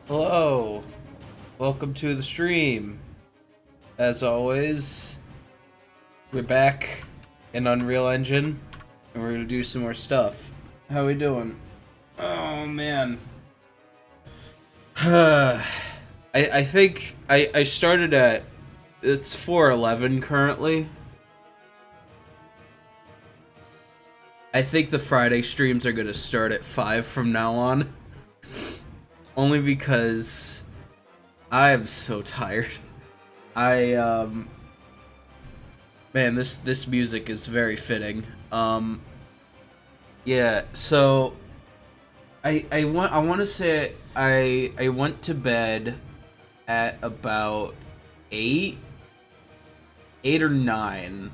Hello, welcome to the stream. As always, we're back in Unreal Engine, and we're gonna do some more stuff. How we doing? Oh man, I think I started at it's 4:11 currently. I think the Friday streams are gonna start at 5 from now on, only because I am so tired. Man, this music is very fitting. Yeah, so I want to say I went to bed at about 8 8 or 9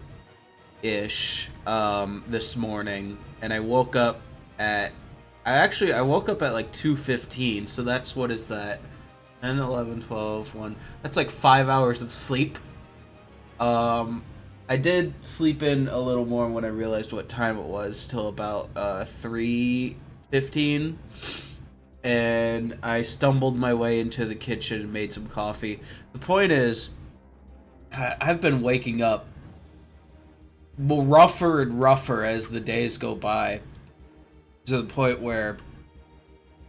ish this morning, and I woke up at I woke up at like 2:15, so that's what is that? 10, 11, 12, 1. That's like 5 hours of sleep. I did sleep in a little more when I realized what time it was, till about 3:15, and I stumbled my way into the kitchen and made some coffee. The point is, I've been waking up rougher and rougher as the days go by, to the point where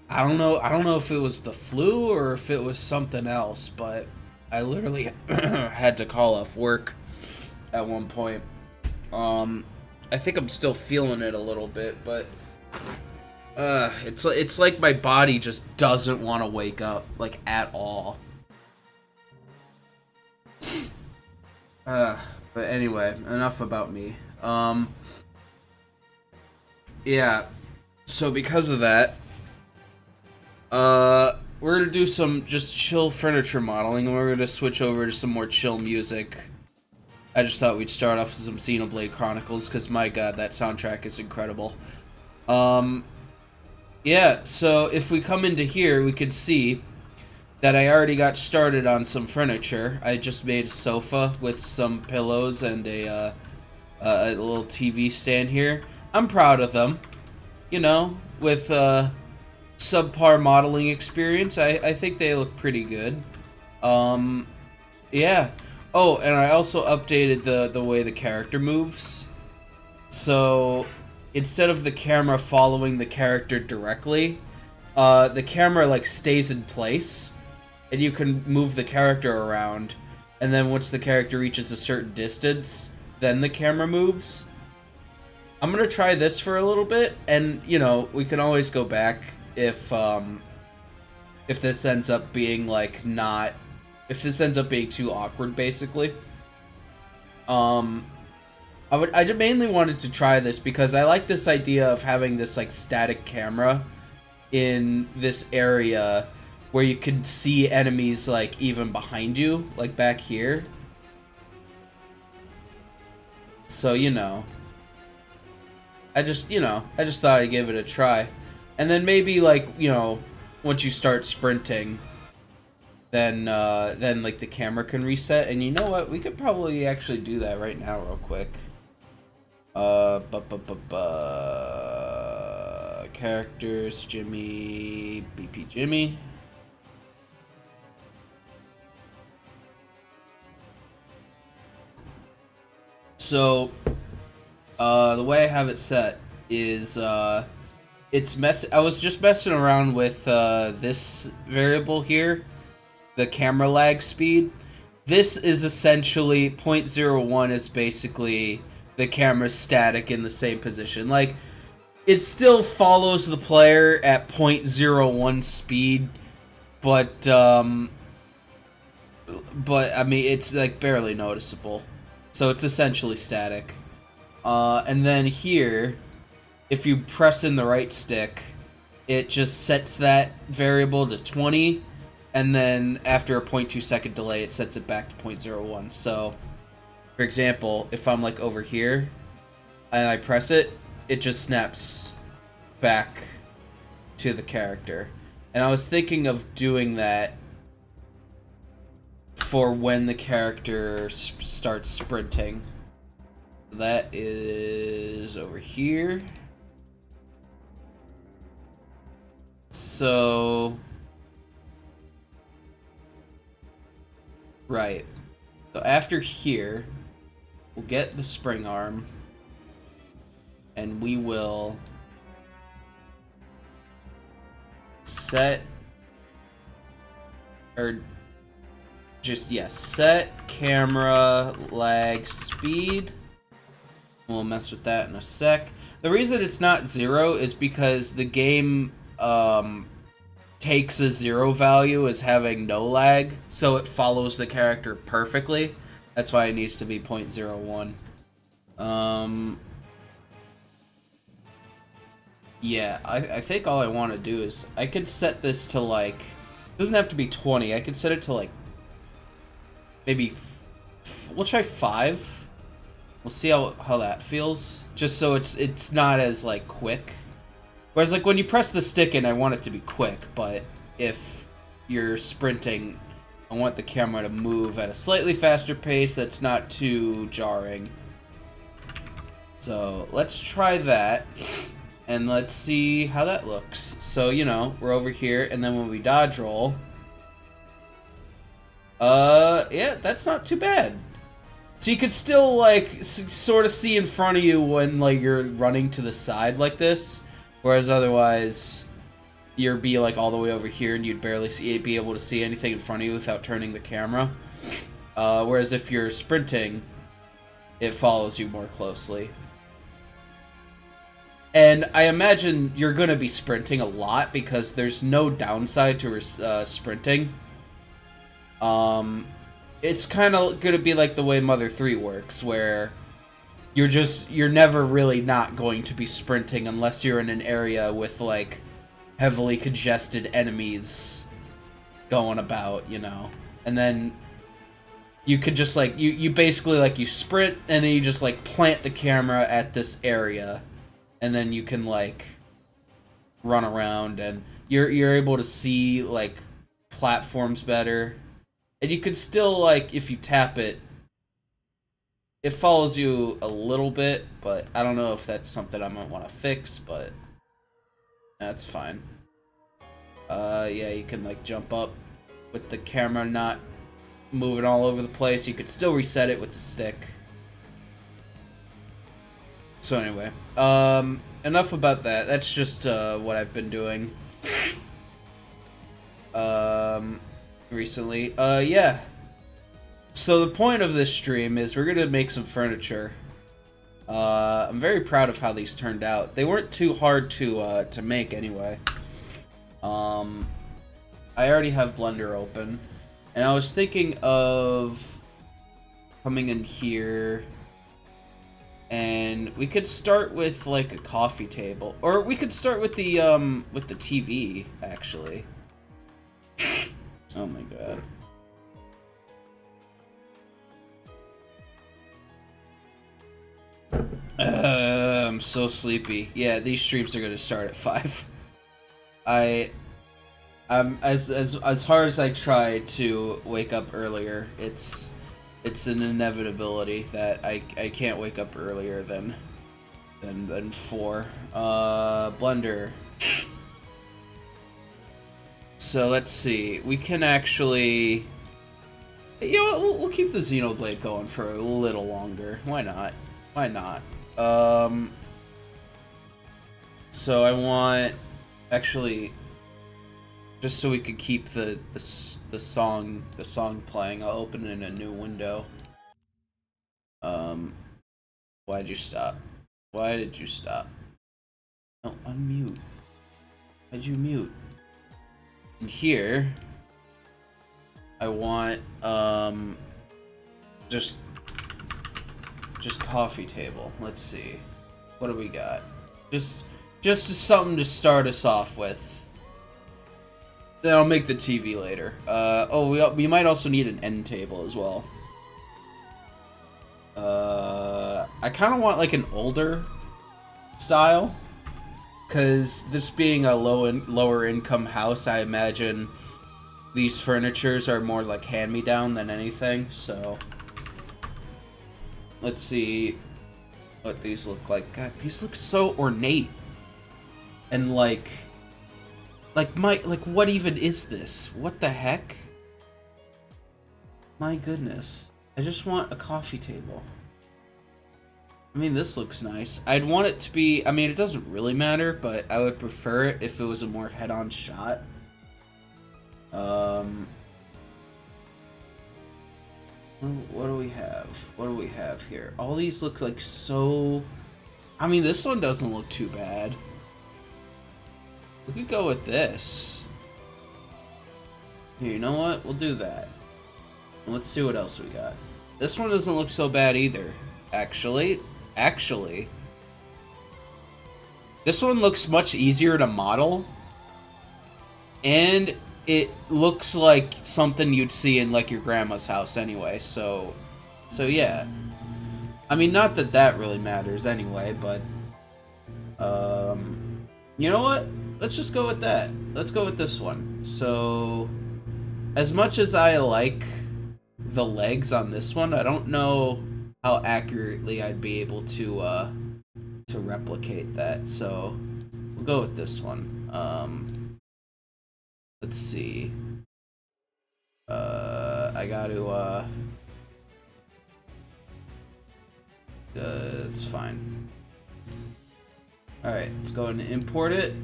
I don't know if it was the flu or if it was something else, but I literally had to call off work at one point. I think I'm still feeling it a little bit, but it's like my body just doesn't want to wake up, like, at all. But anyway, enough about me. Yeah. So because of that, we're gonna do some just chill furniture modeling, and we're gonna switch over to some more chill music. I just thought we'd start off with some Xenoblade Chronicles, because my god, that soundtrack is incredible. Yeah, so if we come into here, we can see that I already got started on some furniture. I just made a sofa with some pillows and a little TV stand here. I'm proud of them. You know, with subpar modeling experience, I think they look pretty good. Yeah. Oh, and I also updated the way the character moves. So instead of the camera following the character directly, the camera like stays in place, and you can move the character around, and then once the character reaches a certain distance, then the camera moves. I'm gonna try this for a little bit, and you know, we can always go back if this ends up being like not if this ends up being too awkward, basically. I just mainly wanted to try this because I like this idea of having this like static camera in this area where you can see enemies like even behind you, like back here. So, you know, I just thought I'd give it a try. And then maybe like, you know, once you start sprinting, then like the camera can reset. And you know what? We could probably actually do that right now real quick. Characters, Jimmy, BP Jimmy. So, the way I have it set is, I was just messing around with, this variable here, the camera lag speed. This is essentially, 0.01 is basically the camera static in the same position. Like, it still follows the player at 0.01 speed, but I mean, it's like barely noticeable. So it's essentially static. And then here, if you press in the right stick, it just sets that variable to 20, and then after a 0.2 second delay, it sets it back to 0.01. So, for example, if I'm like over here, and I press it, it just snaps back to the character. And I was thinking of doing that for when the character starts sprinting. That is over here. So Right. So after here, we'll get the spring arm, and we will set, or just, yes, set camera lag speed. We'll mess with that in a sec. The reason it's not 0 is because the game takes a 0 value as having no lag, so it follows the character perfectly. That's why it needs to be 0.01. Yeah, I think all I want to do is, I could set this to like, it doesn't have to be 20, I could set it to like, maybe, we'll try 5. We'll see how that feels, just so it's not as like quick. Whereas like when you press the stick in, I want it to be quick, but if you're sprinting, I want the camera to move at a slightly faster pace that's not too jarring. So let's try that, and let's see how that looks. So, you know, we're over here, and then when we dodge roll, yeah, that's not too bad. So you could still, like, sort of see in front of you when, like, you're running to the side like this, whereas otherwise, you'd be, like, all the way over here, and you'd barely be able to see anything in front of you without turning the camera. Whereas if you're sprinting, it follows you more closely. And I imagine you're going to be sprinting a lot, because there's no downside to sprinting. It's kind of going to be like the way Mother 3 works, where you're never really not going to be sprinting unless you're in an area with, like, heavily congested enemies going about, you know. And then you could just, like, you basically, like, you sprint, and then you just, like, plant the camera at this area, and then you can, like, run around, and you're able to see, like, platforms better. And you could still, like, if you tap it, it follows you a little bit, but I don't know if that's something I might want to fix, but that's fine. Yeah, you can, like, jump up with the camera not moving all over the place. You could still reset it with the stick. So anyway, enough about that. That's just, what I've been doing. Recently. Yeah. So the point of this stream is we're gonna make some furniture. I'm very proud of how these turned out. They weren't too hard to make anyway. I already have Blender open, and I was thinking of coming in here, and we could start with like a coffee table, or we could start with the TV actually. Oh my god. I'm so sleepy. Yeah, these streams are gonna start at 5. I'm as hard as I try to wake up earlier, it's an inevitability that I can't wake up earlier than 4. Blender. So let's see. We can actually, you know what, we'll keep the Xenoblade going for a little longer. Why not? Why not? So I want, actually, just so we could keep the song playing, I'll open it in a new window. Why'd you stop? Why did you stop? No, unmute. Why'd you mute? And here, I want, just coffee table. Let's see. What do we got? Just something to start us off with. Then I'll make the TV later. Oh, we might also need an end table as well. I kind of want like an older style, because this being a lower income house, I imagine these furnitures are more like hand-me-down than anything. So let's see what these look like. God, these look so ornate, and like what even is this? What the heck? My goodness. I just want a coffee table. I mean, this looks nice. I'd want it to be... I mean, it doesn't really matter, but I would prefer it if it was a more head-on shot. What do we have? What do we have here? All these look like so... I mean, this one doesn't look too bad. We could go with this. Here, you know what? We'll do that. And let's see what else we got. This one doesn't look so bad either. Actually, this one looks much easier to model. And it looks like something you'd see in, like, your grandma's house anyway, so yeah. I mean, not that that really matters anyway, but, you know what? Let's just go with that. Let's go with this one. So, as much as I like the legs on this one, I don't know how accurately I'd be able to replicate that, so we'll go with this one. Let's see. I gotta, it's fine. Alright, let's go and import it.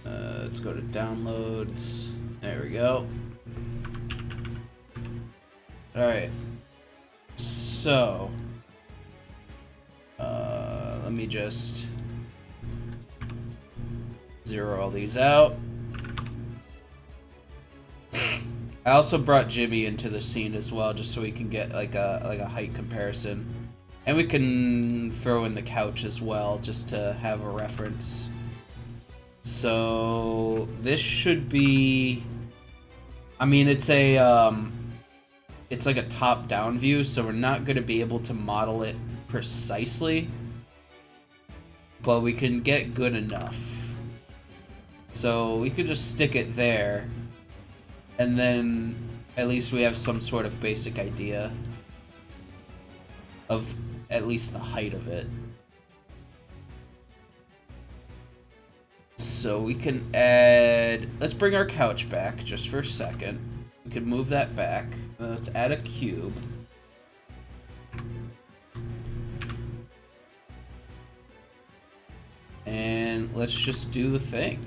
Let's go to downloads. There we go. Alright. So, let me just zero all these out. I also brought Jimmy into the scene as well, just so we can get like a height comparison, and we can throw in the couch as well, just to have a reference. So this should be, I mean, it's like a top-down view, so we're not going to be able to model it precisely, but we can get good enough. So we could just stick it there, and then at least we have some sort of basic idea of at least the height of it. So we can add... Let's bring our couch back just for a second. We can move that back. Let's add a cube. And let's just do the thing.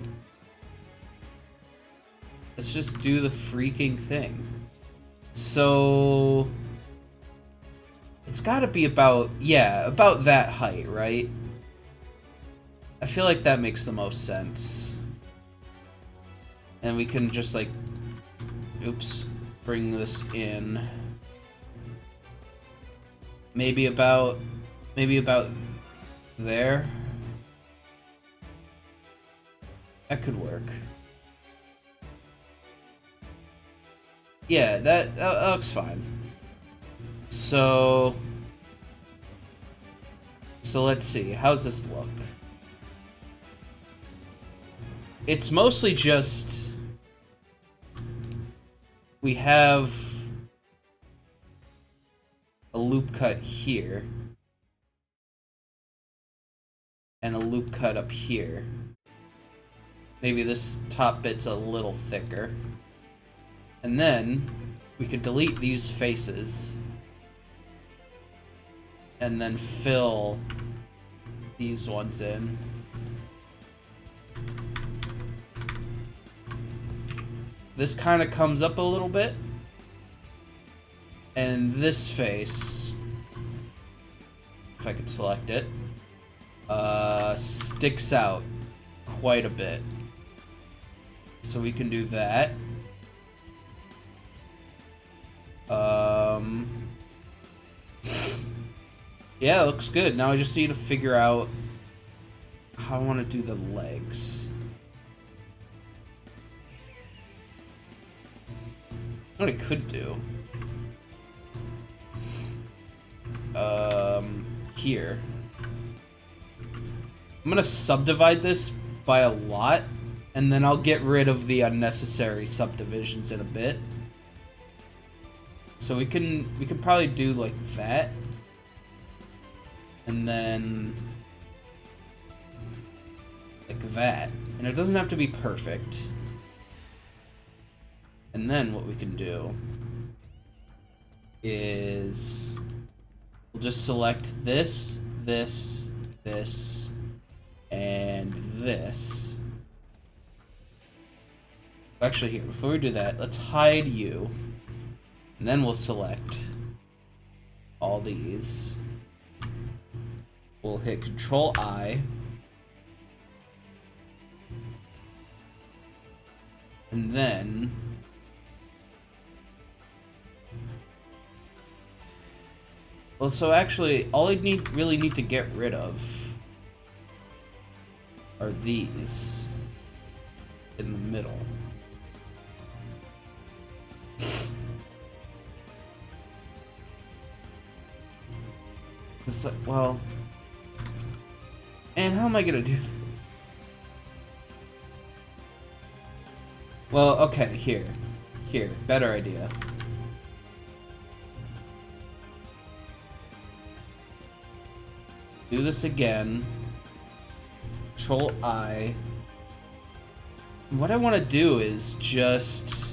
Let's just do the freaking thing. So... It's gotta be about... Yeah, about that height, right? I feel like that makes the most sense. And we can just, like... Oops. Bring this in. Maybe about there. That could work. Yeah, that looks fine. So let's see. How's this look? It's mostly just we have a loop cut here and a loop cut up here. Maybe this top bit's a little thicker. And then we could delete these faces and then fill these ones in. This kind of comes up a little bit, and this face, if I could select it, sticks out quite a bit. So we can do that. Yeah, it looks good. Now I just need to figure out how I want to do the legs. What I could do. Here. I'm gonna subdivide this by a lot, and then I'll get rid of the unnecessary subdivisions in a bit. So we can probably do like that. And then like that. And it doesn't have to be perfect. And then what we can do is we'll just select this, this, this, and this. Actually, here, before we do that, let's hide you. And then we'll select all these. We'll hit Control I. And then well, so actually, all I really need to get rid of are these in the middle. It's like, well, and how am I gonna do this? Well, okay, here, better idea. Do this again. Control I. What I want to do is just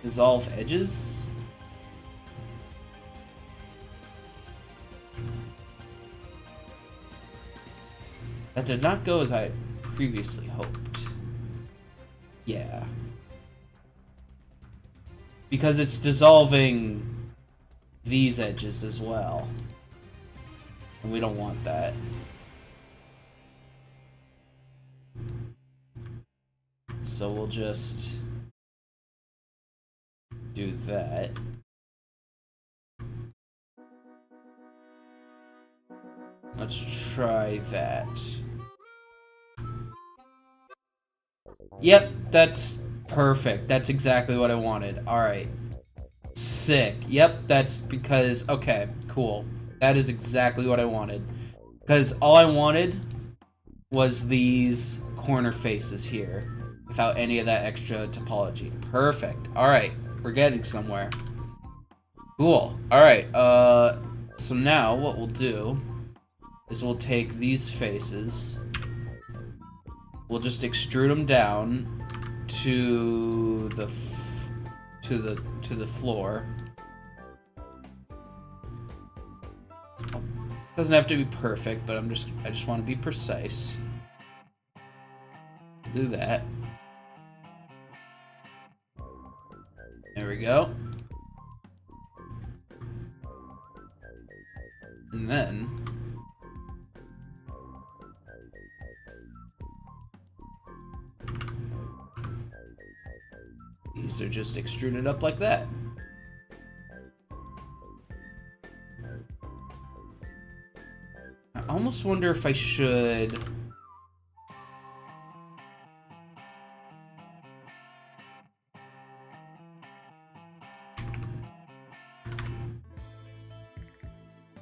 dissolve edges. That did not go as I previously hoped. Yeah. Because it's dissolving these edges as well. And we don't want that. So we'll just do that. Let's try that. Yep, that's perfect. That's exactly what I wanted. Alright. Sick. Yep, that's because... Okay, cool. That is exactly what I wanted. Because all I wanted was these corner faces here. Without any of that extra topology. Perfect. Alright, we're getting somewhere. Cool. Alright, so now what we'll do is we'll take these faces. We'll just extrude them down to the floor. Doesn't have to be perfect, but I just want to be precise. Do that. There we go. And then these are just extruded up like that. I almost wonder if I should...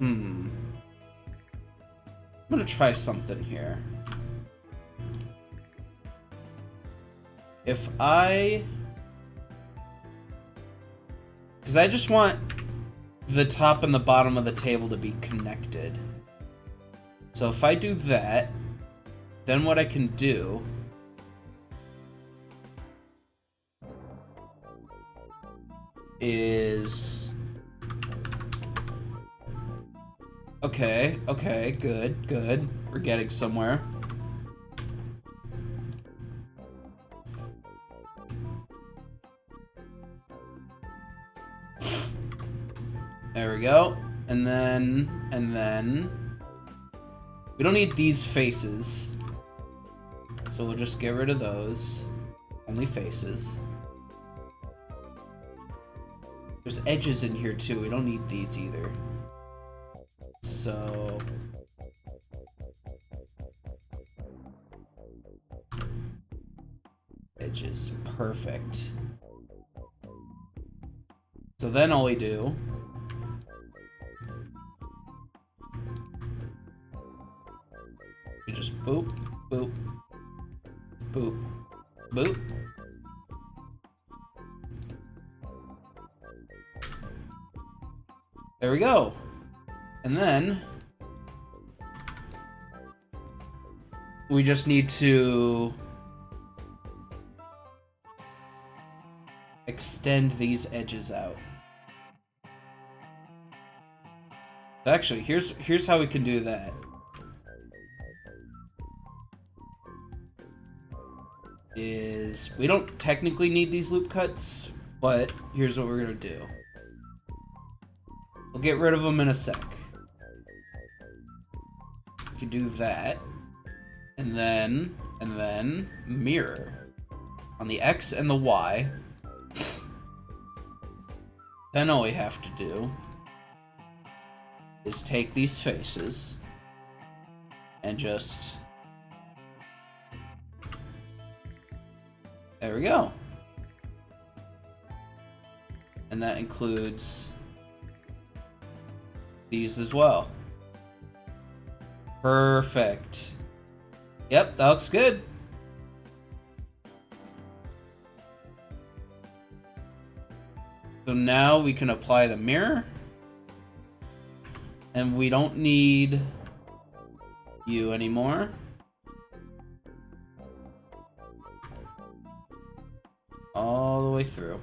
I'm gonna try something here. If I... Because I just want the top and the bottom of the table to be connected. So if I do that, then what I can do is... Okay, good. We're getting somewhere. There we go. And then... We don't need these faces. So we'll just get rid of those. Only faces. There's edges in here too. We don't need these either. So... Edges. Perfect. So then all we do... We just boop, boop, boop, boop. There we go. And then we just need to extend these edges out. Actually, here's how we can do that. Is we don't technically need these loop cuts, but here's what we're gonna do. We'll get rid of them in a sec. You can do that, and then mirror on the X and the Y. Then all we have to do is take these faces and just... There we go. And that includes these as well. Perfect. Yep, that looks good. So now we can apply the mirror. And we don't need you anymore. All the way through.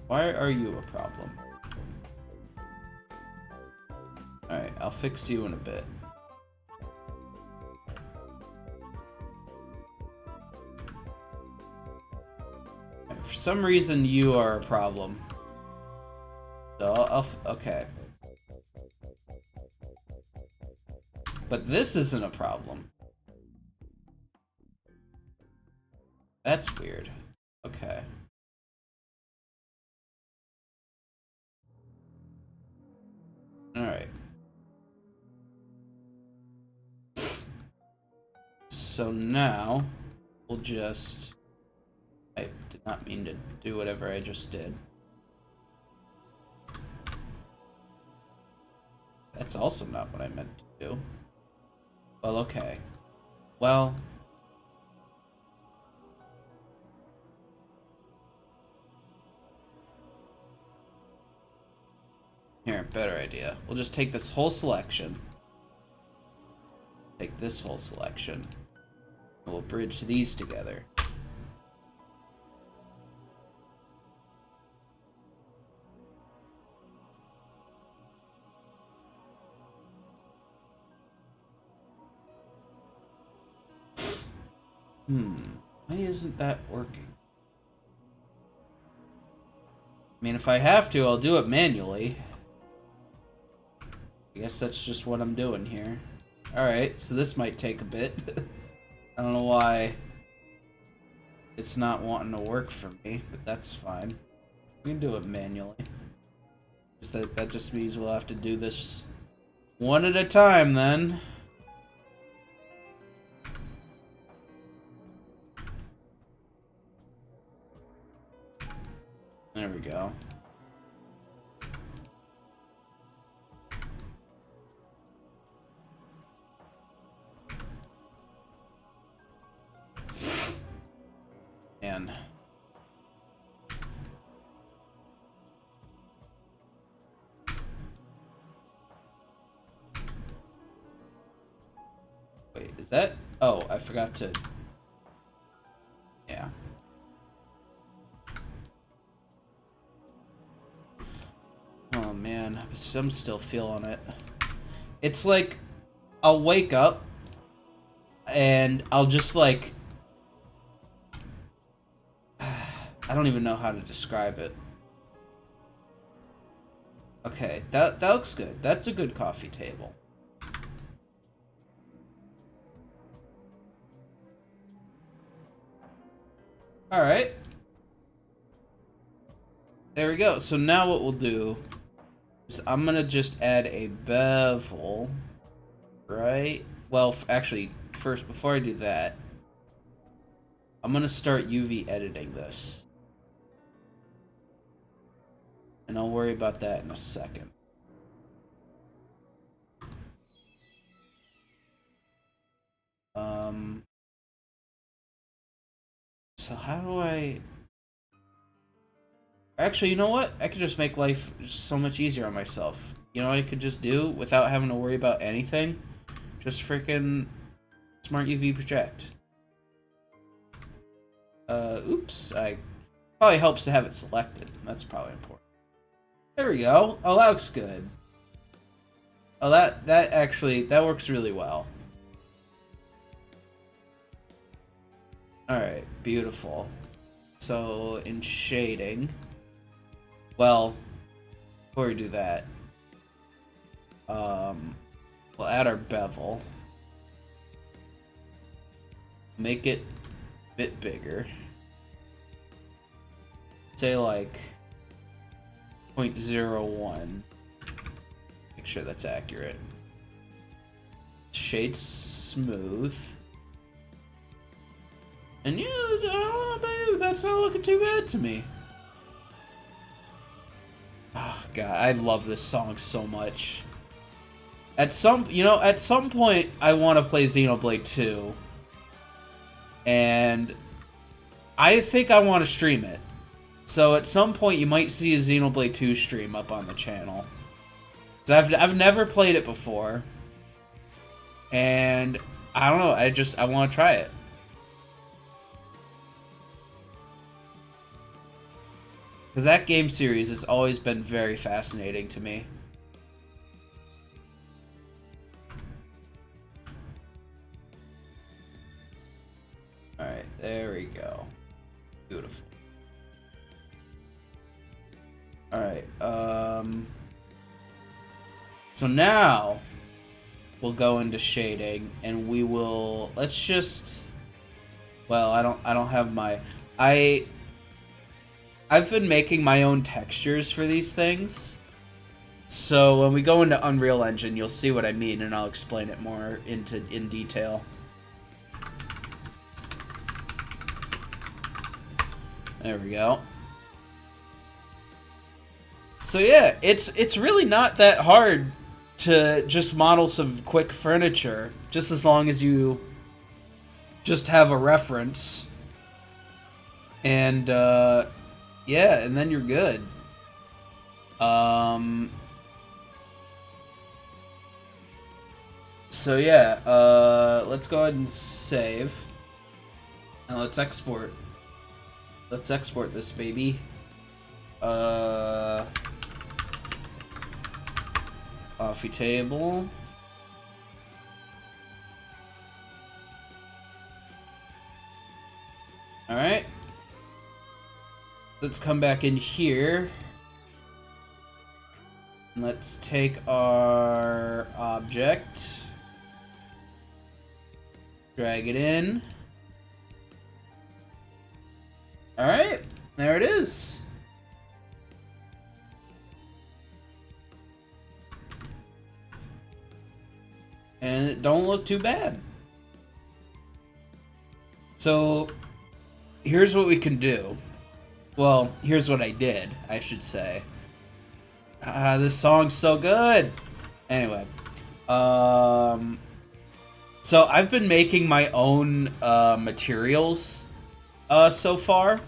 Why are you a problem? Alright, I'll fix you in a bit. Right, for some reason, you are a problem. So okay. But this isn't a problem. That's weird. Okay. Alright. So now, we'll just... I did not mean to do whatever I just did. That's also not what I meant to do. Well, okay. Well... Here, better idea. We'll just take this whole selection. Take this whole selection. And we'll bridge these together. Why isn't that working? I mean, if I have to, I'll do it manually. I guess that's just what I'm doing here. Alright, so this might take a bit. I don't know why it's not wanting to work for me, but that's fine. We can do it manually. That just means we'll have to do this one at a time then. There we go. And wait, is that? Oh, I forgot to. Yeah. Oh man, I'm still feeling it. It's like I'll wake up and I'll just like I don't even know how to describe it. Okay, that looks good. That's a good coffee table. Alright. There we go. So now what we'll do is I'm gonna just add a bevel, right? Well, actually, first, before I do that, I'm gonna start UV editing this. And I'll worry about that in a second. So how do I... Actually, you know what? I could just make life so much easier on myself. You know what I could just do without having to worry about anything? Just freaking Smart UV project. Oops. Probably helps to have it selected. That's probably important. There we go. Oh, that looks good. Oh, that actually, that works really well. Alright, beautiful. So, in shading... Well, before we do that... we'll add our bevel. Make it a bit bigger. Say like 0.01. Make sure that's accurate. Shade smooth. And yeah, I don't know about you, that's not looking too bad to me. Oh god, I love this song so much. At some point I want to play Xenoblade 2. And I think I want to stream it. So at some point you might see a Xenoblade 2 stream up on the channel. So I've never played it before. And I don't know, I want to try it. Because that game series has always been very fascinating to me. Alright, there we go. Beautiful. Alright, so now we'll go into shading and we will, let's just, well, I don't have my, I've been making my own textures for these things. So when we go into Unreal Engine, you'll see what I mean and I'll explain it more in detail. There we go. So yeah, it's really not that hard to just model some quick furniture, just as long as you just have a reference. And yeah, and then you're good. So yeah, let's go ahead and save. And let's export. Let's export this baby. Coffee table. Alright. Let's come back in here. And let's take our object. Drag it in. Alright, there it is. And it don't look too bad. So, here's what we can do. Well, here's what I did, I should say. This song's so good! Anyway. So I've been making my own materials so far.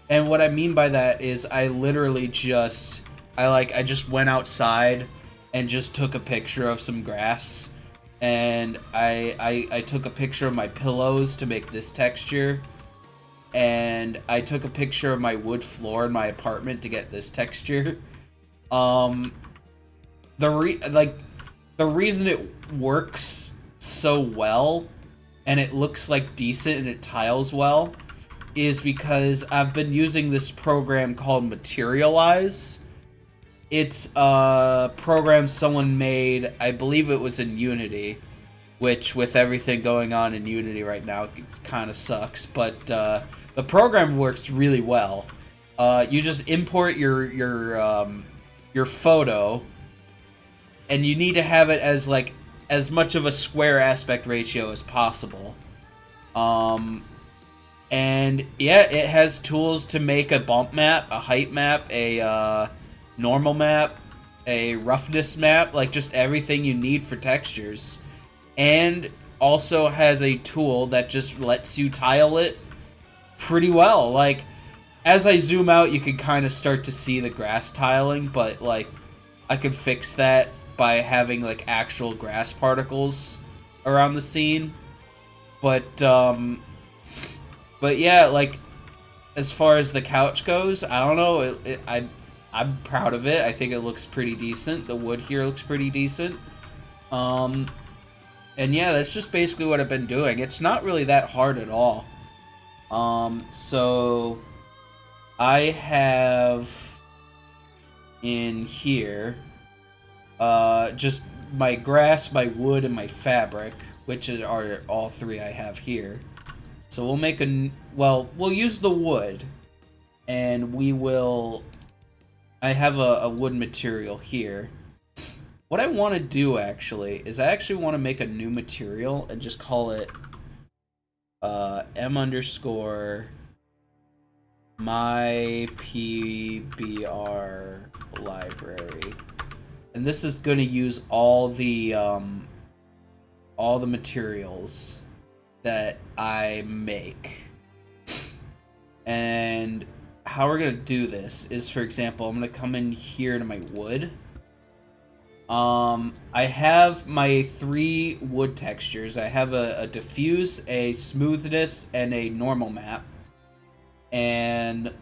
And what I mean by that is I literally just... I just went outside and just took a picture of some grass. And I took a picture of my pillows to make this texture. And I took a picture of my wood floor in my apartment to get this texture. The reason it works so well and it looks like decent and it tiles well is because I've been using this program called Materialize. It's a program someone made, I believe it was in Unity, which with everything going on in Unity right now, it kind of sucks, but the program works really well. You just import your photo, and you need to have it as as much of a square aspect ratio as possible. And yeah, it has tools to make a bump map, a height map, a normal map, a roughness map, like just everything you need for textures. And also has a tool that just lets you tile it pretty well. Like, as I zoom out, you can kind of start to see the grass tiling, but like, I could fix that by having like actual grass particles around the scene. But yeah, like as far as the couch goes, I don't know. I'm proud of it. I think it looks pretty decent. The wood here looks pretty decent. And yeah, that's just basically what I've been doing. It's not really that hard at all. So I have in here just my grass, my wood, and my fabric, which are all three I have here. So we'll make we'll use the wood, and we will... I have a wood material here. What I want to do, actually, is I actually want to make a new material and just call it M underscore my PBR library. And this is going to use all the materials that I make. And how we're going to do this is, for example, I'm going to come in here to my wood. I have my 3 wood textures. I have a diffuse, a smoothness, and a normal map. And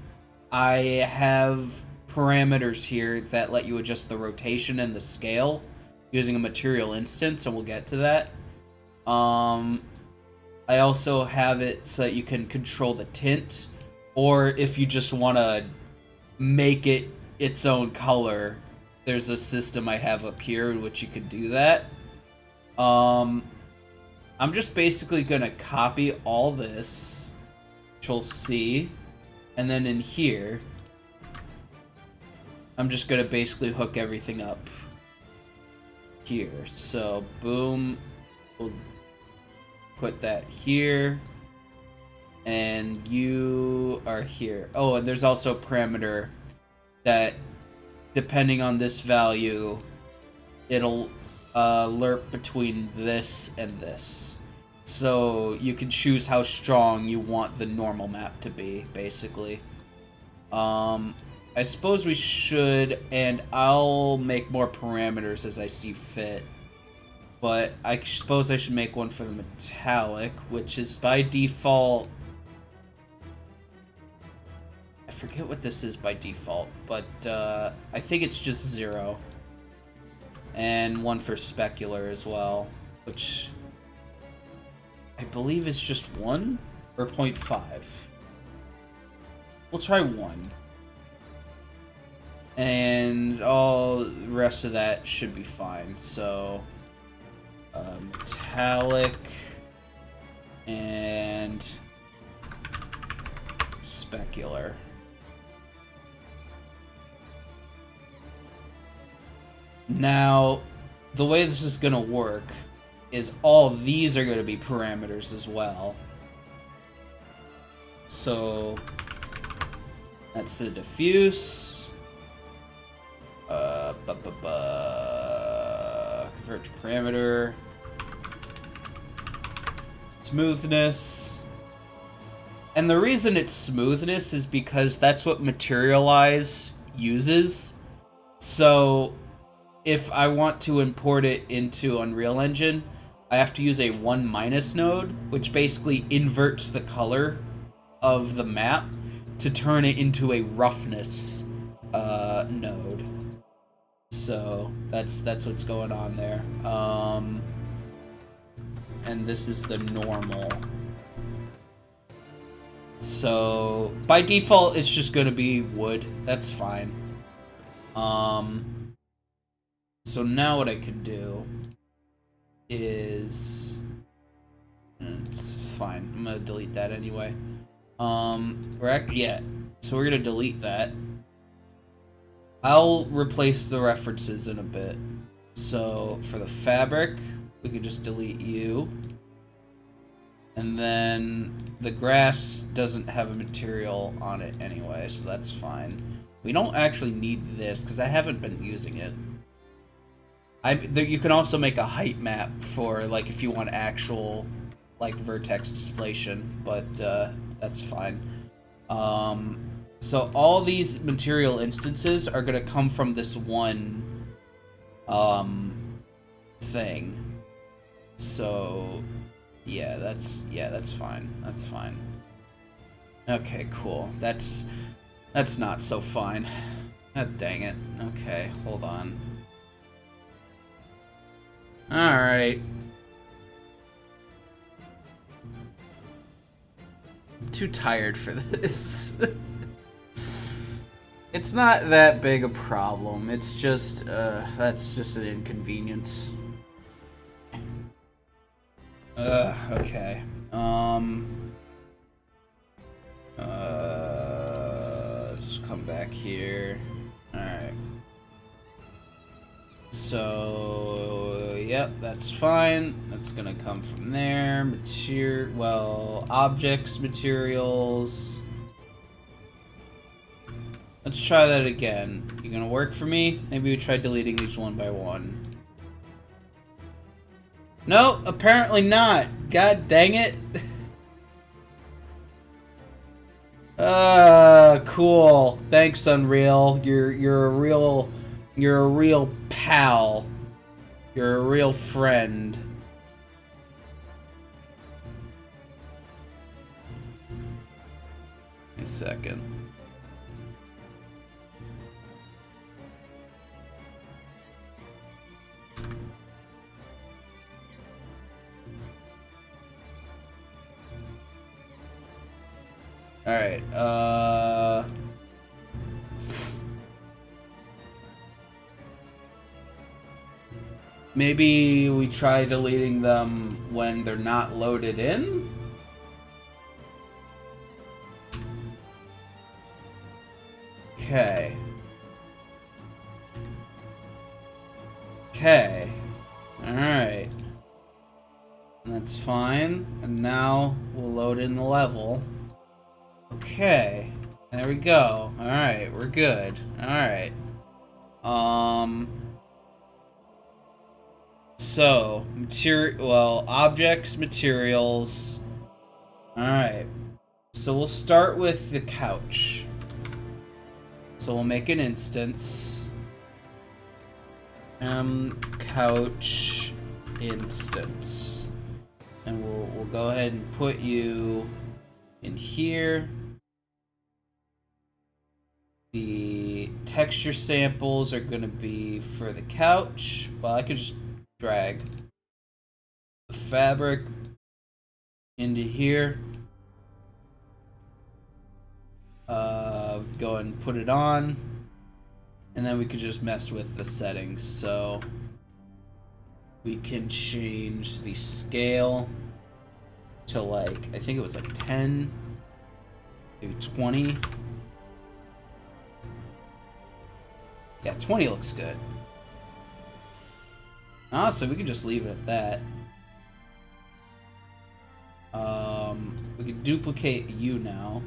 I have parameters here that let you adjust the rotation and the scale using a material instance, and we'll get to that. I also have it so that you can control the tint, or if you just want to make it its own color, there's a system I have up here in which you can do that. I'm just basically going to copy all this, Control C, and then in here, I'm just going to basically hook everything up here. So, boom, we'll put that here, and you are here. Oh, and there's also a parameter that, depending on this value, it'll lerp between this and this. So you can choose how strong you want the normal map to be, basically. I suppose we should, and I'll make more parameters as I see fit. But I suppose I should make one for the metallic, which is by default... I forget what this is by default, but I think it's just 0. And one for specular as well, which I believe is just 1 or 0.5. We'll try 1. And all the rest of that should be fine. So, metallic and specular. Now, the way this is going to work is all these are going to be parameters as well. So, that's the diffuse. Convert to parameter. Smoothness. And the reason it's smoothness is because that's what Materialize uses. So, if I want to import it into Unreal Engine, I have to use a 1- node, which basically inverts the color of the map to turn it into a roughness node. So that's what's going on there. And this is the normal. So by default, it's just going to be wood. That's fine. So now what I can do is... It's fine. I'm going to delete that anyway. Yeah. So we're going to delete that. I'll replace the references in a bit. So for the fabric, we can just delete you. And then the grass doesn't have a material on it anyway, so that's fine. We don't actually need this because I haven't been using it. You can also make a height map for, like, if you want actual, like, vertex displacement, but that's fine. So all these material instances are going to come from this one thing. So yeah, that's fine. That's fine. Okay, cool. That's not so fine. God dang it. Okay, hold on. Alright. I'm too tired for this. It's not that big a problem. It's just, that's just an inconvenience. Okay. Let's come back here. Alright. So, yep, that's fine. That's gonna come from there. Objects, materials. Let's try that again. You gonna work for me? Maybe we try deleting these one by one. No, apparently not. God dang it. Cool. Thanks, Unreal. You're a real pal. You're a real friend. A second. Alright, maybe we try deleting them when they're not loaded in? Okay. Okay. Alright. That's fine. And now we'll load in the level. Okay. There we go. Alright, we're good. Alright. So, objects, materials. Alright. So we'll start with the couch. So we'll make an instance. Couch instance. And we'll go ahead and put you in here. The texture samples are going to be for the couch. Well, I could just drag the fabric into here. Go ahead and put it on. And then we could just mess with the settings. So we can change the scale to like, I think it was like 10, maybe 20. Yeah, 20 looks good. Honestly, we can just leave it at that. We can duplicate you now.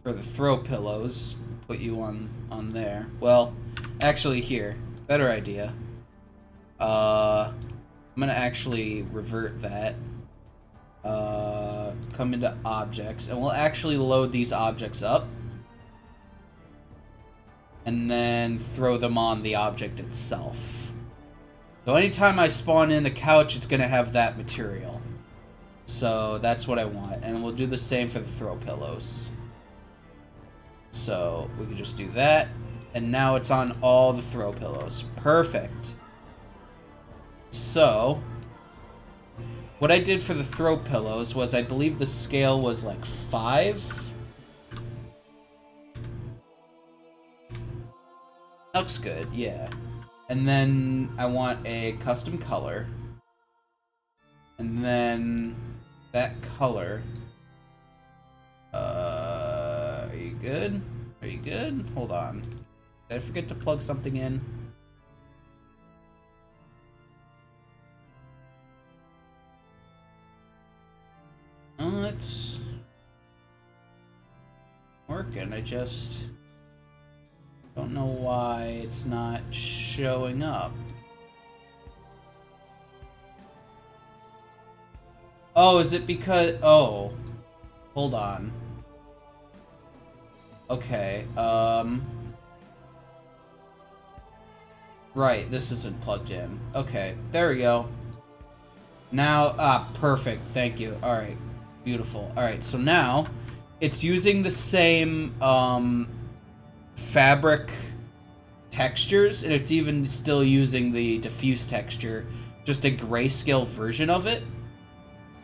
For the throw pillows, put you on there. Well, actually here, better idea. I'm gonna actually revert that. Come into objects, and we'll actually load these objects up. And then throw them on the object itself. So anytime I spawn in a couch, it's gonna have that material. So that's what I want. And we'll do the same for the throw pillows. So we can just do that. And now it's on all the throw pillows. Perfect. So what I did for the throw pillows was, I believe the scale was like 5. Looks good, yeah. And then I want a custom color. And then that color. Are you good? Are you good? Hold on. Did I forget to plug something in? Oh, it's working. I just don't know why it's not showing up. Oh, is it because... Oh. Hold on. Okay, right, this isn't plugged in. Okay, there we go. Now, perfect, thank you. Alright, beautiful. Alright, so now, it's using the same, fabric textures, and it's even still using the diffuse texture, just a grayscale version of it.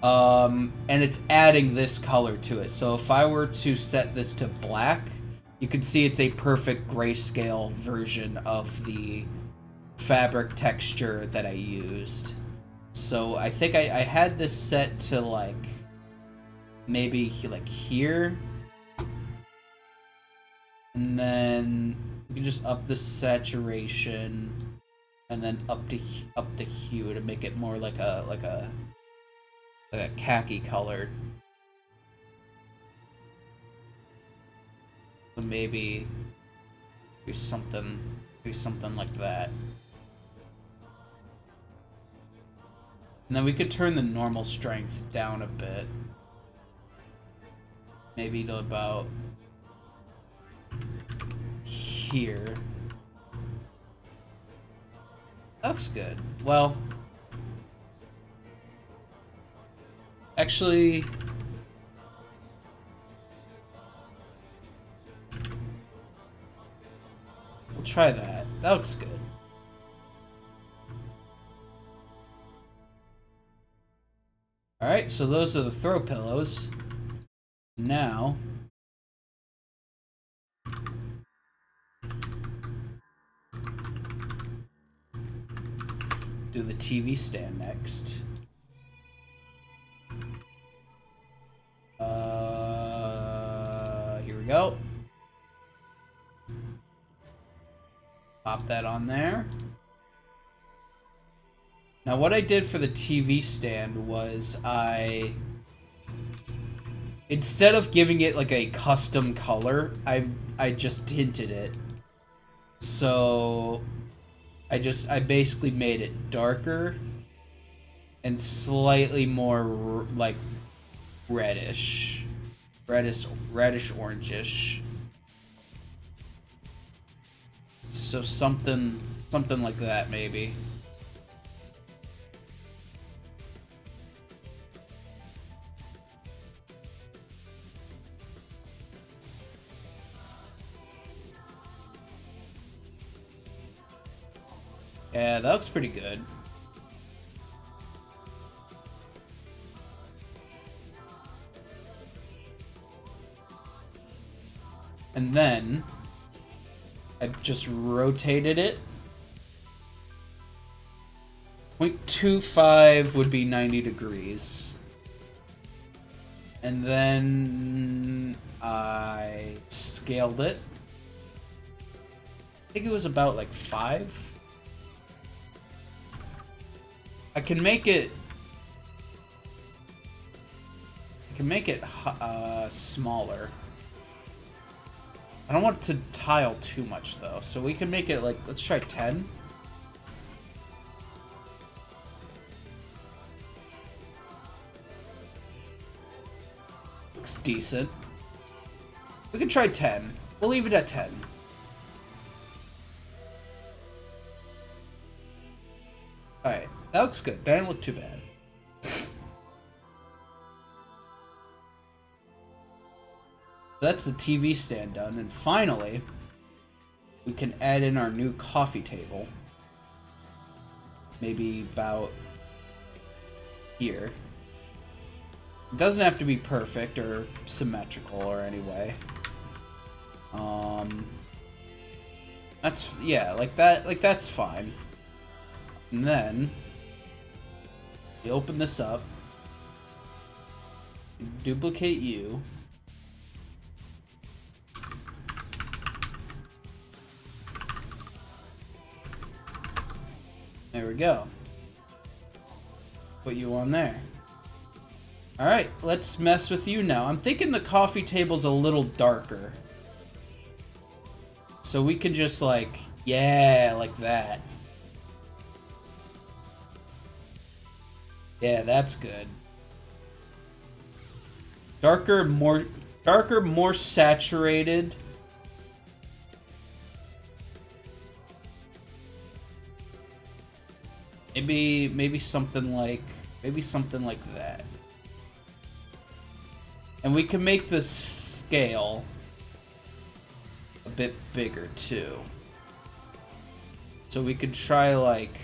And it's adding this color to it. So if I were to set this to black, you can see it's a perfect grayscale version of the fabric texture that I used. So I think I had this set to like maybe like here, and then we can just up the saturation, and then up the hue to make it more like a khaki colored. So maybe do something like that. And then we could turn the normal strength down a bit. Maybe to about here. That looks good. Well, actually, we'll try that. That looks good. Alright, so those are the throw pillows. Now, do the TV stand next. Here we go. Pop that on there. Now what I did for the TV stand was instead of giving it like a custom color, I just tinted it. So I basically made it darker and slightly more like reddish orangish. So something like that maybe. Yeah, that looks pretty good. And then I've just rotated it. 0.25 would be 90 degrees. And then I scaled it. I think it was about like 5. I can make it smaller. I don't want it to tile too much though, so we can make it like, let's try 10. Looks decent. We can try 10. We'll leave it at 10. Alright, that looks good. That didn't look too bad. That's the TV stand done, and finally, we can add in our new coffee table. Maybe about here. It doesn't have to be perfect or symmetrical or any way. That's, yeah, like that's fine. And then, you open this up, you duplicate you. There we go. Put you on there. Alright, let's mess with you now. I'm thinking the coffee table's a little darker. So we can just like, yeah, like that. Yeah, that's good. Darker, more saturated maybe something like that. And we can make this scale a bit bigger too. So we could try like,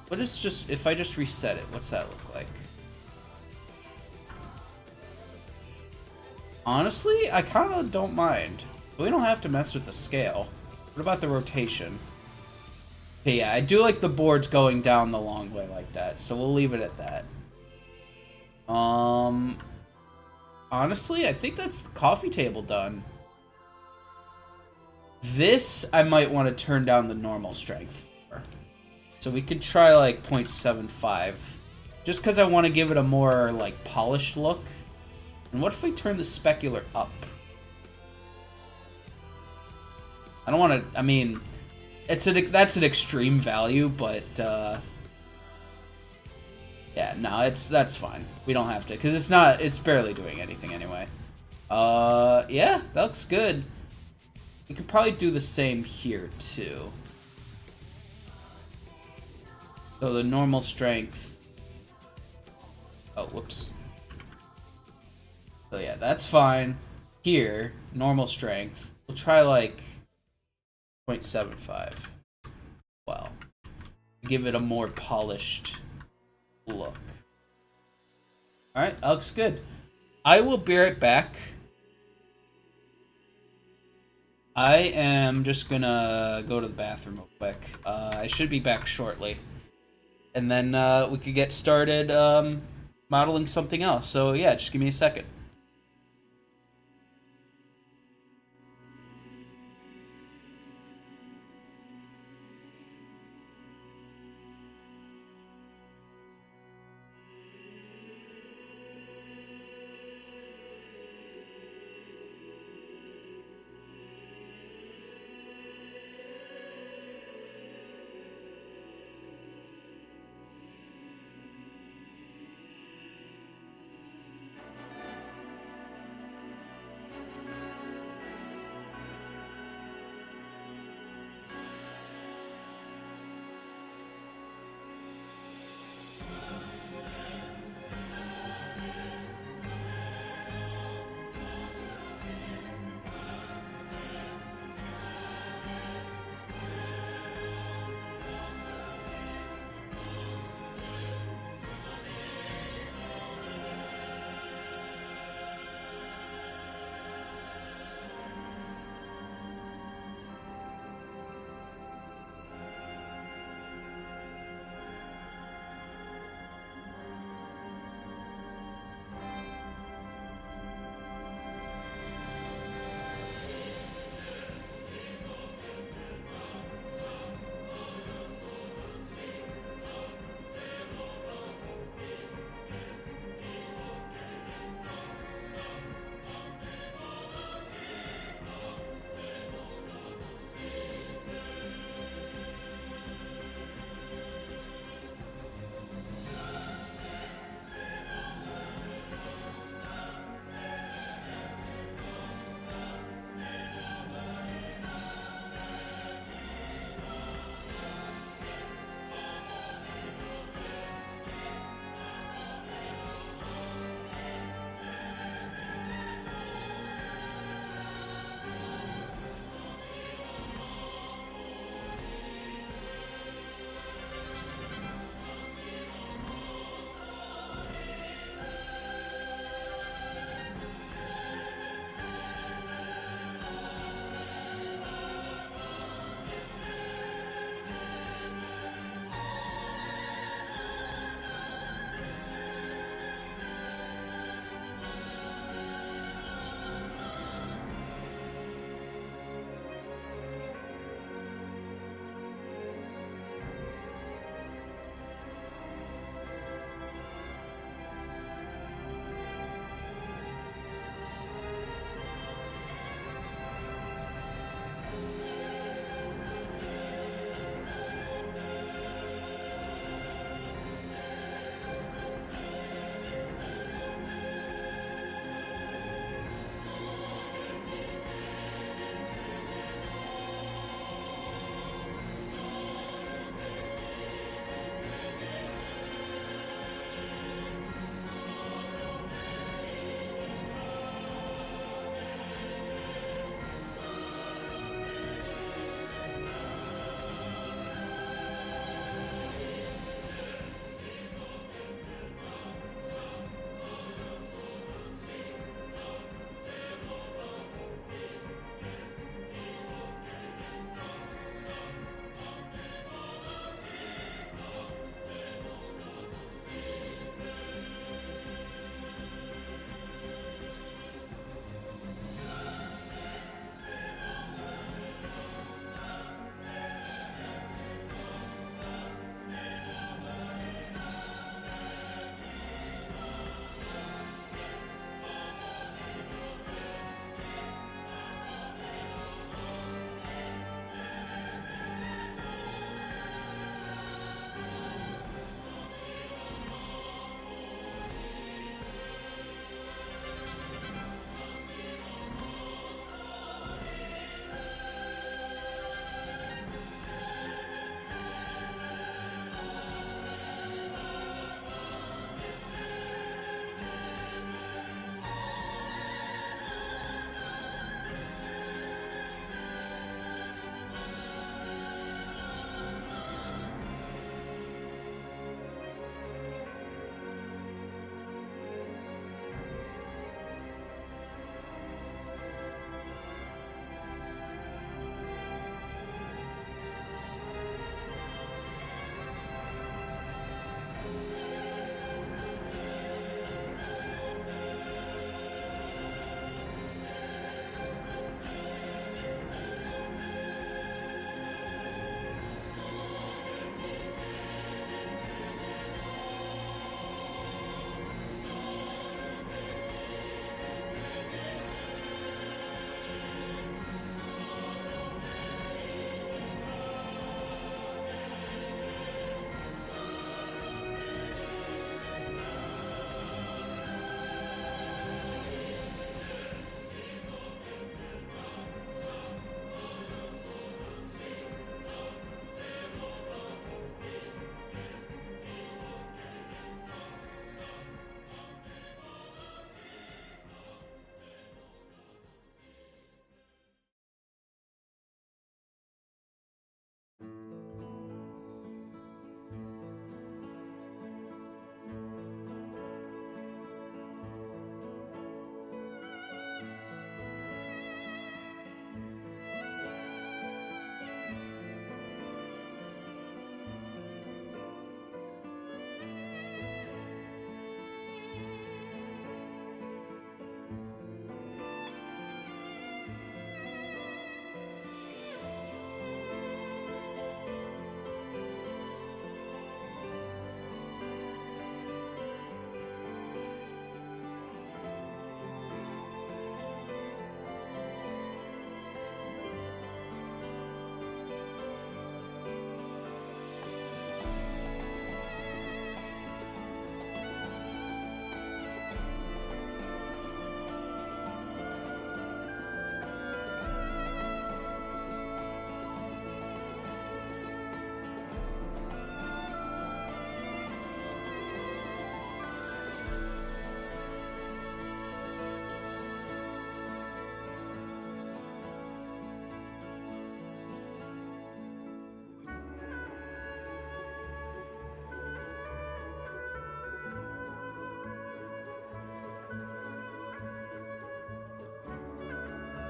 what is just, if I just reset it, what's that look like? Honestly, I kind of don't mind. We don't have to mess with the scale. What about the rotation? Okay, yeah, I do like the boards going down the long way like that, so we'll leave it at that. Honestly, I think that's the coffee table done. This, I might want to turn down the normal strength for. So we could try, like, 0.75. Just because I want to give it a more, like, polished look. And what if we turn the specular up? I don't want to, I mean, that's an extreme value, but, yeah, no, that's fine. We don't have to, because it's barely doing anything anyway. Yeah, that looks good. We could probably do the same here, too. So the normal strength... Oh, whoops. So yeah, that's fine. Here, normal strength. We'll try, like, 0.75. Wow. Give it a more polished look. Alright, that looks good. I will be right back. I am just gonna go to the bathroom real quick. I should be back shortly. And then we could get started modeling something else. So yeah, just give me a second.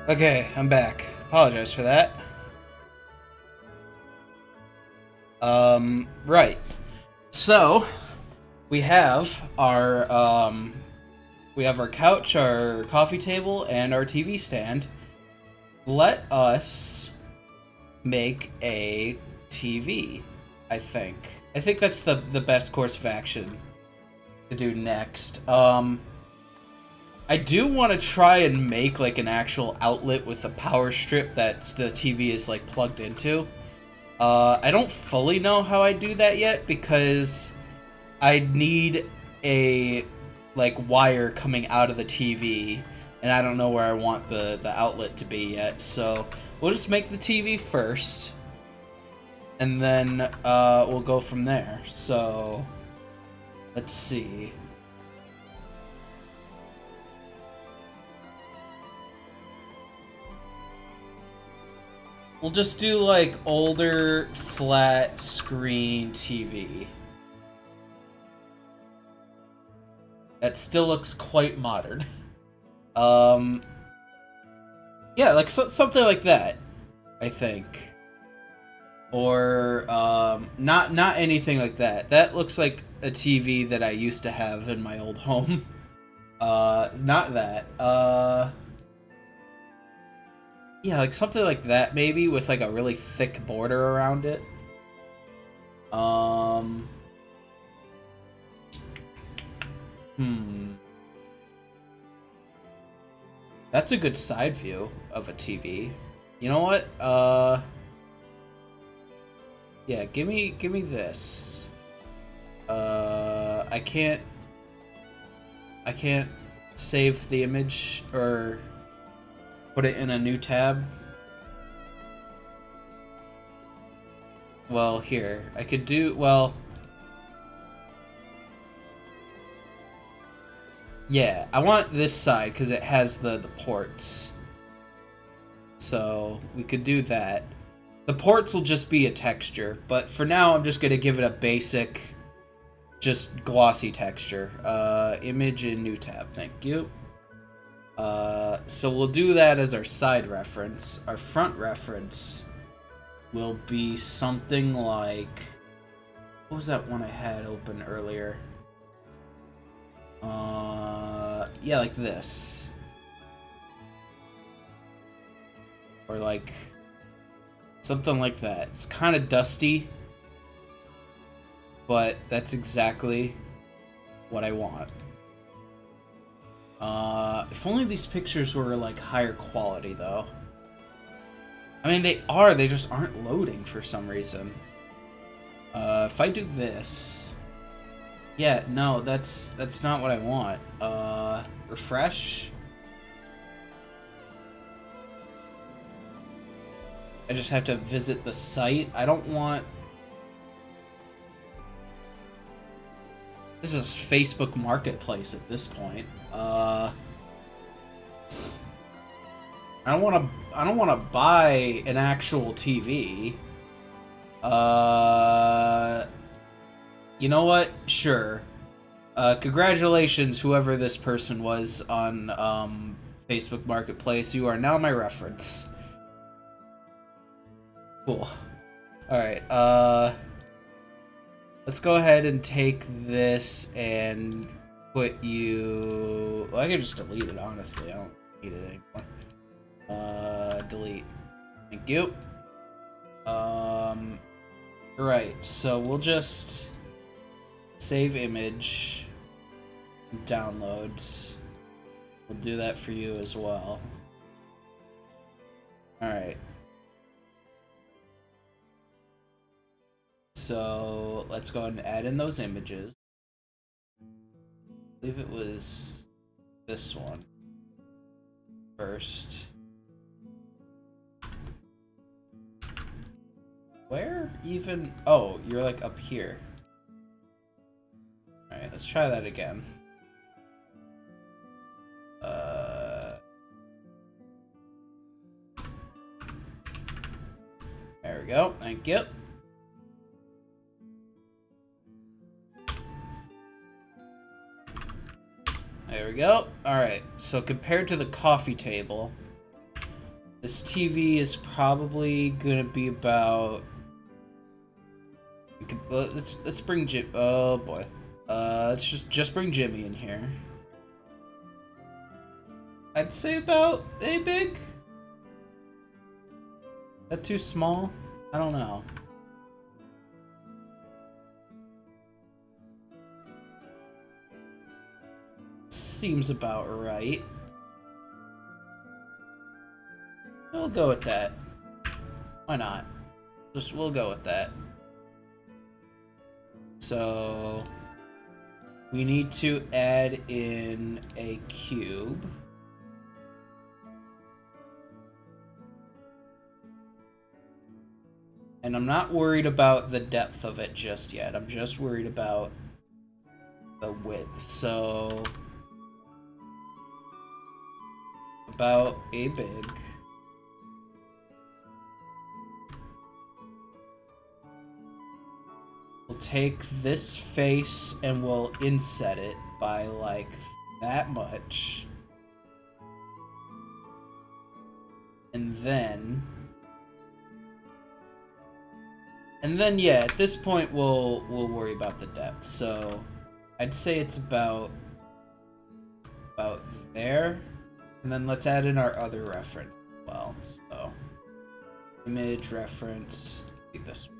Okay, I'm back. Apologize for that. Right. So, we have our couch, our coffee table, and our TV stand. Let us make a TV, I think. I think that's the best course of action to do next. I do want to try and make like an actual outlet with a power strip that the TV is like plugged into. I don't fully know how I do that yet because I need a like wire coming out of the TV, and I don't know where I want the outlet to be yet. So we'll just make the TV first, and then we'll go from there. So let's see. We'll just do like older flat screen TV. That still looks quite modern. Yeah, like something like that, I think. Or not anything like that. That looks like a TV that I used to have in my old home. Not that. Yeah, like something like that maybe with like a really thick border around it. That's a good side view of a TV. You know what? Yeah, give me this. I can't save the image or put it in a new tab. Well, here. I could do, well... Yeah, I want this side because it has the ports. So, we could do that. The ports will just be a texture, but for now I'm just going to give it a basic, just glossy texture. Image in new tab, thank you. So we'll do that as our side reference. Our front reference will be something like... What was that one I had open earlier? Yeah, like this. Or like... something like that. It's kind of dusty, but that's exactly what I want. If only these pictures were like higher quality though. I mean, they are, they just aren't loading for some reason. If I do this... Yeah, no, that's not what I want. Refresh? I just have to visit the site. I don't want... This is Facebook Marketplace at this point. I don't want to buy an actual TV. You know what? Sure. Congratulations, whoever this person was on Facebook Marketplace. You are now my reference. Cool. Alright, let's go ahead and take this and put you... Well, I could just delete it, honestly. I don't need it anymore. Delete. Thank you. Right, so we'll just save image, downloads. We'll do that for you as well. Alright. So let's go ahead and add in those images. I believe it was this one first. Where even? Oh, you're like up here. Alright, let's try that again. There we go, thank you. There we go. Alright, so compared to the coffee table, This TV is probably gonna be about. Let's bring Jim. Oh boy. Let's just bring Jimmy in here. I'd say about a big. That too small? I don't know. Seems about right. We'll go with that. Why not? We'll go with that. So we need to add in a cube. And I'm not worried about the depth of it just yet. I'm just worried about the width. So about a big. We'll take this face and we'll inset it by like that much. And then yeah, at this point we'll worry about the depth. So I'd say it's about there. And then let's add in our other reference as well. So image reference, this one.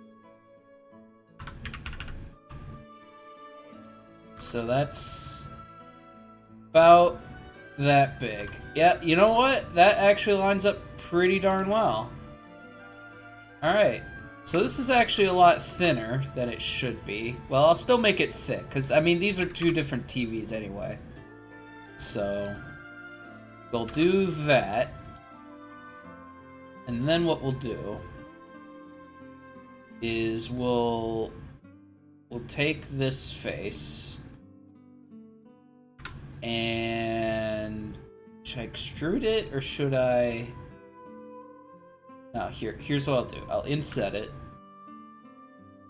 So that's about that big. Yeah, you know what? That actually lines up pretty darn well. Alright, so this is actually a lot thinner than it should be. Well, I'll still make it thick, because, I mean, these are two different TVs anyway. So we'll do that. And then what we'll do is we'll take this face and should I extrude it or should I? No, here's what I'll do. I'll inset it.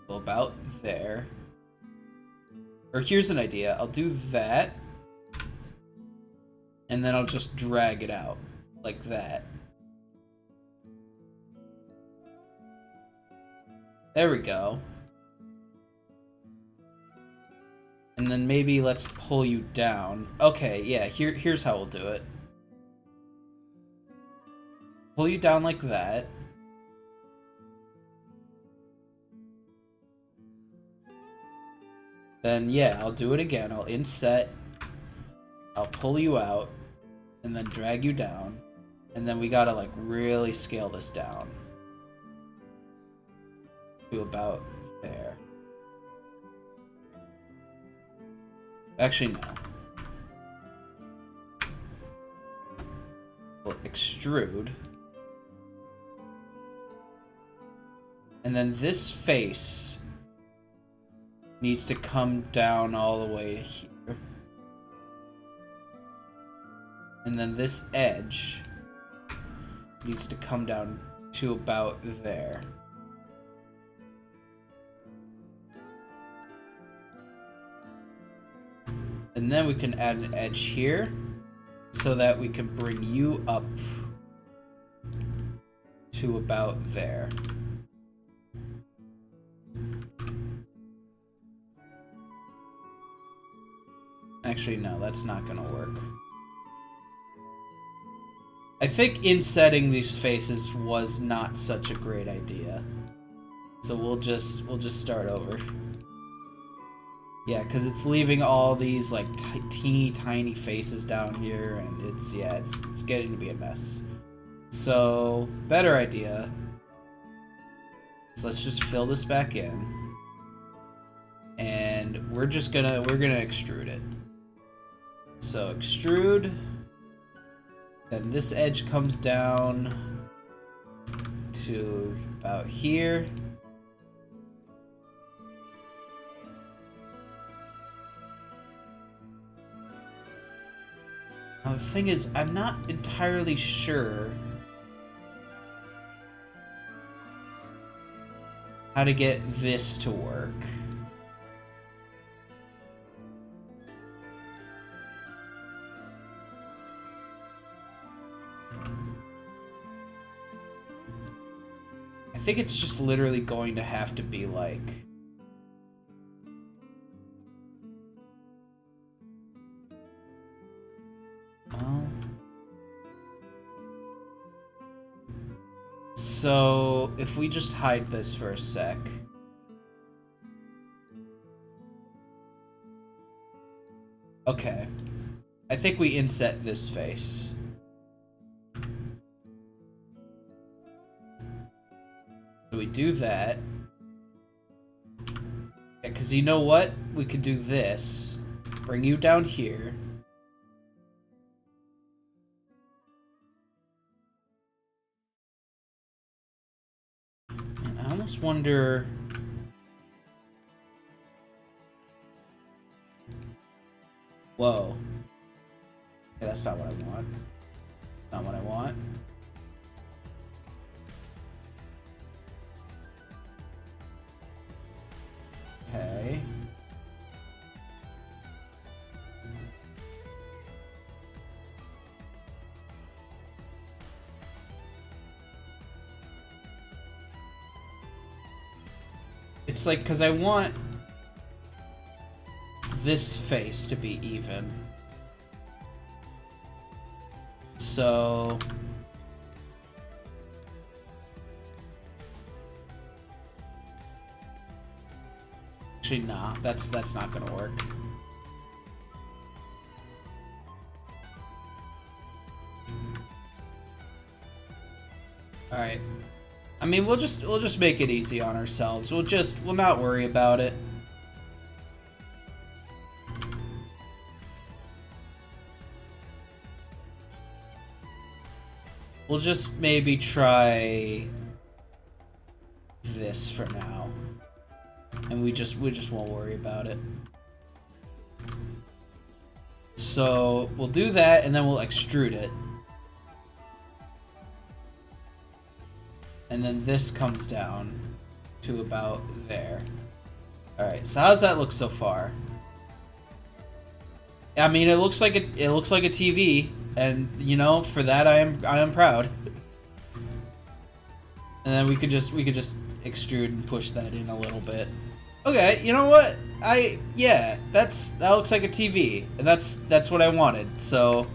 Go about there. Or here's an idea. I'll do that. And then I'll just drag it out like that. There we go. And then maybe let's pull you down. Okay, yeah, here's how we'll do it. Pull you down like that. Then, yeah, I'll do it again. I'll inset. I'll pull you out. And then drag you down. And then we gotta, like, really scale this down. To about there. Actually, no. We'll extrude. And then this face needs to come down all the way here. And then this edge needs to come down to about there. And then we can add an edge here so that we can bring you up to about there. Actually, no, that's not gonna work. I think insetting these faces was not such a great idea. So we'll just start over. Yeah, because it's leaving all these like teeny tiny faces down here, and it's getting to be a mess. So better idea. So let's just fill this back in, and we're gonna extrude it. So extrude. Then this edge comes down to about here. Now the thing is, I'm not entirely sure how to get this to work. think it's just literally going to have to be like... So, if we just hide this for a sec... Okay. I think we inset this face. So we do that. Yeah, because you know what? We could do this. Bring you down here. And I almost wonder... Whoa. Okay, that's not what I want. Not what I want. Okay. It's like, because I want this face to be even. So... Actually, nah, that's not gonna work. All right. I mean, we'll just make it easy on ourselves. We'll not worry about it. We'll just maybe try this for now. And we just won't worry about it. So we'll do that, and then we'll extrude it. And then this comes down to about there. Alright, so how's that look so far? I mean, it looks like it looks like a TV, and you know, for that I am proud. And then we could just extrude and push that in a little bit. Okay, you know what? Yeah, that looks like a TV, and that's what I wanted. So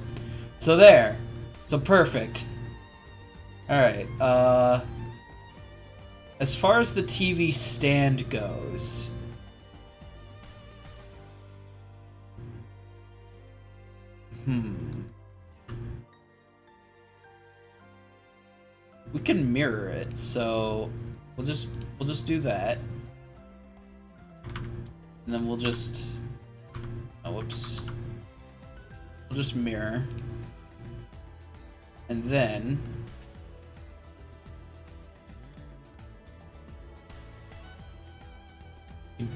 there. So perfect. All right. As far as the TV stand goes, we can mirror it. So we'll just do that. And then we'll just... Oh, whoops. We'll just mirror. And then...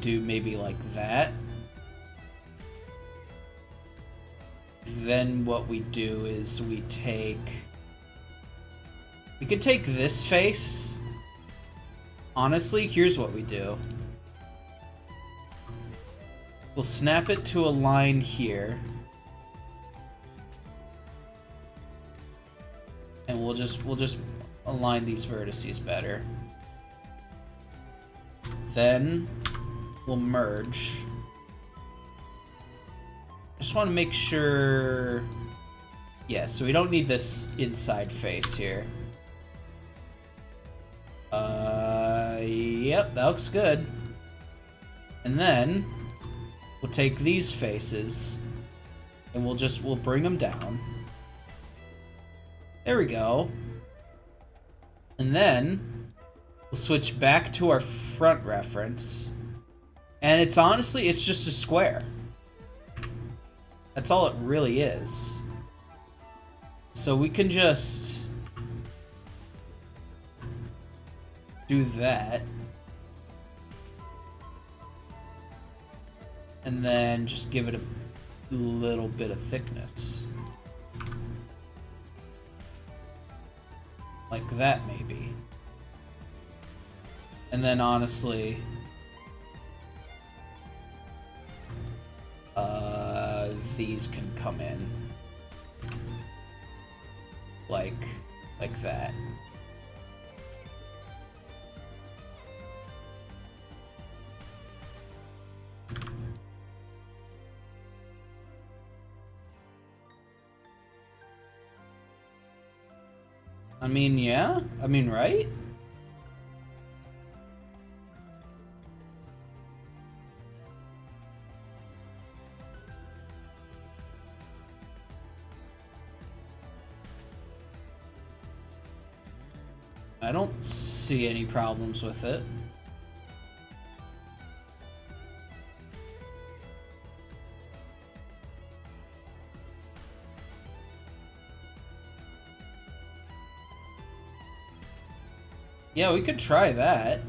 do maybe like that. Then what we do is we take... We could take this face. Honestly, here's what we do. We'll snap it to a line here. And we'll just align these vertices better. Then we'll merge. Just want to make sure... Yeah, so we don't need this inside face here. Yep, that looks good. And then we'll take these faces and we'll bring them down. There we go. And then we'll switch back to our front reference. And it's honestly, it's just a square. That's all it really is. So we can just do that. And then just give it a little bit of thickness. Like that, maybe. And then honestly... these can come in. Like that. I mean, yeah. I mean, right? I don't see any problems with it. Yeah, we could try that.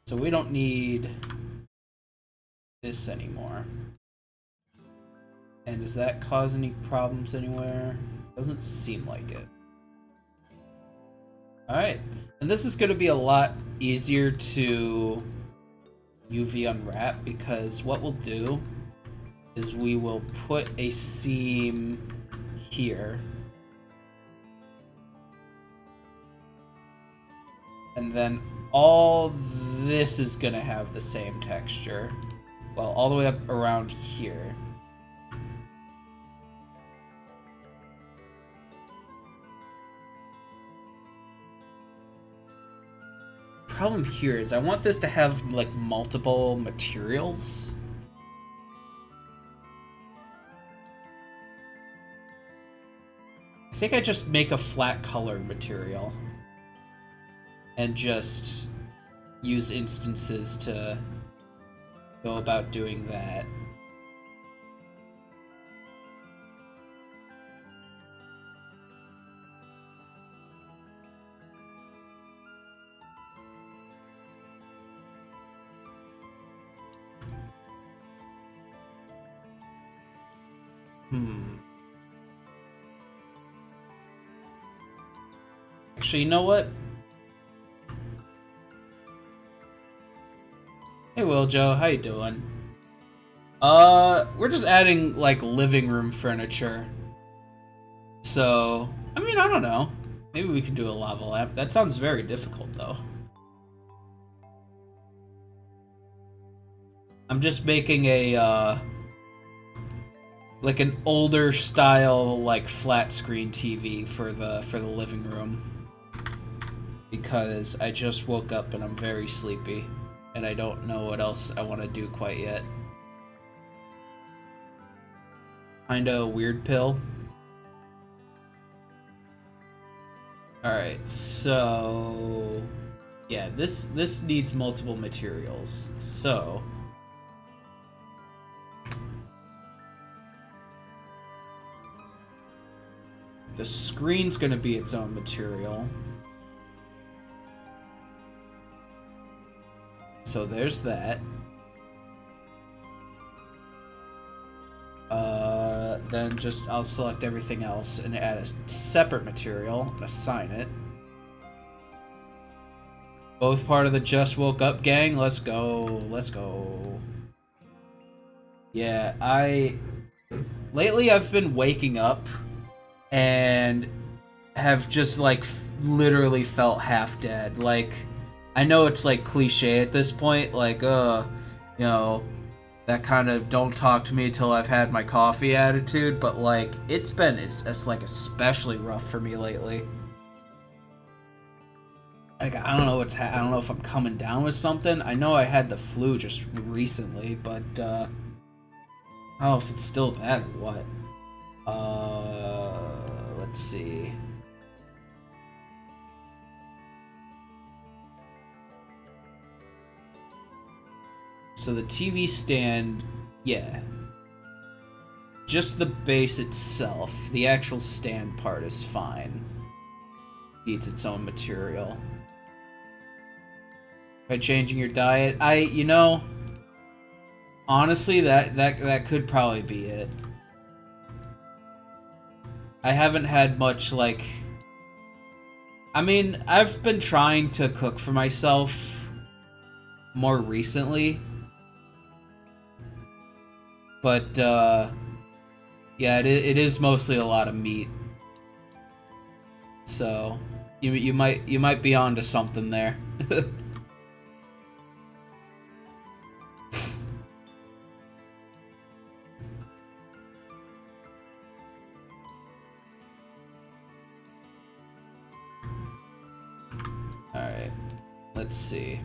So we don't need this anymore. And does that cause any problems anywhere? Doesn't seem like it. Alright. And this is going to be a lot easier to UV unwrap, because what we'll do is we will put a seam here. And then all this is going to have the same texture. Well, all the way up around here. Problem here is I want this to have like multiple materials. I think I just make a flat colored material and just use instances to go about doing that. Actually, you know what? Hey, Will Joe, how you doing? We're just adding, like, living room furniture. So, I mean, I don't know. Maybe we can do a lava lamp. That sounds very difficult, though. I'm just making a, like an older style, like, flat screen TV for the living room. Because I just woke up and I'm very sleepy. And I don't know what else I want to do quite yet. Kinda a weird pill. Alright, so... yeah, this needs multiple materials. So... the screen's gonna be its own material. So there's that. Then just I'll select everything else and add a separate material and assign it. Both part of the Just Woke Up gang. Let's go. Let's go. Yeah, lately I've been waking up and have just like literally felt half dead. Like, I know it's like cliche at this point, like, you know, that kind of don't talk to me till I've had my coffee attitude, but like, it's like especially rough for me lately. Like, I don't know I don't know if I'm coming down with something. I know I had the flu just recently, but I don't know if it's still that or what. Let's see. So the TV stand, yeah. Just the base itself, the actual stand part is fine. Needs its own material. By changing your diet, you know, honestly, that could probably be it. I haven't had much, like... I mean, I've been trying to cook for myself more recently. But, yeah, it is mostly a lot of meat. So, you might be onto something there. let's see.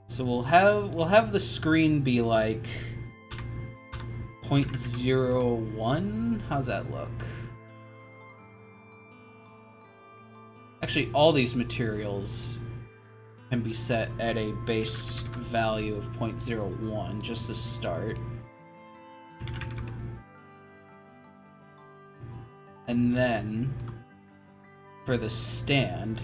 So we'll have the screen be like 0.01. How's that look? Actually, all these materials can be set at a base value of 0.01 just to start. And then for the stand,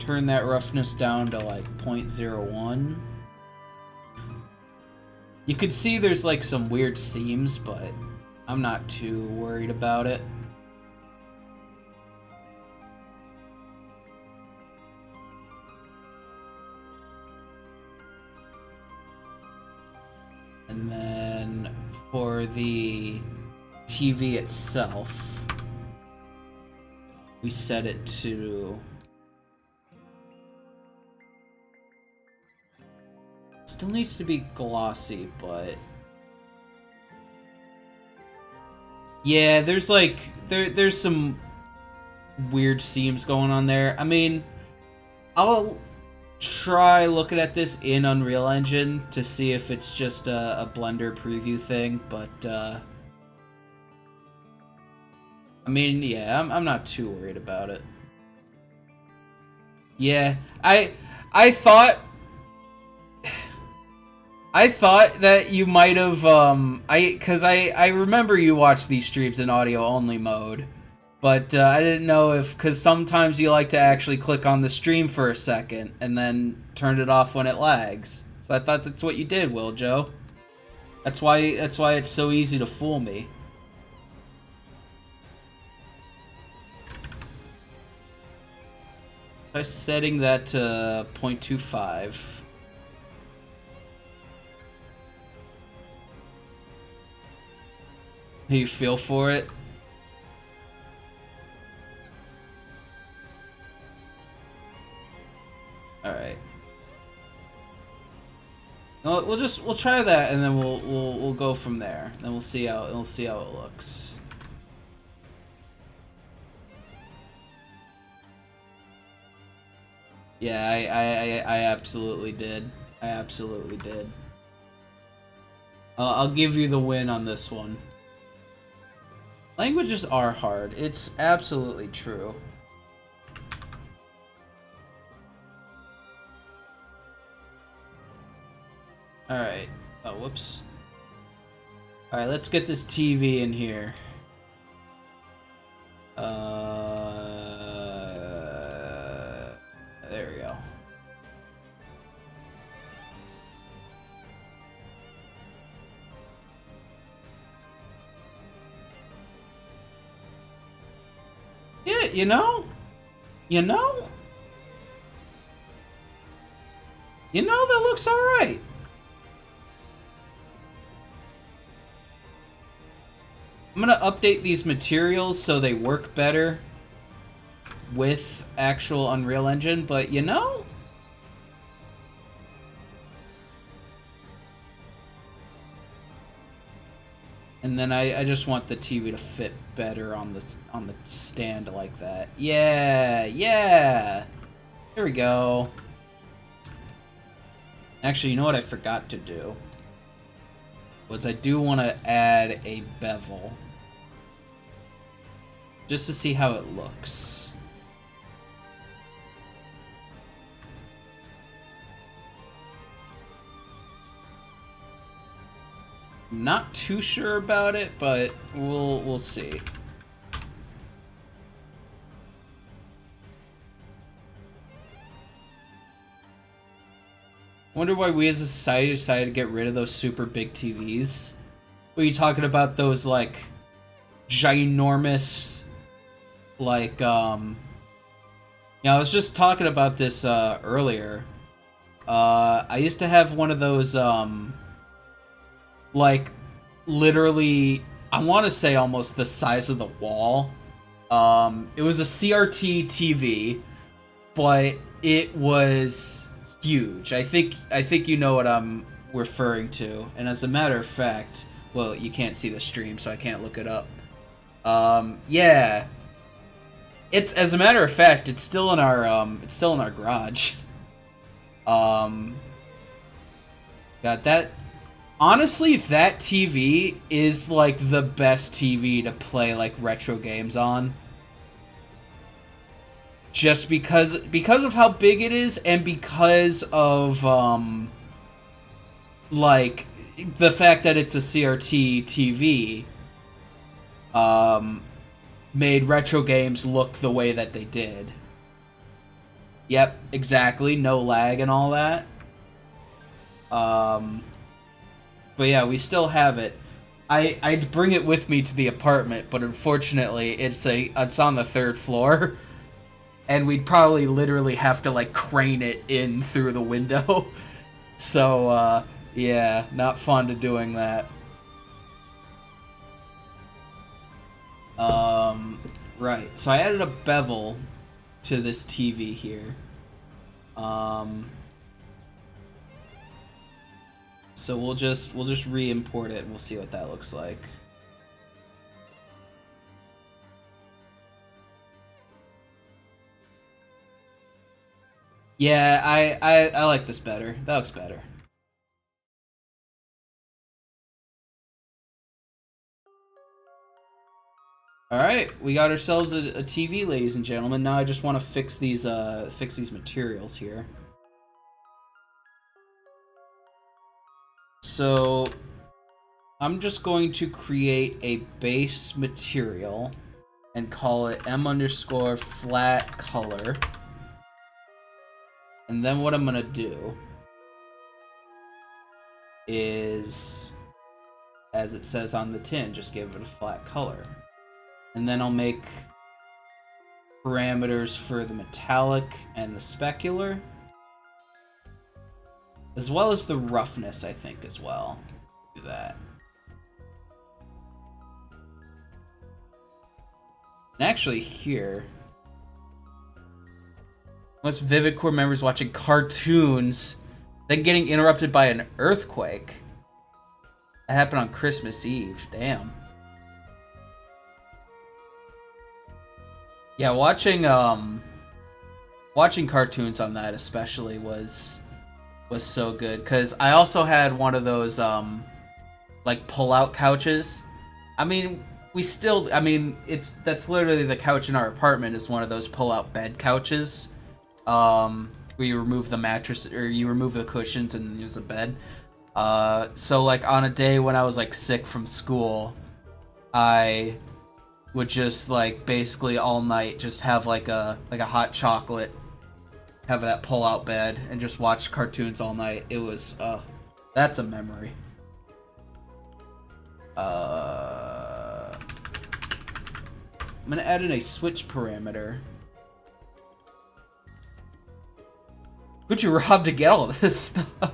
turn that roughness down to like 0.01. You could see there's like some weird seams, but I'm not too worried about it. And then for the TV itself, we set it to... Still needs to be glossy, but... Yeah, there's like... There's some weird seams going on there. I mean, I'll try looking at this in Unreal Engine to see if it's just a Blender preview thing, but I mean, yeah, I'm not too worried about it. Yeah, I thought that you might have because I remember you watch these streams in audio only mode. But I didn't know if, because sometimes you like to actually click on the stream for a second and then turn it off when it lags. So I thought that's what you did, Will Joe. That's why it's so easy to fool me. By setting that to 0.25. You feel for it? All right. No, we'll try that, and then we'll go from there. Then we'll see how it looks. Yeah, I absolutely did. I absolutely did. I'll give you the win on this one. Languages are hard. It's absolutely true. Alright. Oh, whoops. Alright, let's get this TV in here. There we go. Yeah, you know, that looks alright. I'm gonna update these materials so they work better with actual Unreal Engine, but you know, and then I just want the TV to fit better on the stand like that. Yeah, yeah. There we go. Actually, you know what I forgot to do? Was I do want to add a bevel. Just to see how it looks. I'm not too sure about it, but we'll see. Wonder why we as a society decided to get rid of those super big TVs. Were you talking about those like ginormous, like I was just talking about this earlier. I used to have one of those like literally, I want to say almost the size of the wall. It was a CRT TV, but it was huge. I think you know what I'm referring to. And as a matter of fact, well, you can't see the stream, so I can't look it up. Yeah. It's, as a matter of fact, it's still in our garage. God, that, honestly, that TV is like the best TV to play like retro games on. Just because of how big it is, and because of like the fact that it's a CRT TV, made retro games look the way that they did. Yep, exactly, no lag and all that. But yeah, we still have it. I'd bring it with me to the apartment, but unfortunately, it's on the 3rd floor. And we'd probably literally have to, like, crane it in through the window. So, yeah, not fond of doing that. Right. So I added a bevel to this TV here. So we'll just re-import it and we'll see what that looks like. Yeah, I like this better. That looks better. Alright, we got ourselves a TV, ladies and gentlemen. Now I just want to fix these materials here. So I'm just going to create a base material and call it m_flat color. And then what I'm gonna do is, as it says on the tin, just give it a flat color. And then I'll make parameters for the metallic and the specular, as well as the roughness, I think, as well. Do that. And actually, here, most Vivid Core members watching cartoons, then getting interrupted by an earthquake. That happened on Christmas Eve. Damn. Yeah, watching cartoons on that especially was so good, because I also had one of those like pull-out couches. I mean, that's literally the couch in our apartment is one of those pull-out bed couches, where you remove the mattress, or you remove the cushions and use a bed. So like on a day when I was like sick from school, I would just like basically all night just have like a hot chocolate, have that pull-out bed, and just watch cartoons all night. It was that's a memory. I'm gonna add in a switch parameter. Who'd you rob to get all this stuff?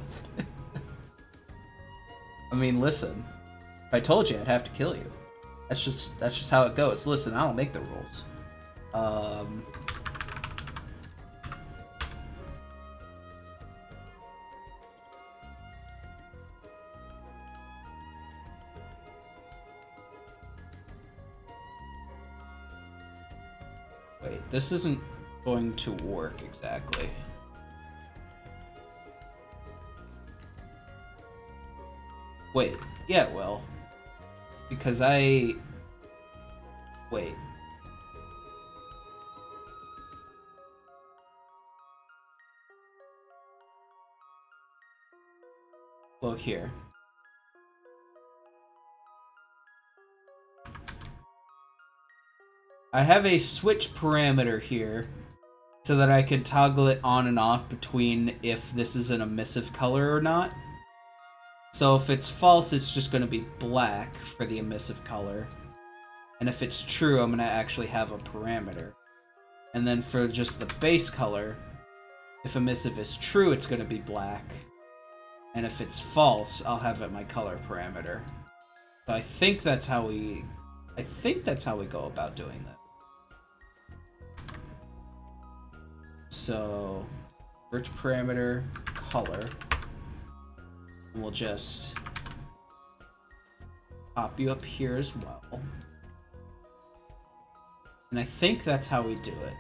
I mean, listen. If I told you, I'd have to kill you. That's just how it goes. Listen, I don't make the rules. Wait, this isn't going to work exactly. Wait, yeah, it will. Because wait. Look here. I have a switch parameter here so that I can toggle it on and off between if this is an emissive color or not. So if it's false, it's just going to be black for the emissive color. And if it's true, I'm going to actually have a parameter. And then for just the base color, if emissive is true, it's going to be black. And if it's false, I'll have it my color parameter. So I think that's how we go about doing that. So, search parameter, color. And we'll just pop you up here as well. And I think that's how we do it.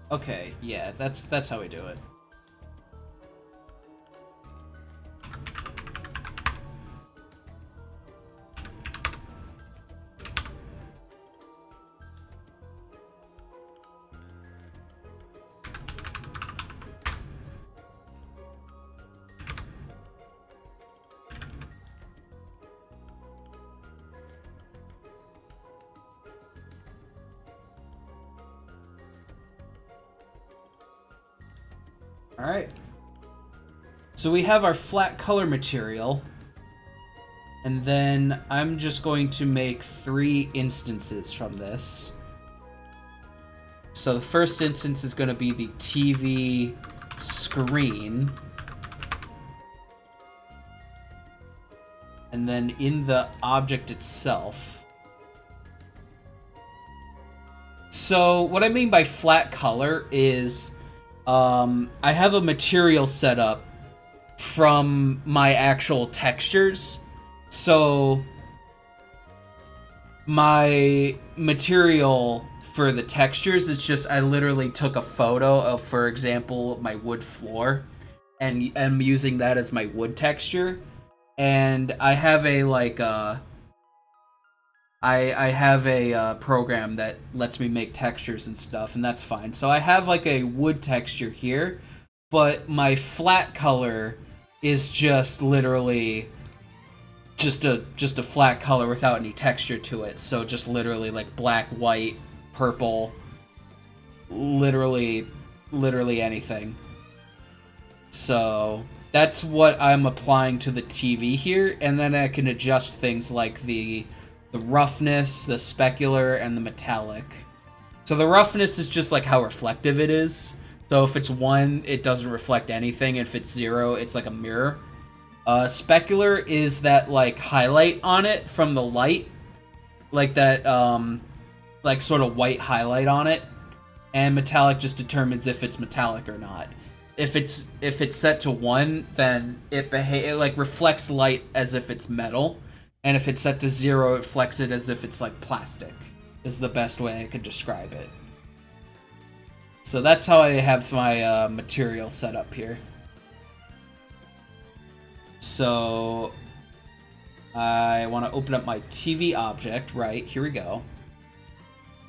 Okay, yeah, that's how we do it. Alright. So we have our flat color material. And then I'm just going to make 3 instances from this. So the first instance is going to be the TV screen. And then in the object itself. So what I mean by flat color is I have a material set up from my actual textures. So my material for the textures is just, I literally took a photo of, for example, my wood floor, and I'm using that as my wood texture. And I have a I have a program that lets me make textures and stuff, and that's fine. So I have like a wood texture here, but my flat color is just literally just a flat color without any texture to it. So just literally like black, white, purple, literally anything. So that's what I'm applying to the TV here, and then I can adjust things like the roughness, the specular, and the metallic. So the roughness is just like how reflective it is. So if it's 1, it doesn't reflect anything. If it's 0, it's like a mirror. Specular is that like highlight on it from the light, like that like sort of white highlight on it. And metallic just determines if it's metallic or not. If it's set to 1, then it like reflects light as if it's metal. And if it's set to 0, it reflects it as if it's like plastic, is the best way I could describe it. So that's how I have my material set up here. So I want to open up my TV object, right? Here we go.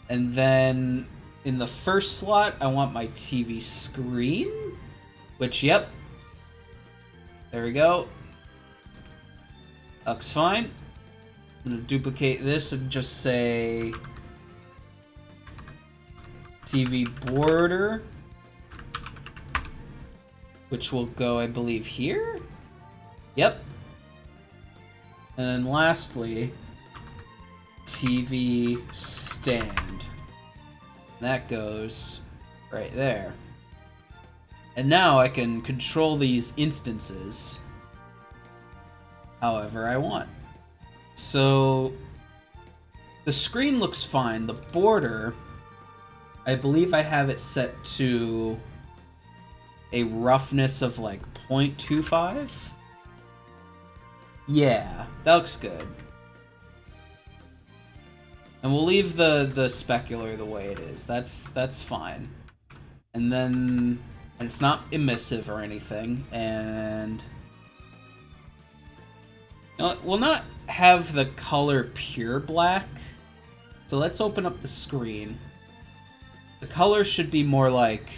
And then in the first slot, I want my TV screen, which, yep. There we go. Looks fine. I'm going to duplicate this and just say TV border, which will go, I believe, here? Yep. And then lastly, TV stand. That goes right there. And now I can control these instances however I want. So the screen looks fine. The border, I believe I have it set to a roughness of like 0.25. Yeah, that looks good. And we'll leave the specular the way it is. That's fine. And then, and it's not emissive or anything. And you know, we'll not have the color pure black. So let's open up the screen. The color should be more like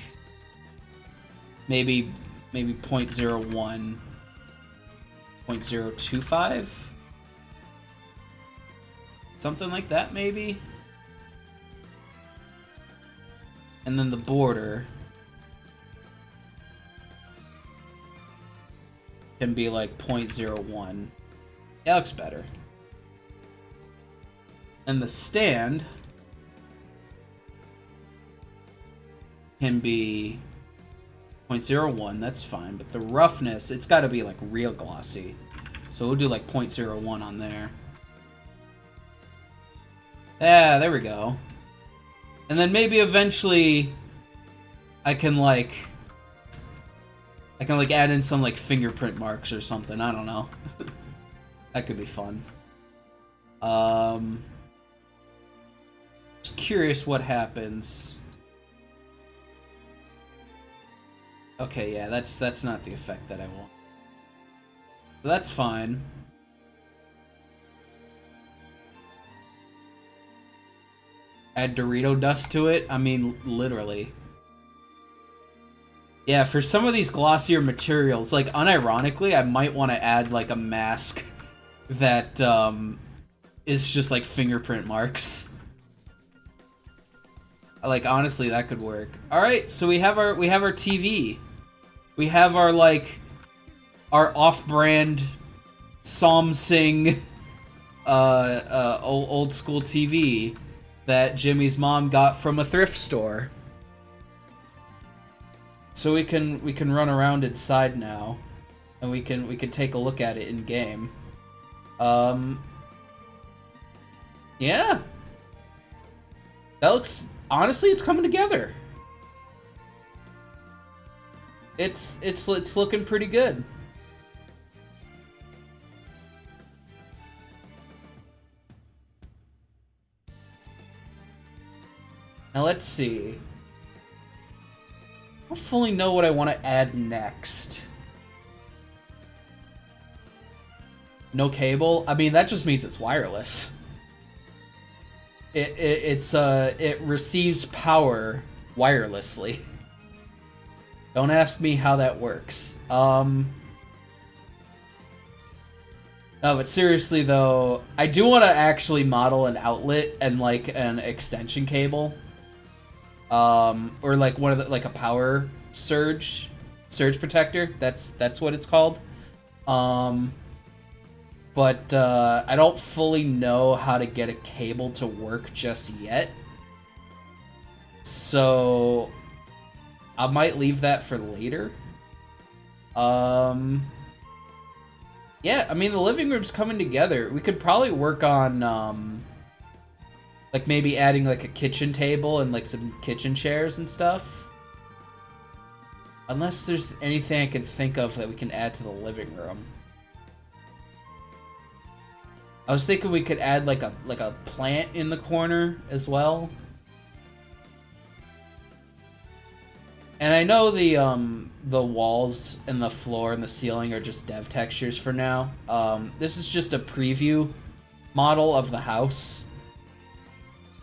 maybe 0.01, 0.025. Something like that, maybe. And then the border can be like 0.01. That looks better. And the stand can be 0.01, that's fine. But the roughness, it's got to be like real glossy. So we'll do like 0.01 on there. Yeah, there we go. And then maybe eventually I can like add in some like fingerprint marks or something. I don't know. That could be fun. Just curious what happens. Okay, yeah, that's not the effect that I want. So that's fine. Add Dorito dust to it? I mean, literally. Yeah, for some of these glossier materials, like, unironically, I might want to add, like, a mask that, is just, like, fingerprint marks. Like, honestly, that could work. Alright, so we have our TV. We have our, like, our off-brand Samsung, old school TV that Jimmy's mom got from a thrift store. So we can run around inside now, and we can take a look at it in game. Yeah. That looks, honestly, it's coming together. It's looking pretty good. Now let's see. I don't fully know what I want to add next. No cable? I mean, that just means it's wireless. It receives power wirelessly. Don't ask me how that works. No, but seriously though, I do want to actually model an outlet and like an extension cable. Or like one of the, like a power surge protector. That's what it's called. But I don't fully know how to get a cable to work just yet. So I might leave that for later. Yeah, I mean, the living room's coming together. We could probably work on, like, maybe adding, like, a kitchen table and, like, some kitchen chairs and stuff. Unless there's anything I can think of that we can add to the living room. I was thinking we could add, like a plant in the corner as well. And I know the walls and the floor and the ceiling are just dev textures for now. This is just a preview model of the house.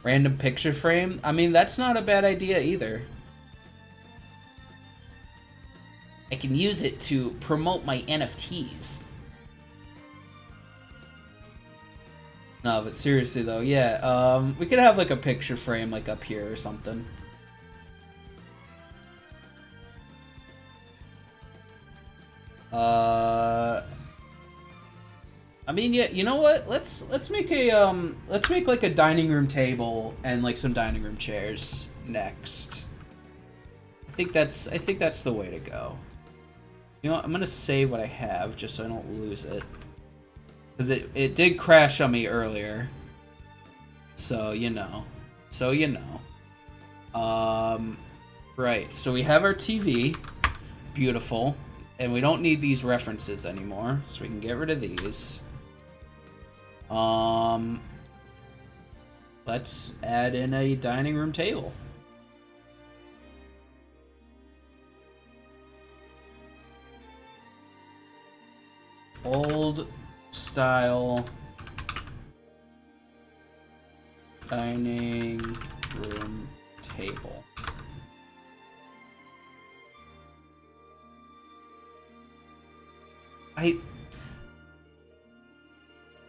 Random picture frame. I mean, that's not a bad idea either. I can use it to promote my NFTs. No, but seriously though, yeah, we could have like a picture frame like up here or something. I mean, yeah, you know what? Let's make a let's make like a dining room table and like some dining room chairs next. I think that's the way to go. You know what? I'm gonna save what I have just so I don't lose it, because it did crash on me earlier. So you know. Right. So we have our TV. Beautiful. And we don't need these references anymore, so we can get rid of these. Let's add in a dining room table. Old style dining room table.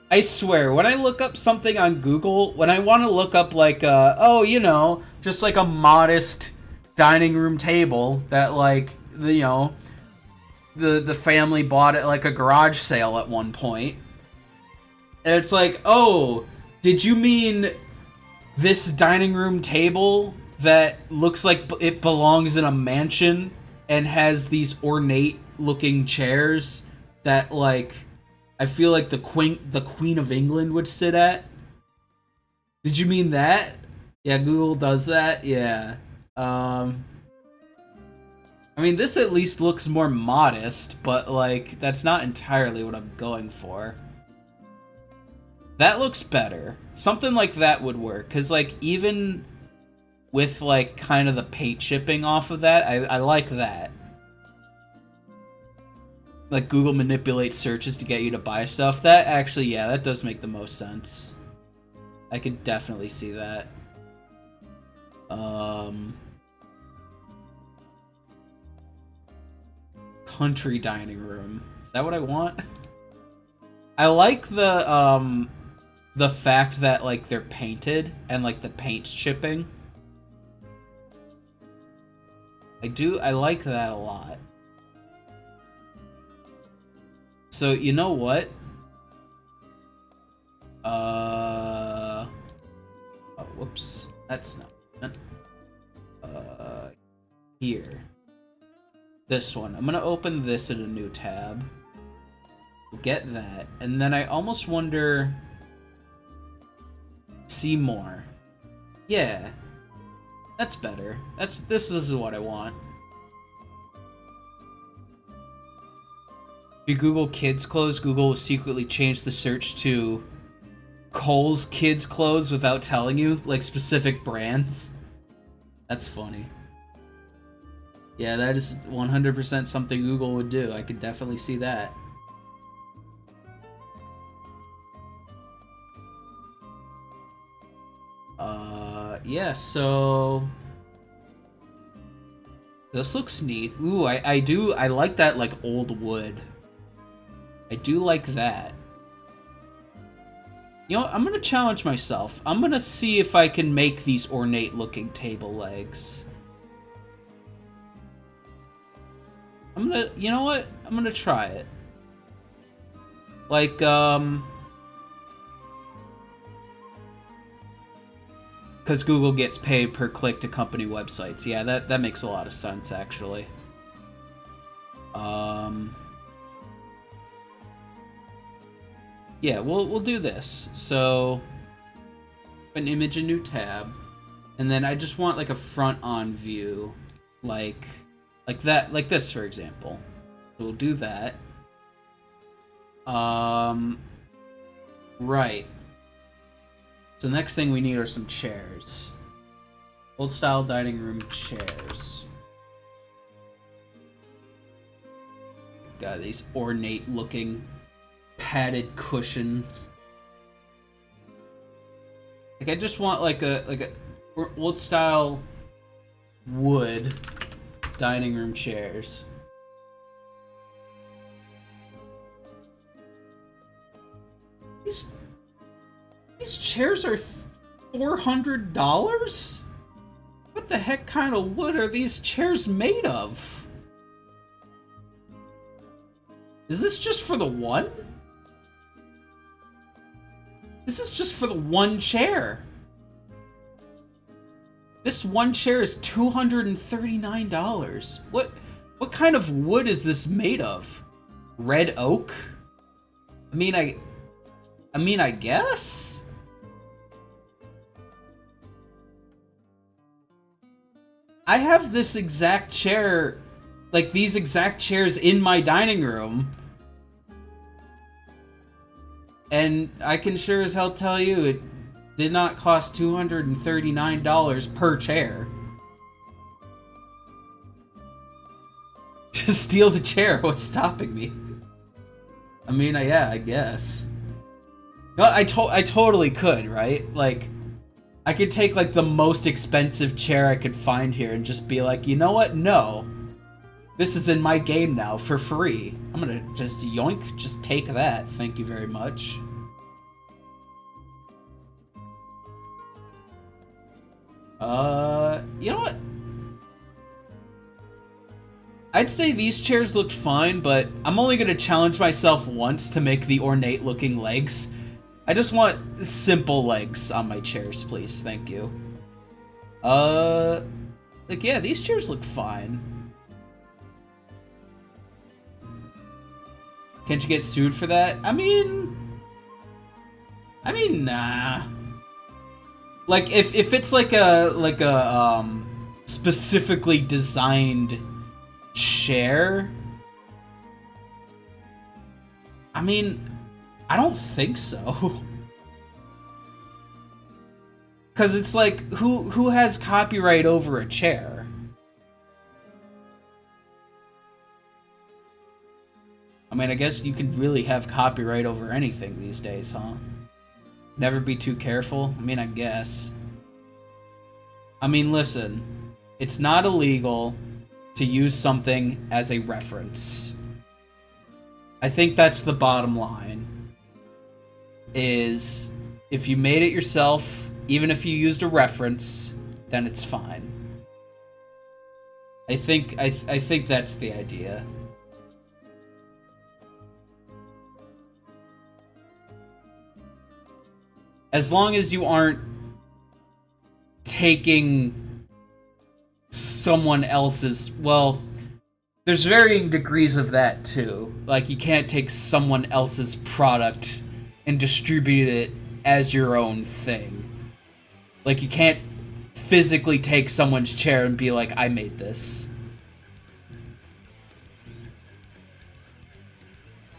I swear, when I look up something on Google, when I want to look up like, oh, you know, just like a modest dining room table that like, you know, the family bought at like a garage sale at one point. And it's like, oh, did you mean this dining room table that looks like it belongs in a mansion and has these ornate looking chairs that like I feel like the Queen of England would sit at. Did you mean that? Yeah, Google does that. Yeah. I mean, this at least looks more modest, but like that's not entirely what I'm going for. That looks better. Something like that would work, cuz like even with like kind of the paint chipping off of that, I like that. Like Google manipulates searches to get you to buy stuff. That actually, yeah, that does make the most sense. I could definitely see that. Country dining room. Is that what I want? I like the fact that like they're painted and like the paint's chipping. I like that a lot. So, you know what? Oh, whoops. That's not here. This one. I'm gonna open this in a new tab. We'll get that. And then I almost wonder... See more. Yeah. That's better. This is what I want. If you Google kids clothes, Google will secretly change the search to Kohl's kids clothes without telling you, like specific brands. That's funny. Yeah, that is 100% something Google would do. I could definitely see that. Yeah, so... This looks neat. Ooh, I like that, like, old wood. I do like that. You know what? I'm gonna challenge myself. I'm gonna see if I can make these ornate-looking table legs. You know what? I'm gonna try it. Like, because Google gets paid per click to company websites. Yeah, that makes a lot of sense, actually. Yeah, we'll do this. So, an image, a new tab, and then I just want like a front-on view, like that, like this, for example. So we'll do that. Right. So next thing we need are some chairs. Old style dining room chairs. Got these ornate looking padded cushions. Like I just want like a old style wood dining room chairs. These chairs are $400? What the heck kind of wood are these chairs made of? Is this just for the one? This is just for the one chair. This one chair is $239. What kind of wood is this made of? Red oak? I mean, I guess? I have this exact chair, like these exact chairs in my dining room. And I can sure as hell tell you it did not cost $239 per chair. Just steal the chair, what's stopping me? I mean, yeah, I guess. No, I totally could, right? Like, I could take, like, the most expensive chair I could find here and just be like, you know what? No. This is in my game now, for free. I'm gonna just yoink, just take that. Thank you very much. You know what? I'd say these chairs looked fine, but I'm only gonna challenge myself once to make the ornate-looking legs. I just want simple legs on my chairs, please. Thank you. Like, yeah, these chairs look fine. Can't you get sued for that? I mean, nah. Like, if it's like a specifically designed chair, I mean, I don't think so. Cause it's like, who has copyright over a chair? I mean, I guess you could really have copyright over anything these days, huh? Never be too careful? I mean, I guess. I mean, listen. It's not illegal to use something as a reference. I think that's the bottom line. Is, if you made it yourself, even if you used a reference, then it's fine. I think that's the idea. As long as you aren't taking someone else's... Well, there's varying degrees of that, too. Like, you can't take someone else's product and distribute it as your own thing. Like, you can't physically take someone's chair and be like, I made this.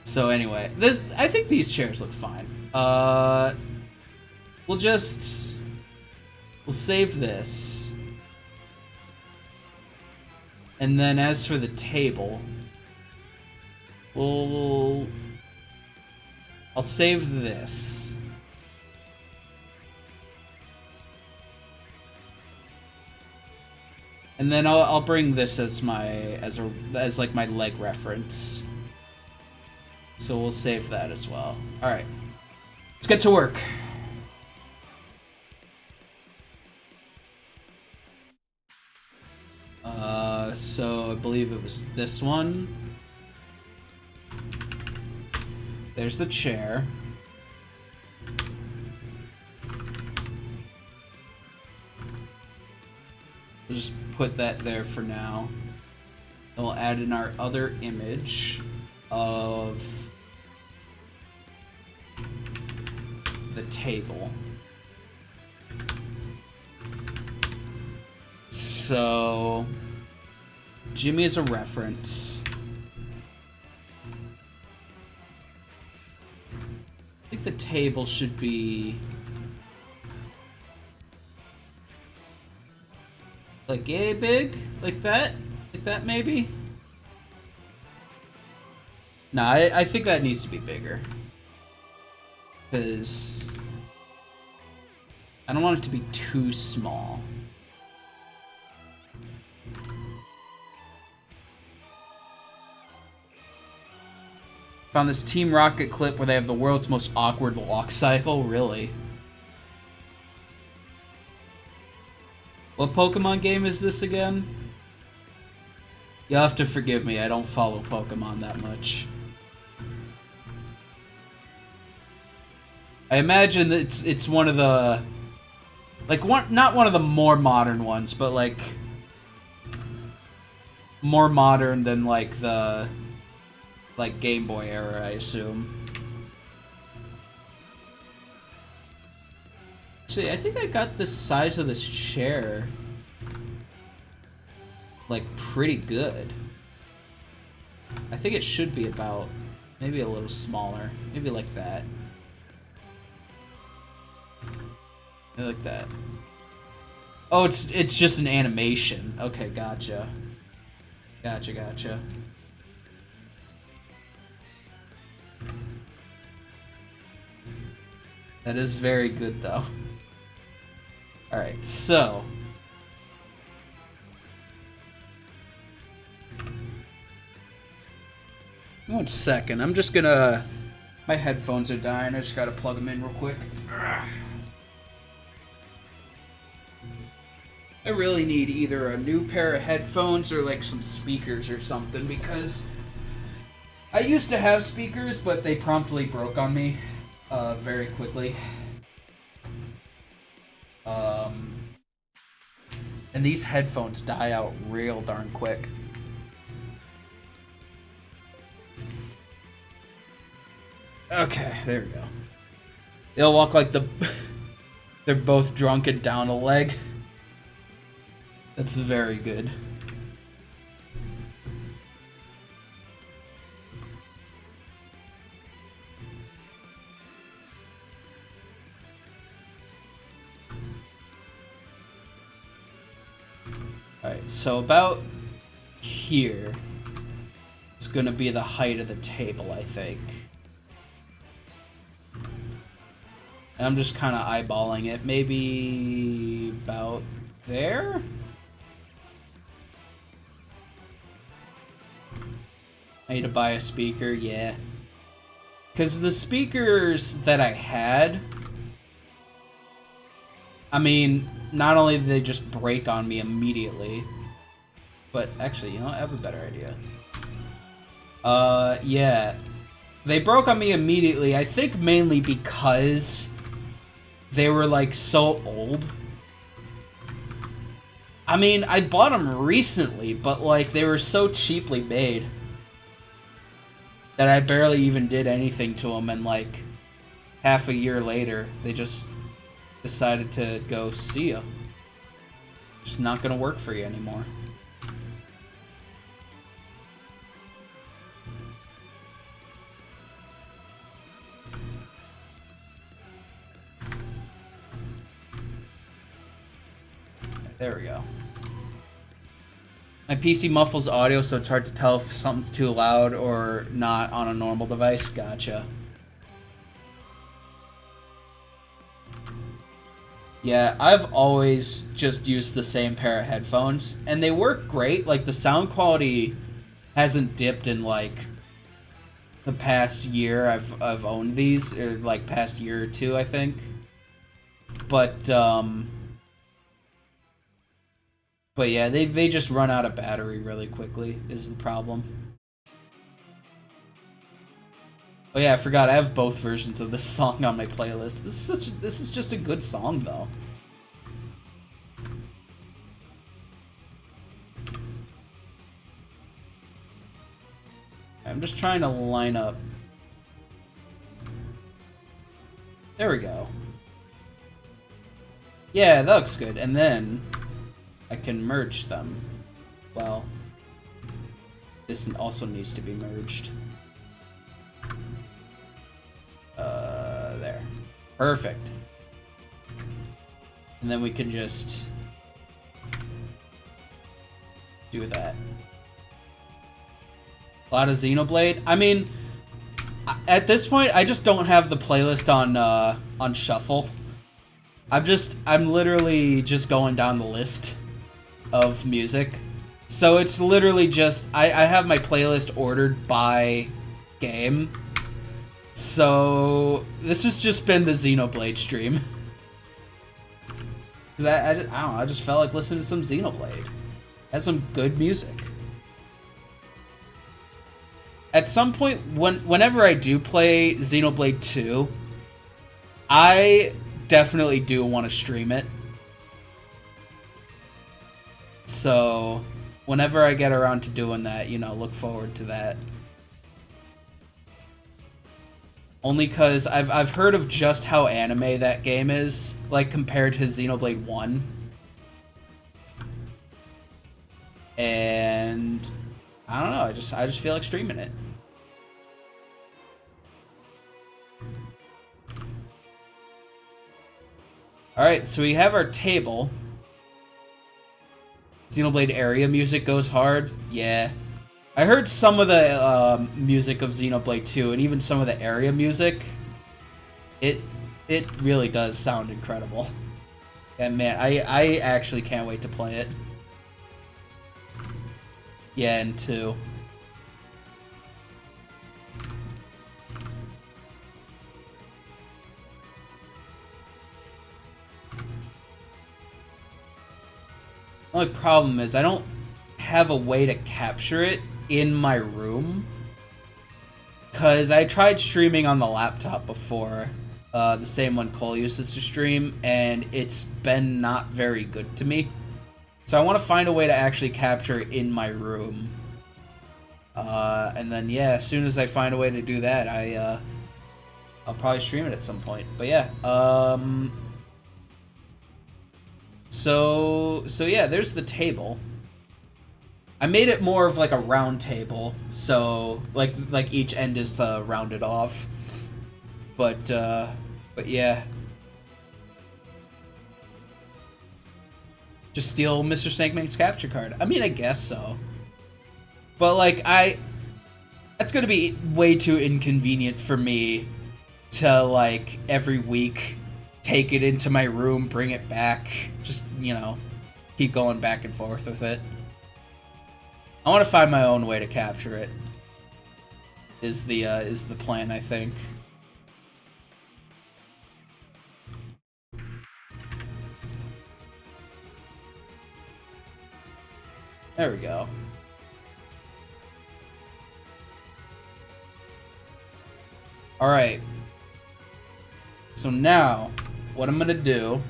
So anyway, I think these chairs look fine. We'll save this. And then as for the table, I'll save this. And then I'll bring this as like my leg reference. So we'll save that as well. All right. Let's get to work. So I believe it was this one. There's the chair. We'll just put that there for now. And we'll add in our other image of the table. So Jimmy is a reference. I think the table should be like yay big, like that maybe. Nah, I think that needs to be bigger, because I don't want it to be too small. Found this Team Rocket clip where they have the world's most awkward walk cycle. Really? What Pokemon game is this again? You'll have to forgive me, I don't follow Pokemon that much. I imagine that it's one of the... like, not one of the more modern ones, but like... more modern than like the... like Game Boy era, I assume. Actually, I think I got the size of this chair like pretty good. I think it should be about maybe a little smaller, maybe like that. Maybe like that. Oh, it's just an animation. Okay, gotcha. Gotcha. That is very good, though. Alright, so... one second, I'm just gonna... my headphones are dying, I just gotta plug them in real quick. I really need either a new pair of headphones or like some speakers or something, because I used to have speakers, but they promptly broke on me very quickly. And these headphones die out real darn quick. Okay, there we go. They'll walk like they're both drunk and down a leg. That's very good. Alright, so about here is gonna be the height of the table, I think. And I'm just kind of eyeballing it. Maybe about there? I need to buy a speaker, yeah. Because the speakers that I had, I mean, not only did they just break on me immediately, but actually, you know what? I have a better idea. Yeah. They broke on me immediately, I think mainly because they were, like, so old. I mean, I bought them recently, but, like, they were so cheaply made that I barely even did anything to them, and, like, half a year later, they just decided to go, see ya. Just not gonna work for you anymore. There we go. My PC muffles audio, so it's hard to tell if something's too loud or not on a normal device. Gotcha. Yeah, I've always just used the same pair of headphones, and they work great. Like, the sound quality hasn't dipped in, like, the past year I've owned these, or, like, past year or two, I think. But yeah, they just run out of battery really quickly, is the problem. Oh yeah, I forgot, I have both versions of this song on my playlist. This is just a good song, though. I'm just trying to line up. There we go. Yeah, that looks good. And then I can merge them. Well, this also needs to be merged. There. Perfect. And then we can just do that. A lot of Xenoblade. I mean, at this point, I just don't have the playlist on shuffle. I'm literally just going down the list of music. So it's literally just, I have my playlist ordered by game. So this has just been the Xenoblade stream. Because I don't know, I just felt like listening to some Xenoblade. It has some good music. At some point, whenever I do play Xenoblade 2, I definitely do want to stream it. So, whenever I get around to doing that, you know, look forward to that. Only because I've heard of just how anime that game is, like, compared to Xenoblade 1. And I don't know, I just feel like streaming it. Alright, so we have our table. Xenoblade area music goes hard. Yeah. I heard some of the music of Xenoblade 2, and even some of the area music. It really does sound incredible. And man, I actually can't wait to play it. Yeah, and 2. The only problem is I don't have a way to capture it in my room. Because I tried streaming on the laptop before, the same one Cole uses to stream, and it's been not very good to me. So I want to find a way to actually capture it in my room. And then, yeah, as soon as I find a way to do that, I'll probably stream it at some point. But yeah, so yeah, there's the table. I made it more of like a round table, so like each end is rounded off. But yeah. Just steal Mr. Snake Man's capture card. I mean, I guess so. But like that's gonna be way too inconvenient for me to like every week take it into my room, bring it back, just, you know, keep going back and forth with it. I want to find my own way to capture it. Is the plan, I think. There we go. All right. So now, what I'm gonna do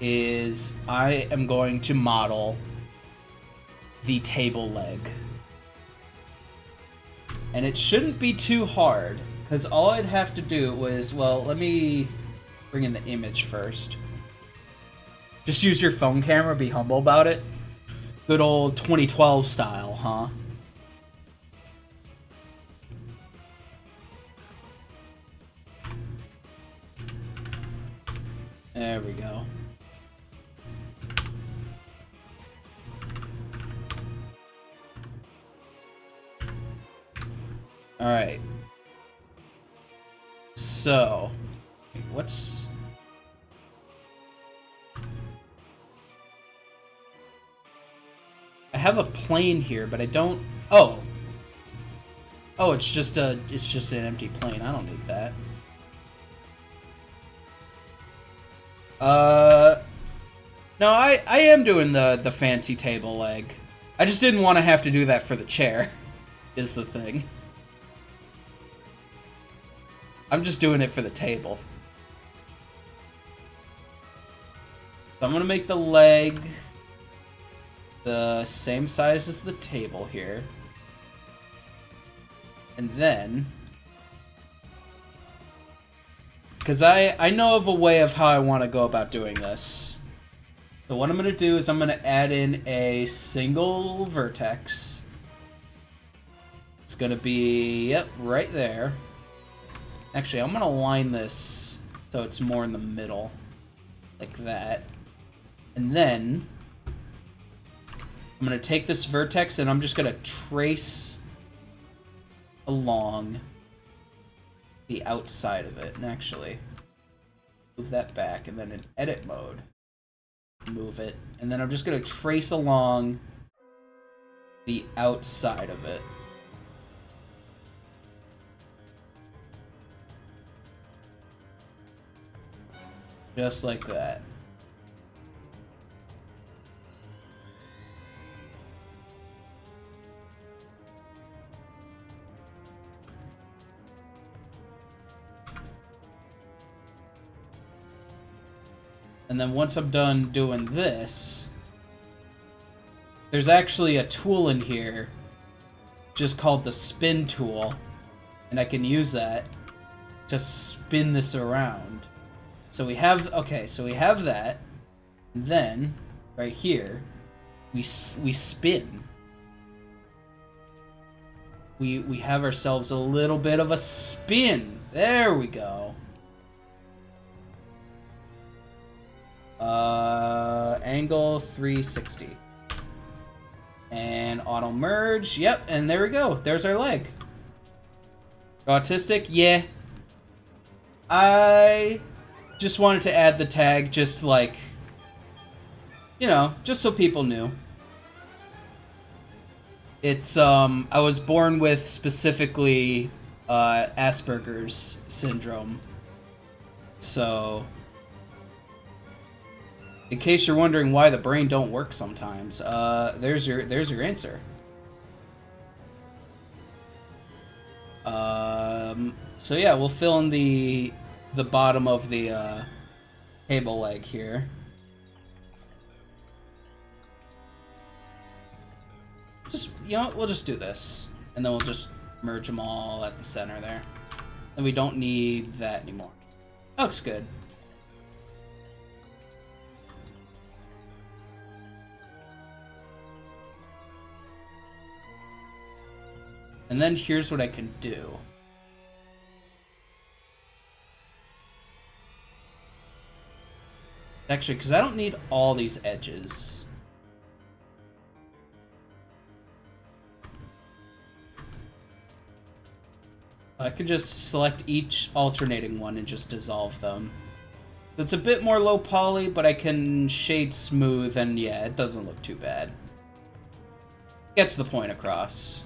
is I am going to model the table leg. And it shouldn't be too hard, because all I'd have to do was, well, let me bring in the image first. Just use your phone camera, be humble about it. Good old 2012 style, huh? There we go. Alright. So, what's... I have a plane here, but I don't... Oh! Oh, it's just an empty plane. I don't need that. No, I am doing the fancy table leg. I just didn't want to have to do that for the chair, is the thing. I'm just doing it for the table. So I'm gonna make the leg the same size as the table here. And then... because I know of a way of how I want to go about doing this. So what I'm going to do is I'm going to add in a single vertex. It's going to be, yep, right there. Actually, I'm going to line this so it's more in the middle. Like that. And then I'm going to take this vertex and I'm just going to trace along the outside of it. And actually, move that back, and then in edit mode, move it. And then I'm just going to trace along the outside of it. Just like that. And then once I'm done doing this, there's actually a tool in here just called the spin tool. And I can use that to spin this around. So we have, okay, so we have that. And then, right here, we spin. We have ourselves a little bit of a spin. There we go. Angle 360. And auto merge. Yep, and there we go. There's our leg. Autistic? Yeah. I just wanted to add the tag just like, you know, just so people knew. It's, I was born with specifically, Asperger's syndrome. So, in case you're wondering why the brain don't work sometimes, there's your answer. So yeah, we'll fill in the bottom of the table leg here. Just, you know, we'll just do this, and then we'll just merge them all at the center there. And we don't need that anymore. Looks good. And then here's what I can do. Actually, because I don't need all these edges. I could just select each alternating one and just dissolve them. It's a bit more low poly, but I can shade smooth, and yeah, it doesn't look too bad. Gets the point across.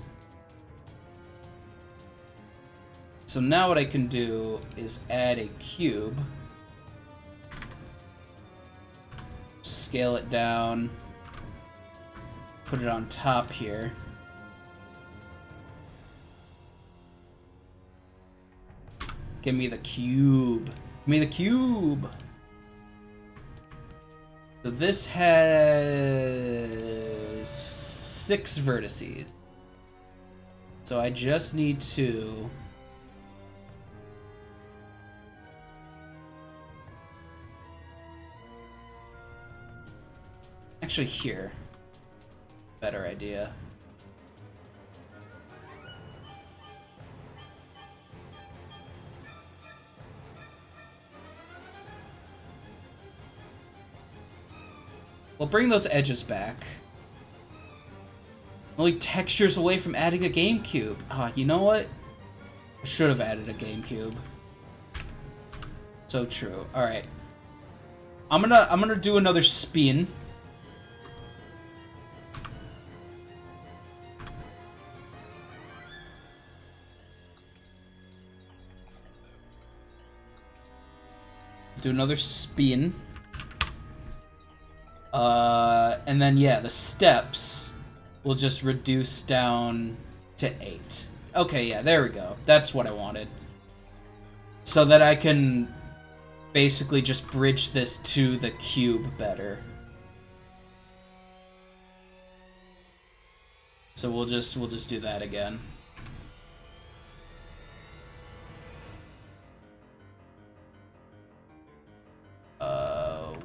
So now what I can do is add a cube. Scale it down. Put it on top here. Give me the cube. Give me the cube. So this has 6 vertices. So I just need to... Actually, here. Better idea. We'll bring those edges back. Only textures away from adding a GameCube. Ah, you know what? I should have added a GameCube. So true. All right. I'm gonna do another spin. Do another spin. And then, yeah, the steps will just reduce down to 8. Okay, yeah, there we go. That's what I wanted. So that I can basically just bridge this to the cube better. So we'll just do that again.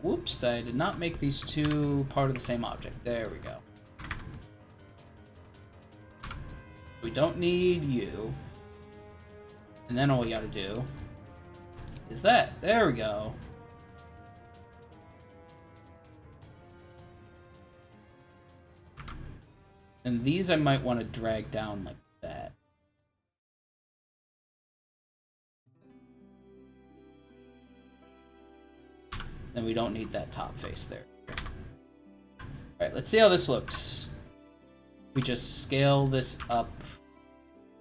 Whoops, I did not make these two part of the same object. There we go. We don't need you. And then all we gotta do is that. There we go. And these I might want to drag down like that. And we don't need that top face there. Alright, let's see how this looks. We just scale this up,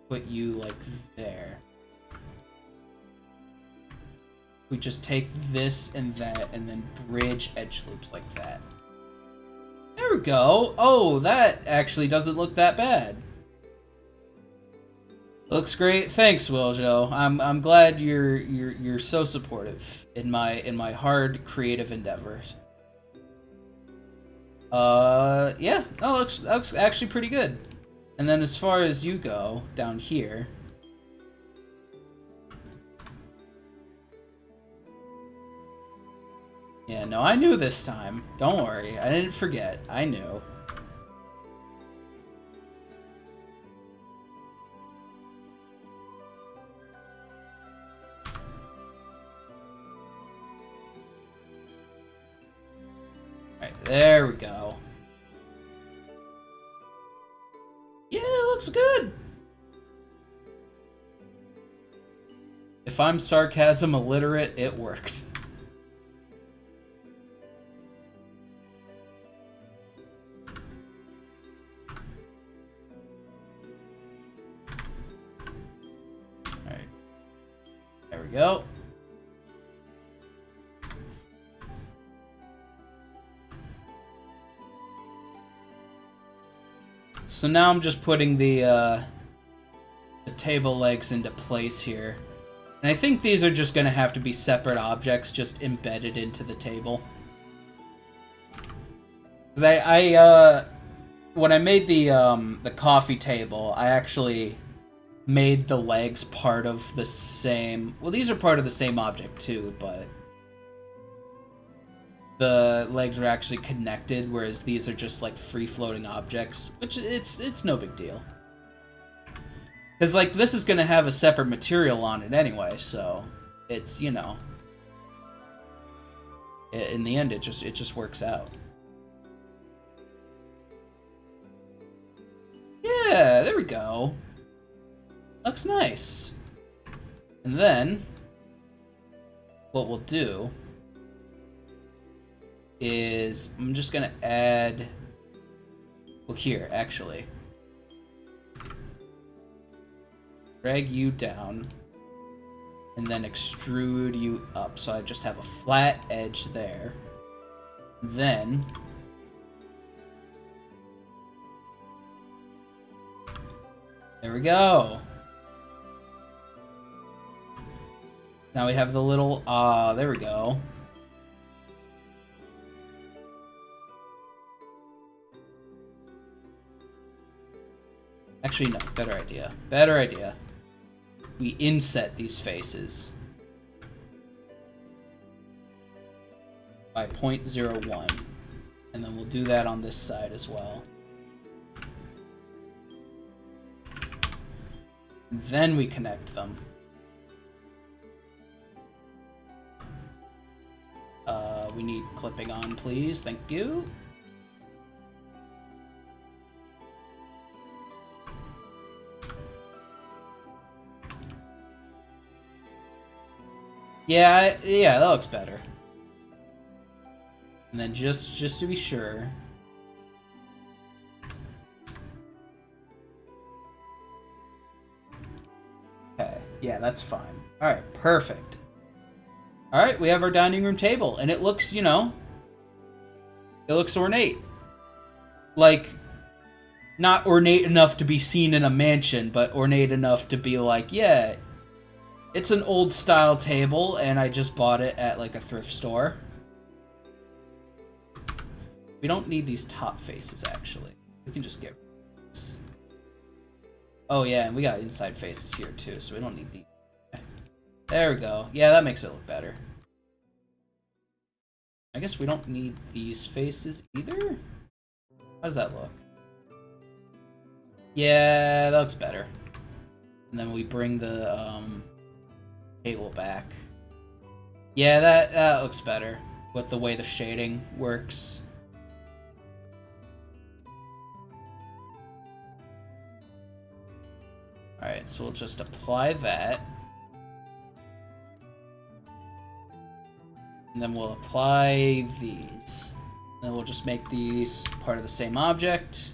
put you like there. We just take this and that, and then bridge edge loops like that. There we go. Oh, that actually doesn't look that bad. Looks great. Thanks, Wiljo. I'm glad you're so supportive in my hard creative endeavors. Yeah, no, looks actually pretty good. And then as far as you go down here, yeah, no, I knew this time. Don't worry, I didn't forget. I knew. Alright, there we go. Yeah, it looks good. If I'm sarcasm illiterate, it worked. Alright. There we go. So now I'm just putting the table legs into place here. And I think these are just going to have to be separate objects just embedded into the table. Because when I made the coffee table, I actually made the legs part of the same... Well, these are part of the same object too, but the legs are actually connected, whereas these are just like free-floating objects, which it's no big deal. Because, like, this is going to have a separate material on it anyway, so it's, you know, in the end, it just works out. Yeah, there we go. Looks nice. And then, what we'll do is, I'm just going to add, well, here, actually. Drag you down, and then extrude you up, so I just have a flat edge there. Then there we go. Now we have the little there we go. Actually, no, better idea. Better idea. We inset these faces by 0.01, and then we'll do that on this side as well. Then we connect them. We need clipping on, please. Thank you. Yeah, that looks better. And then just to be sure, okay, yeah, that's fine. All right, perfect. All right, we have our dining room table, and it looks, you know, it looks ornate. Like, not ornate enough to be seen in a mansion, but ornate enough to be like, yeah, it's an old style table, and I just bought it at like a thrift store. We don't need these top faces, actually. We can just get rid of this. Oh yeah, and we got inside faces here too, so we don't need these. There we go. Yeah, that makes it look better. I guess we don't need these faces either? How does that look? Yeah, that looks better. And then we bring the table back. Yeah, that looks better with the way the shading works. Alright, so we'll just apply that. And then we'll apply these. Then we'll just make these part of the same object.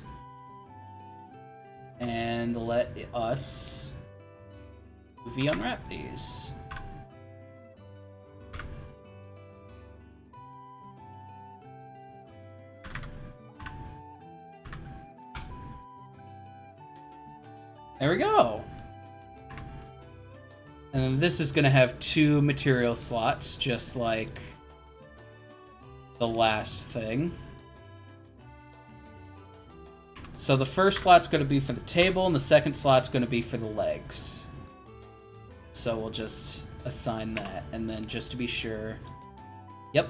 And let us UV unwrap these. There we go. And then this is going to have 2 material slots, just like the last thing. So the first slot's going to be for the table, and the second slot's going to be for the legs. So we'll just assign that, and then just to be sure... Yep.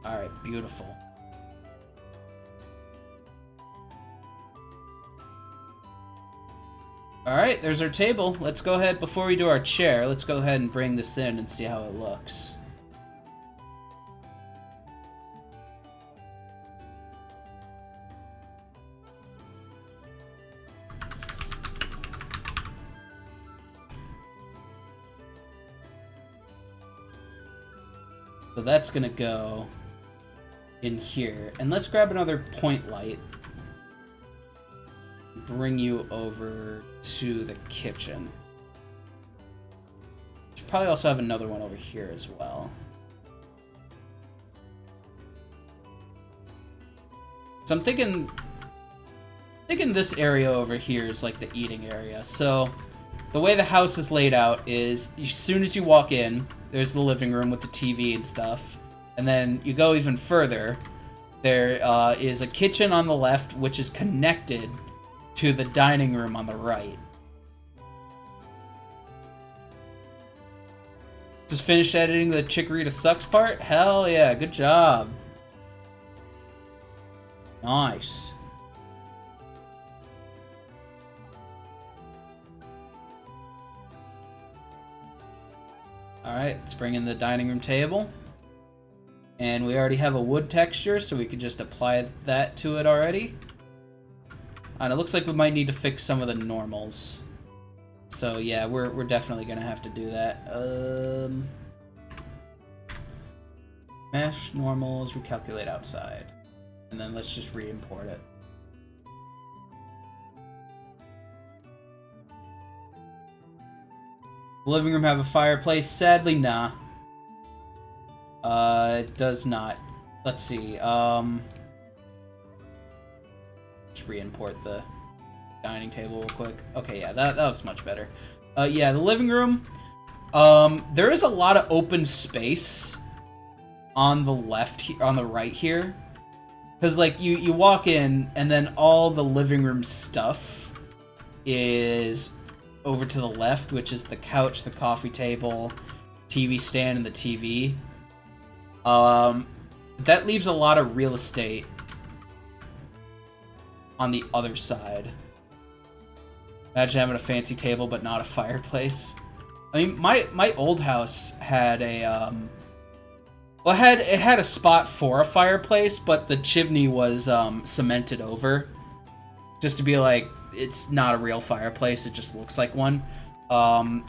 Alright, beautiful. Alright, there's our table. Let's go ahead, before we do our chair, let's go ahead and bring this in and see how it looks. So that's gonna go in here. And let's grab another point light. Bring you over to the kitchen. Should probably also have another one over here as well. So I'm thinking this area over here is like the eating area. So the way the house is laid out is, as soon as you walk in, there's the living room with the TV and stuff. And then you go even further, there is a kitchen on the left, which is connected to the dining room on the right. Just finished editing the Chikorita Sucks part? Hell yeah, good job. Nice. Alright, let's bring in the dining room table. And we already have a wood texture, so we can just apply that to it already. And it looks like we might need to fix some of the normals. So yeah, we're definitely gonna have to do that. Mesh, normals, recalculate outside. And then let's just re-import it. Living room have a fireplace? Sadly, nah. It does not. Let's see, just re-import the dining table real quick. Okay, yeah, that looks much better. Yeah, the living room. There is a lot of open space on the left, on the right here. Because, like, you walk in, and then all the living room stuff is over to the left, which is the couch, the coffee table, TV stand, and the TV. That leaves a lot of real estate on the other side. Imagine having a fancy table, but not a fireplace. I mean, my old house had a, well, it had a spot for a fireplace, but the chimney was, cemented over. Just to be like, it's not a real fireplace, it just looks like one.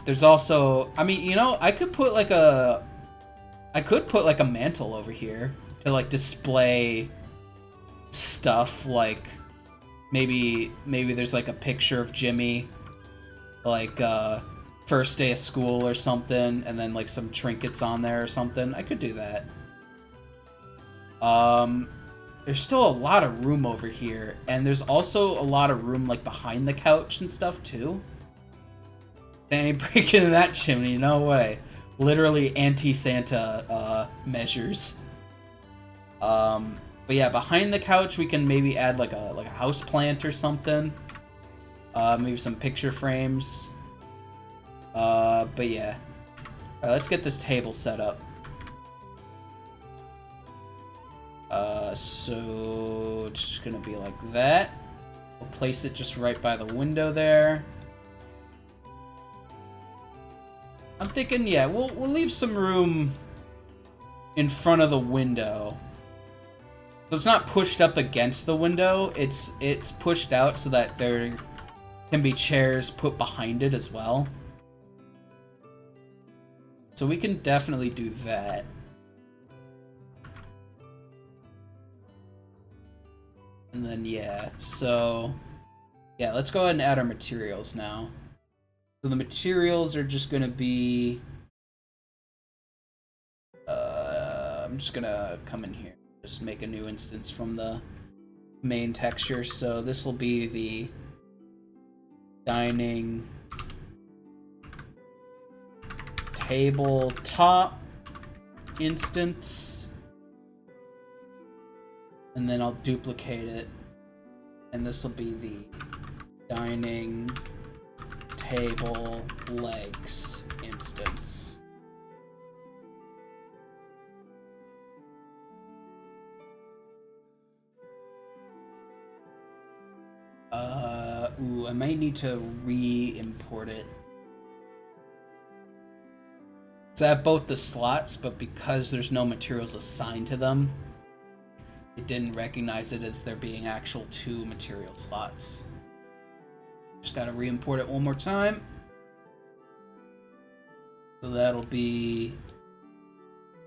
There's also, I mean, you know, I could put like a mantle over here to like display stuff, like maybe there's like a picture of Jimmy, like first day of school or something, and then like some trinkets on there or something. I could do that. There's still a lot of room over here, and there's also a lot of room like behind the couch and stuff too. They ain't breaking that chimney, no way. Literally anti-Santa measures. But yeah, behind the couch we can maybe add like a house plant or something. Maybe some picture frames. But yeah. Alright, let's get this table set up. So it's just gonna be like that. We'll place it just right by the window there. I'm thinking, yeah, we'll leave some room in front of the window. So it's not pushed up against the window, it's pushed out so that there can be chairs put behind it as well. So we can definitely do that. And then, yeah, so, yeah, let's go ahead and add our materials now. So the materials are just going to be, I'm just going to come in here, just make a new instance from the main texture. So this will be the dining tabletop instance. And then I'll duplicate it, and this will be the dining table legs instance. Ooh, I might need to re-import it. So I have both the slots, but because there's no materials assigned to them, it didn't recognize it as there being actual 2 material slots. Just gotta re-import it one more time. So that'll be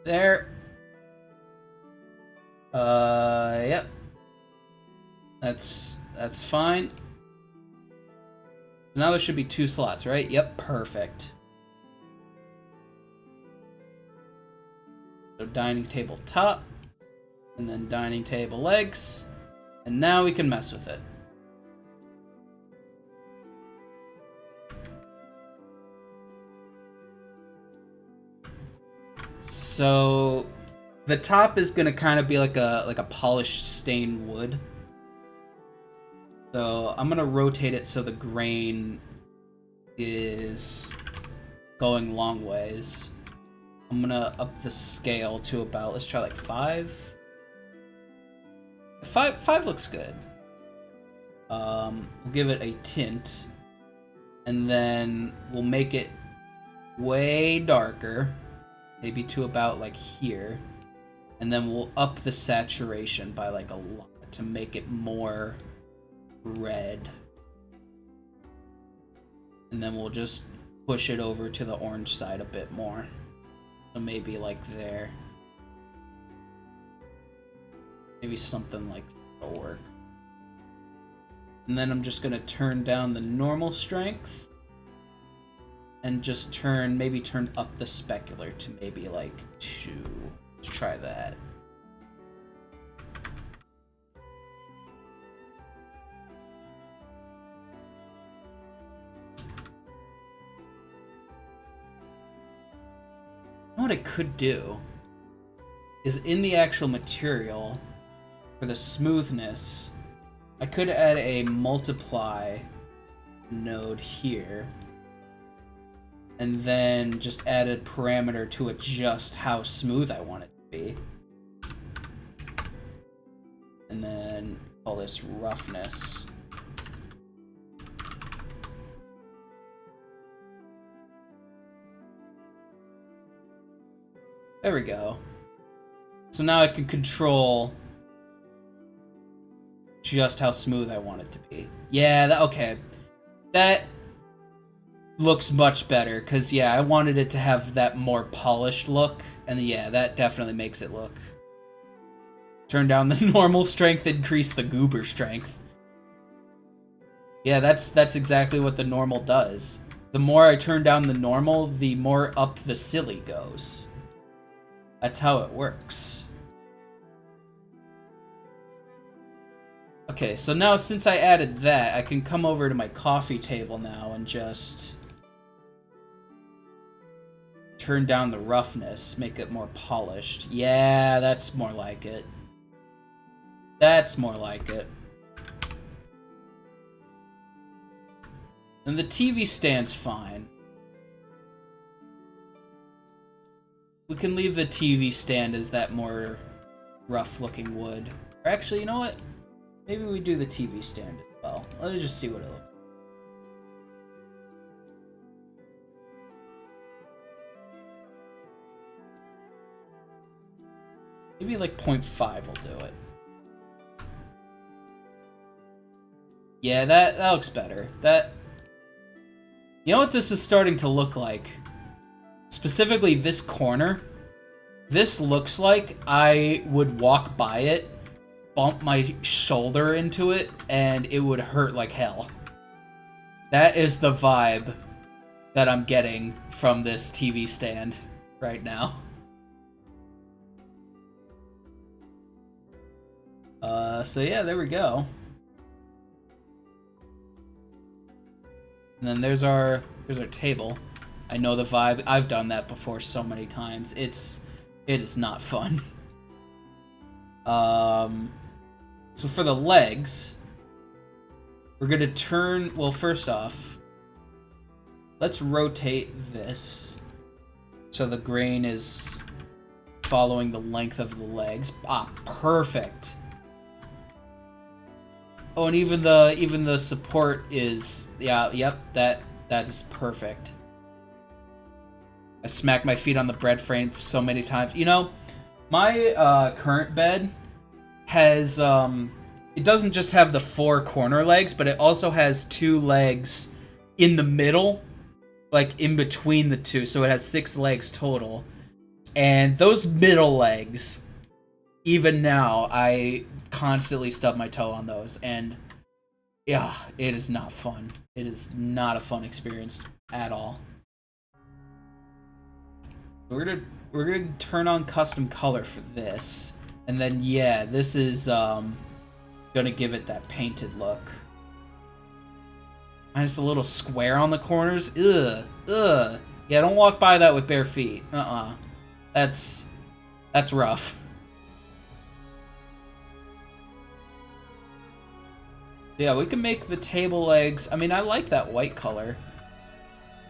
there. Yep. That's fine. Now there should be 2 slots, right? Yep, perfect. So dining table top. And then dining table legs, and now we can mess with it. So the top is gonna kind of be like a polished stained wood. So I'm gonna rotate it so the grain is going long ways. I'm gonna up the scale to about, let's try like 5. 5 looks good. We'll give it a tint, and then we'll make it way darker, maybe to about like here, and then we'll up the saturation by like a lot to make it more red, and then we'll just push it over to the orange side a bit more, so maybe like there, maybe something like that'll work. And then I'm just gonna turn down the normal strength and just maybe turn up the specular to maybe like 2. Let's try that. What I could do is in the actual material for the smoothness, I could add a multiply node here, and then just add a parameter to adjust how smooth I want it to be. And then call this roughness. There we go. So now I can control just how smooth I want it to be. Yeah, okay. That looks much better, because, yeah, I wanted it to have that more polished look, and yeah, that definitely makes it look. Turn down the normal strength, increase the goober strength. Yeah, that's exactly what the normal does. The more I turn down the normal, the more up the silly goes. That's how it works. Okay, so now since I added that, I can come over to my coffee table now and just turn down the roughness, make it more polished. Yeah, that's more like it. That's more like it. And the TV stand's fine. We can leave the TV stand as that more rough-looking wood. Or actually, you know what? Maybe we do the TV stand as well. Let's just see what it looks like. Maybe like 0.5 will do it. Yeah, that looks better. You know what this is starting to look like? Specifically this corner. This looks like I would walk by it, bump my shoulder into it, and it would hurt like hell. That is the vibe that I'm getting from this TV stand right now. So yeah, there we go. And then there's our table. I know the vibe. I've done that before so many times. It is not fun. So for the legs, we're gonna turn. Well, first off, let's rotate this so the grain is following the length of the legs. Ah, perfect. Oh, and even the support is, yeah, yep, that is perfect. I smacked my feet on the bread frame so many times. You know, my current bed has it doesn't just have the 4 corner legs, but it also has 2 legs in the middle, like in between the 2, so it has 6 legs total. And those middle legs, even now, I constantly stub my toe on those, and yeah, it is not fun. It is not a fun experience at all. We're gonna turn on custom color for this, and then yeah, this is gonna give it that painted look. Minus a little square on the corners. Ugh. Yeah, don't walk by that with bare feet. That's rough. Yeah, we can make the table legs. I mean, I like that white color.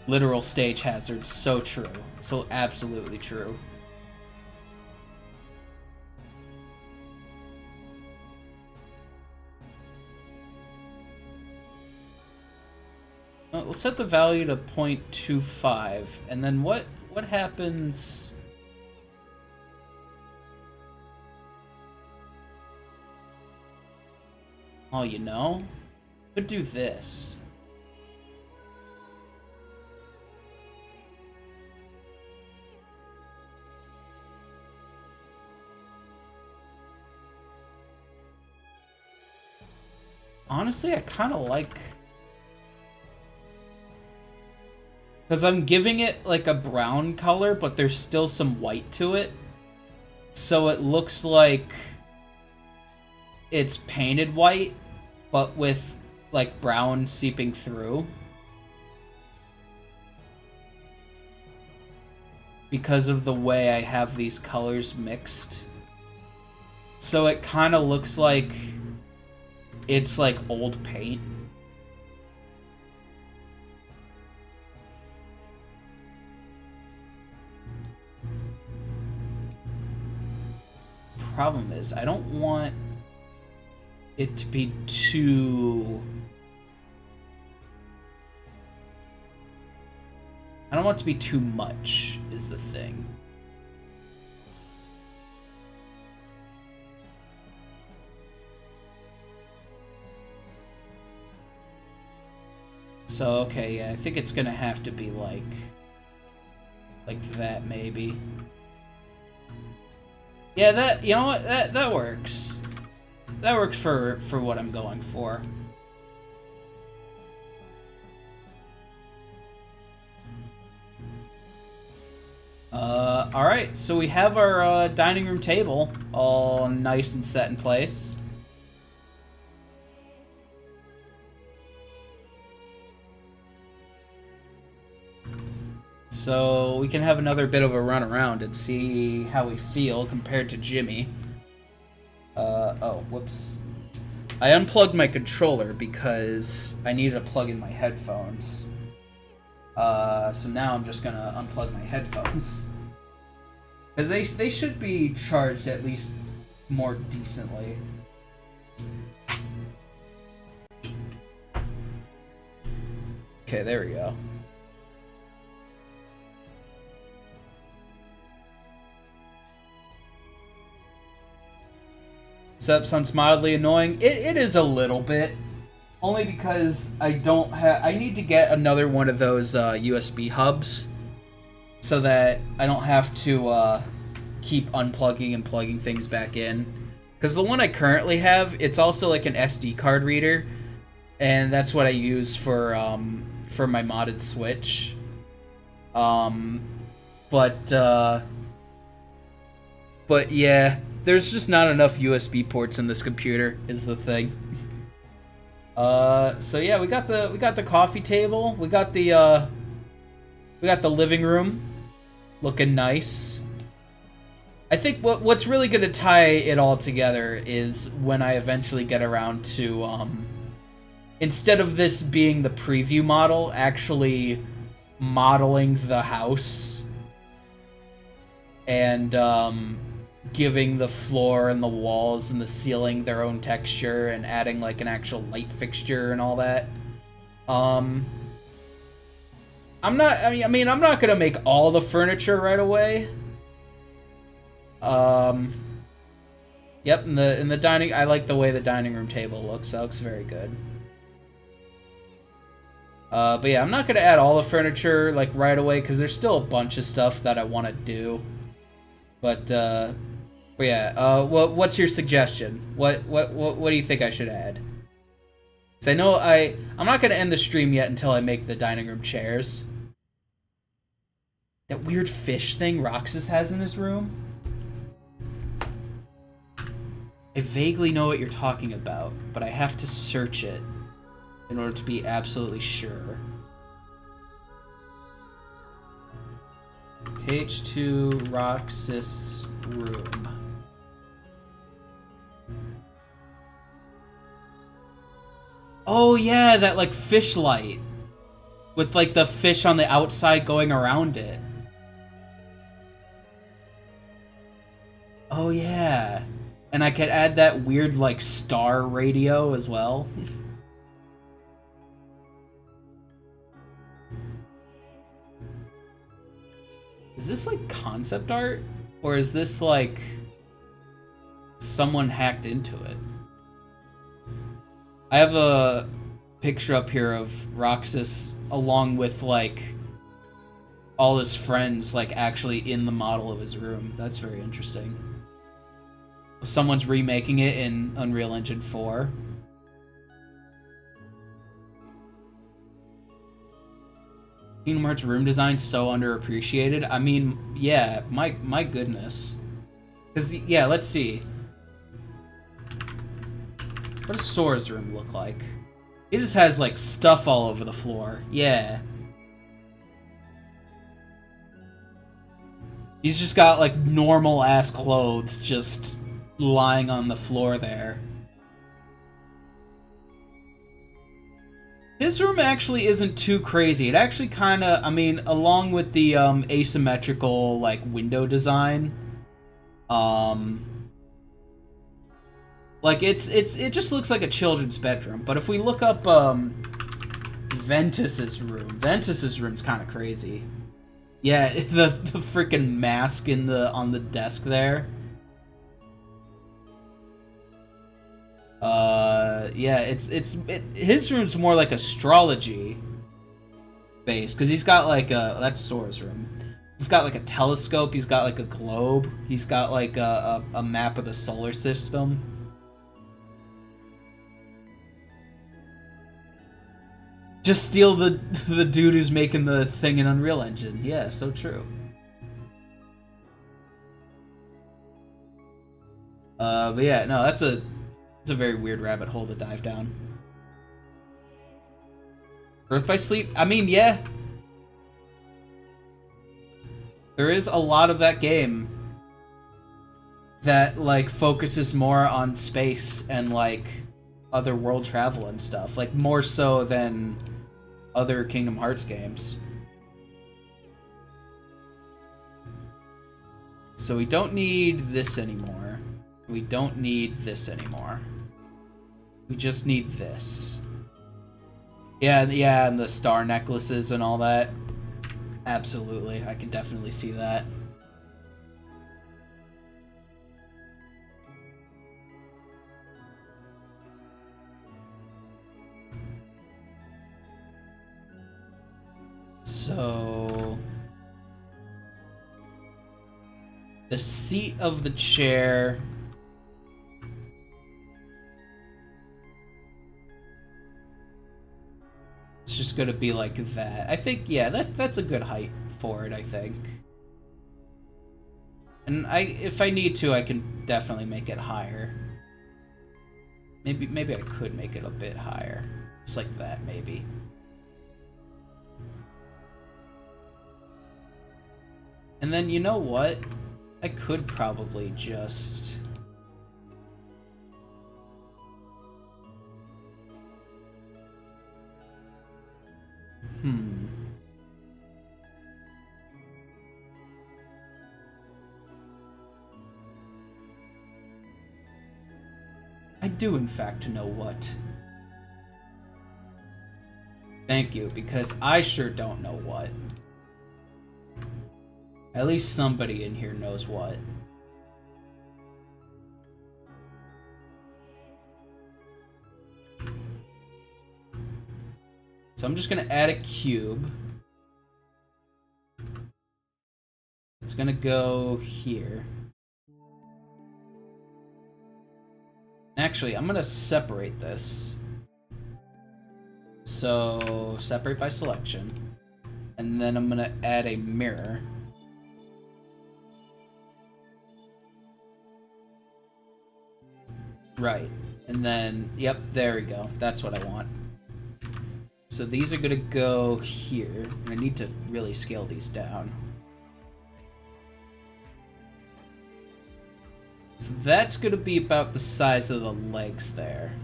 Literal stage hazard. So true. So absolutely true. Let's set the value to 0.25, and then what happens? Oh, you know, could do this. Honestly, I kind of like. Because I'm giving it like a brown color, but there's still some white to it. So it looks like it's painted white, but with like brown seeping through. Because of the way I have these colors mixed. So it kind of looks like it's like old paint. Problem is, I don't want it to be too... I don't want it to be too much, is the thing. So, okay, yeah, I think it's gonna have to be like that, maybe. Yeah, that, you know what, that works. That works for what I'm going for. Alright, so we have our dining room table all nice and set in place. So we can have another bit of a run around and see how we feel compared to Jimmy. Oh, whoops. I unplugged my controller because I needed to plug in my headphones. So now I'm just gonna unplug my headphones. Because they should be charged at least more decently. Okay, there we go. Setup sounds mildly annoying. It is a little bit. Only because I don't have... I need to get another one of those USB hubs. So that I don't have to keep unplugging and plugging things back in. Because the one I currently have, it's also like an SD card reader. And that's what I use for my modded Switch. But yeah... There's just not enough USB ports in this computer, is the thing. So yeah, we got the coffee table. We got the living room, looking nice. I think what's really gonna tie it all together is when I eventually get around to instead of this being the preview model, actually modeling the house and giving the floor and the walls and the ceiling their own texture and adding like an actual light fixture and all that. I'm not gonna make all the furniture right away. Yep, in the dining, I like the way the dining room table looks. That looks very good. But yeah, I'm not gonna add all the furniture like right away because there's still a bunch of stuff that I want to do. But yeah, what's your suggestion? What do you think I should add? Because I know I'm not gonna end the stream yet until I make the dining room chairs. That weird fish thing Roxas has in his room. I vaguely know what you're talking about, but I have to search it in order to be absolutely sure. Page 2, Roxas room. Oh yeah, that like fish light. With, like, the fish on the outside going around it. Oh, yeah. And I could add that weird, like, star radio as well. Is this, like, concept art? Or is this, like, someone hacked into it? I have a picture up here of Roxas along with, like, all his friends, like, actually in the model of his room. That's very interesting. Someone's remaking it in Unreal Engine 4. Kingdom Hearts room design so underappreciated. I mean, yeah, my goodness. Cause yeah, let's see. What does Sora's room look like? He just has like stuff all over the floor. Yeah. He's just got like normal ass clothes just lying on the floor there. His room actually isn't too crazy. It actually kind of, I mean, along with the asymmetrical like window design, like it just looks like a children's bedroom. But if we look up Ventus's room's kind of crazy. Yeah, the freaking mask in on the desk there. Yeah, his room's more like astrology based, because he's got like that's Sora's room. He's got like a telescope, he's got like a globe, he's got like a map of the solar system. Just steal the dude who's making the thing in Unreal Engine. Yeah, so true. But yeah, no, it's a very weird rabbit hole to dive down. Birth by Sleep? I mean, yeah. There is a lot of that game that, like, focuses more on space and, like, other world travel and stuff. Like, more so than other Kingdom Hearts games. So we don't need this anymore. We don't need this anymore. We just need this. Yeah, and the star necklaces and all that. Absolutely, I can definitely see that. So... the seat of the chair... it's just gonna be like that. I think, yeah, that's a good height for it, I think. And if I need to, I can definitely make it higher. Maybe I could make it a bit higher. Just like that, maybe. And then, you know what? I could probably just... I do, in fact, know what. Thank you, because I sure don't know what. At least somebody in here knows what. So I'm just gonna add a cube. It's gonna go here. Actually, I'm gonna separate this. So, separate by selection. And then I'm gonna add a mirror. Right. And then, yep, there we go. That's what I want. So these are gonna go here. And I need to really scale these down. So that's gonna be about the size of the legs there.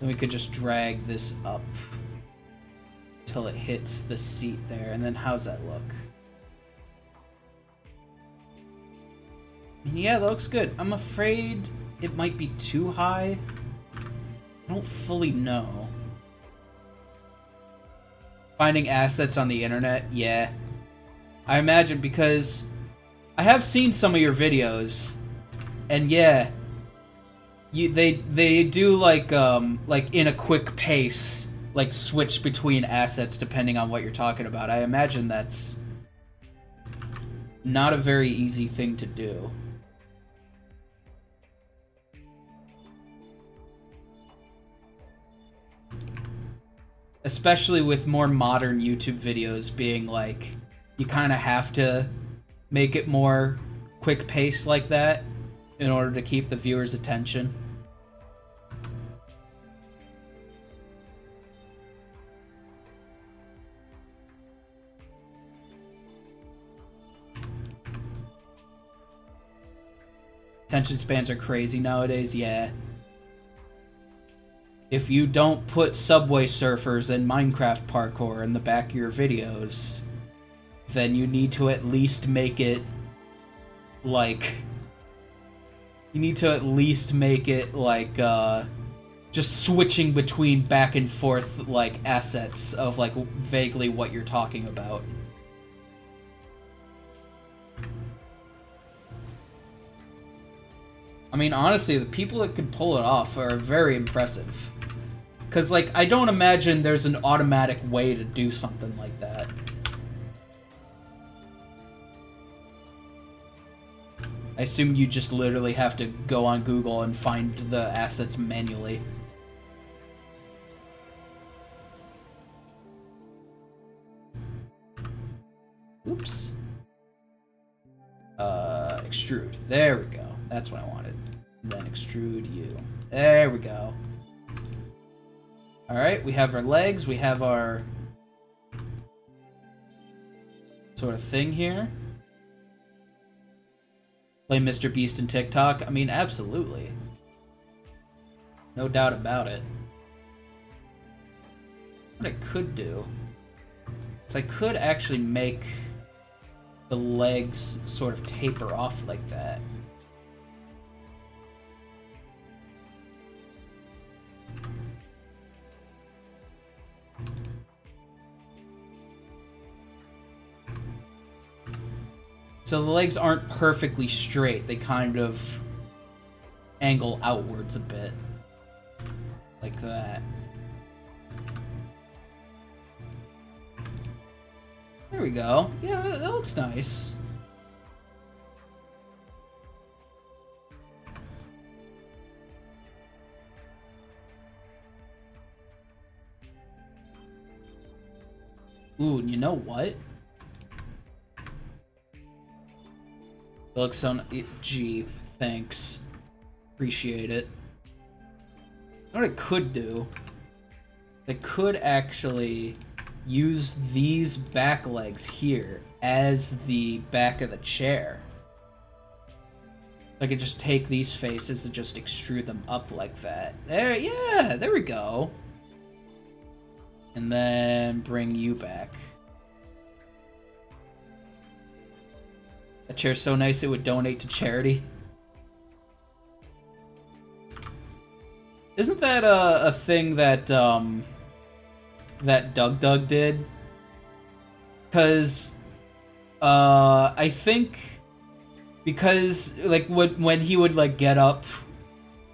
Then we could just drag this up till it hits the seat there, and then how's that look? Yeah, that looks good. I'm afraid it might be too high. I don't fully know. Finding assets on the internet, yeah. I imagine, because I have seen some of your videos, and yeah, they do like in a quick pace, like switch between assets depending on what you're talking about. I imagine that's not a very easy thing to do. Especially with more modern YouTube videos being like, you kind of have to make it more quick pace like that in order to keep the viewer's attention. Attention spans are crazy nowadays, yeah. If you don't put Subway Surfers and Minecraft parkour in the back of your videos, then you need to at least make it, like... You need to at least make it, like, just switching between back and forth, like, assets of, like, vaguely what you're talking about. I mean, honestly, the people that could pull it off are very impressive. Because, like, I don't imagine there's an automatic way to do something like that. I assume you just literally have to go on Google and find the assets manually. Oops. Extrude. There we go. That's what I wanted. And then extrude you. There we go. Alright, we have our legs, we have our sort of thing here. Play Mr. Beast and TikTok? I mean, absolutely. No doubt about it. What I could do is I could actually make the legs sort of taper off like that. So the legs aren't perfectly straight, they kind of angle outwards a bit. Like that. There we go. Yeah, that looks nice. Ooh, and you know what? It looks so... Gee, thanks. Appreciate it. What I could do... I could actually use these back legs here as the back of the chair. I could just take these faces and just extrude them up like that. There, yeah, there we go. And then bring you back. That chair's so nice it would donate to charity. Isn't that a thing that that Doug did? Because I think because like when he would like get up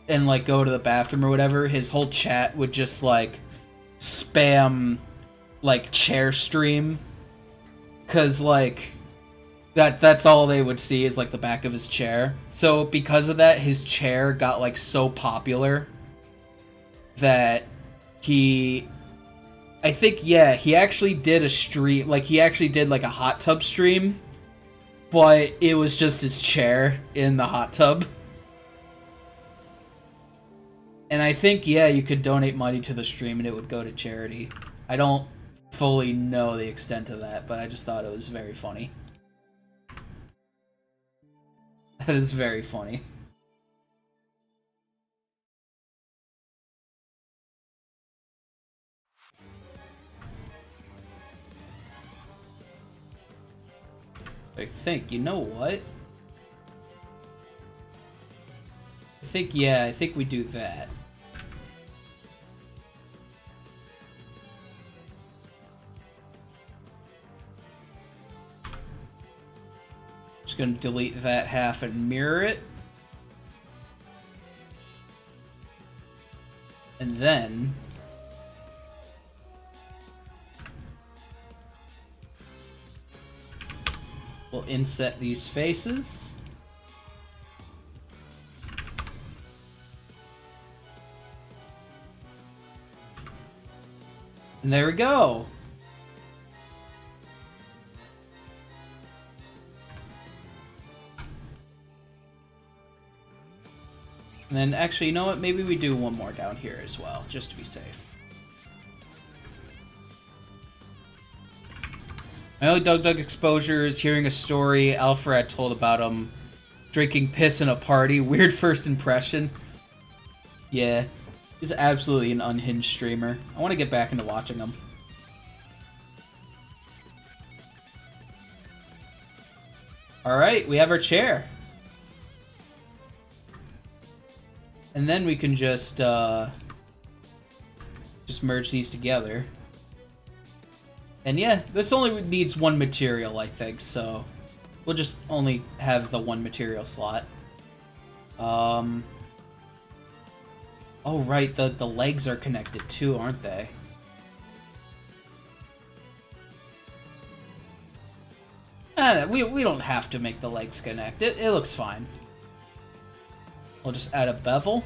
and like go to the bathroom or whatever, his whole chat would just like spam like chair stream, because like that's all they would see is like the back of his chair. So because of that, his chair got like so popular that I think, yeah, he actually did a stream, like he actually did like a hot tub stream, but it was just his chair in the hot tub. And I think, yeah, you could donate money to the stream and it would go to charity. I don't fully know the extent of that, but I just thought it was very funny. That is very funny. I think, you know what? I think we do that. Just gonna delete that half and mirror it. And then we'll inset these faces. And there we go. And then actually, you know what? Maybe we do one more down here as well, just to be safe. My only Doug exposure is hearing a story Alfred told about him drinking piss in a party. Weird first impression. Yeah. He's absolutely an unhinged streamer. I want to get back into watching him. Alright, we have our chair. And then we can just merge these together. And yeah, this only needs one material, I think, so we'll just only have the one material slot. Oh, right, the legs are connected too, aren't they? We don't have to make the legs connect. It looks fine. We'll just add a bevel.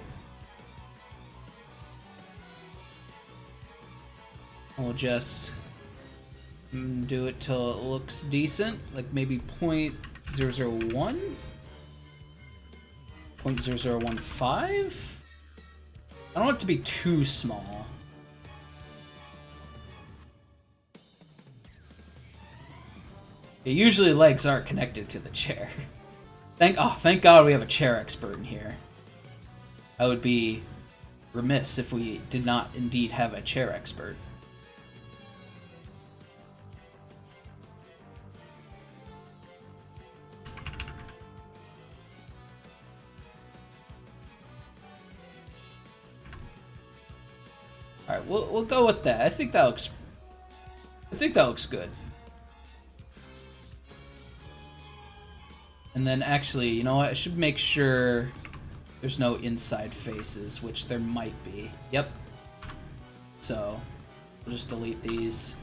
We'll just do it till it looks decent, like maybe 0.001? 0.0015? I don't want it to be too small. Yeah, usually legs aren't connected to the chair. Thank God we have a chair expert in here. I would be remiss if we did not indeed have a chair expert. All right, we'll go with that. I think that looks good. And then actually, you know what? I should make sure there's no inside faces, which there might be. Yep. So we'll just delete these.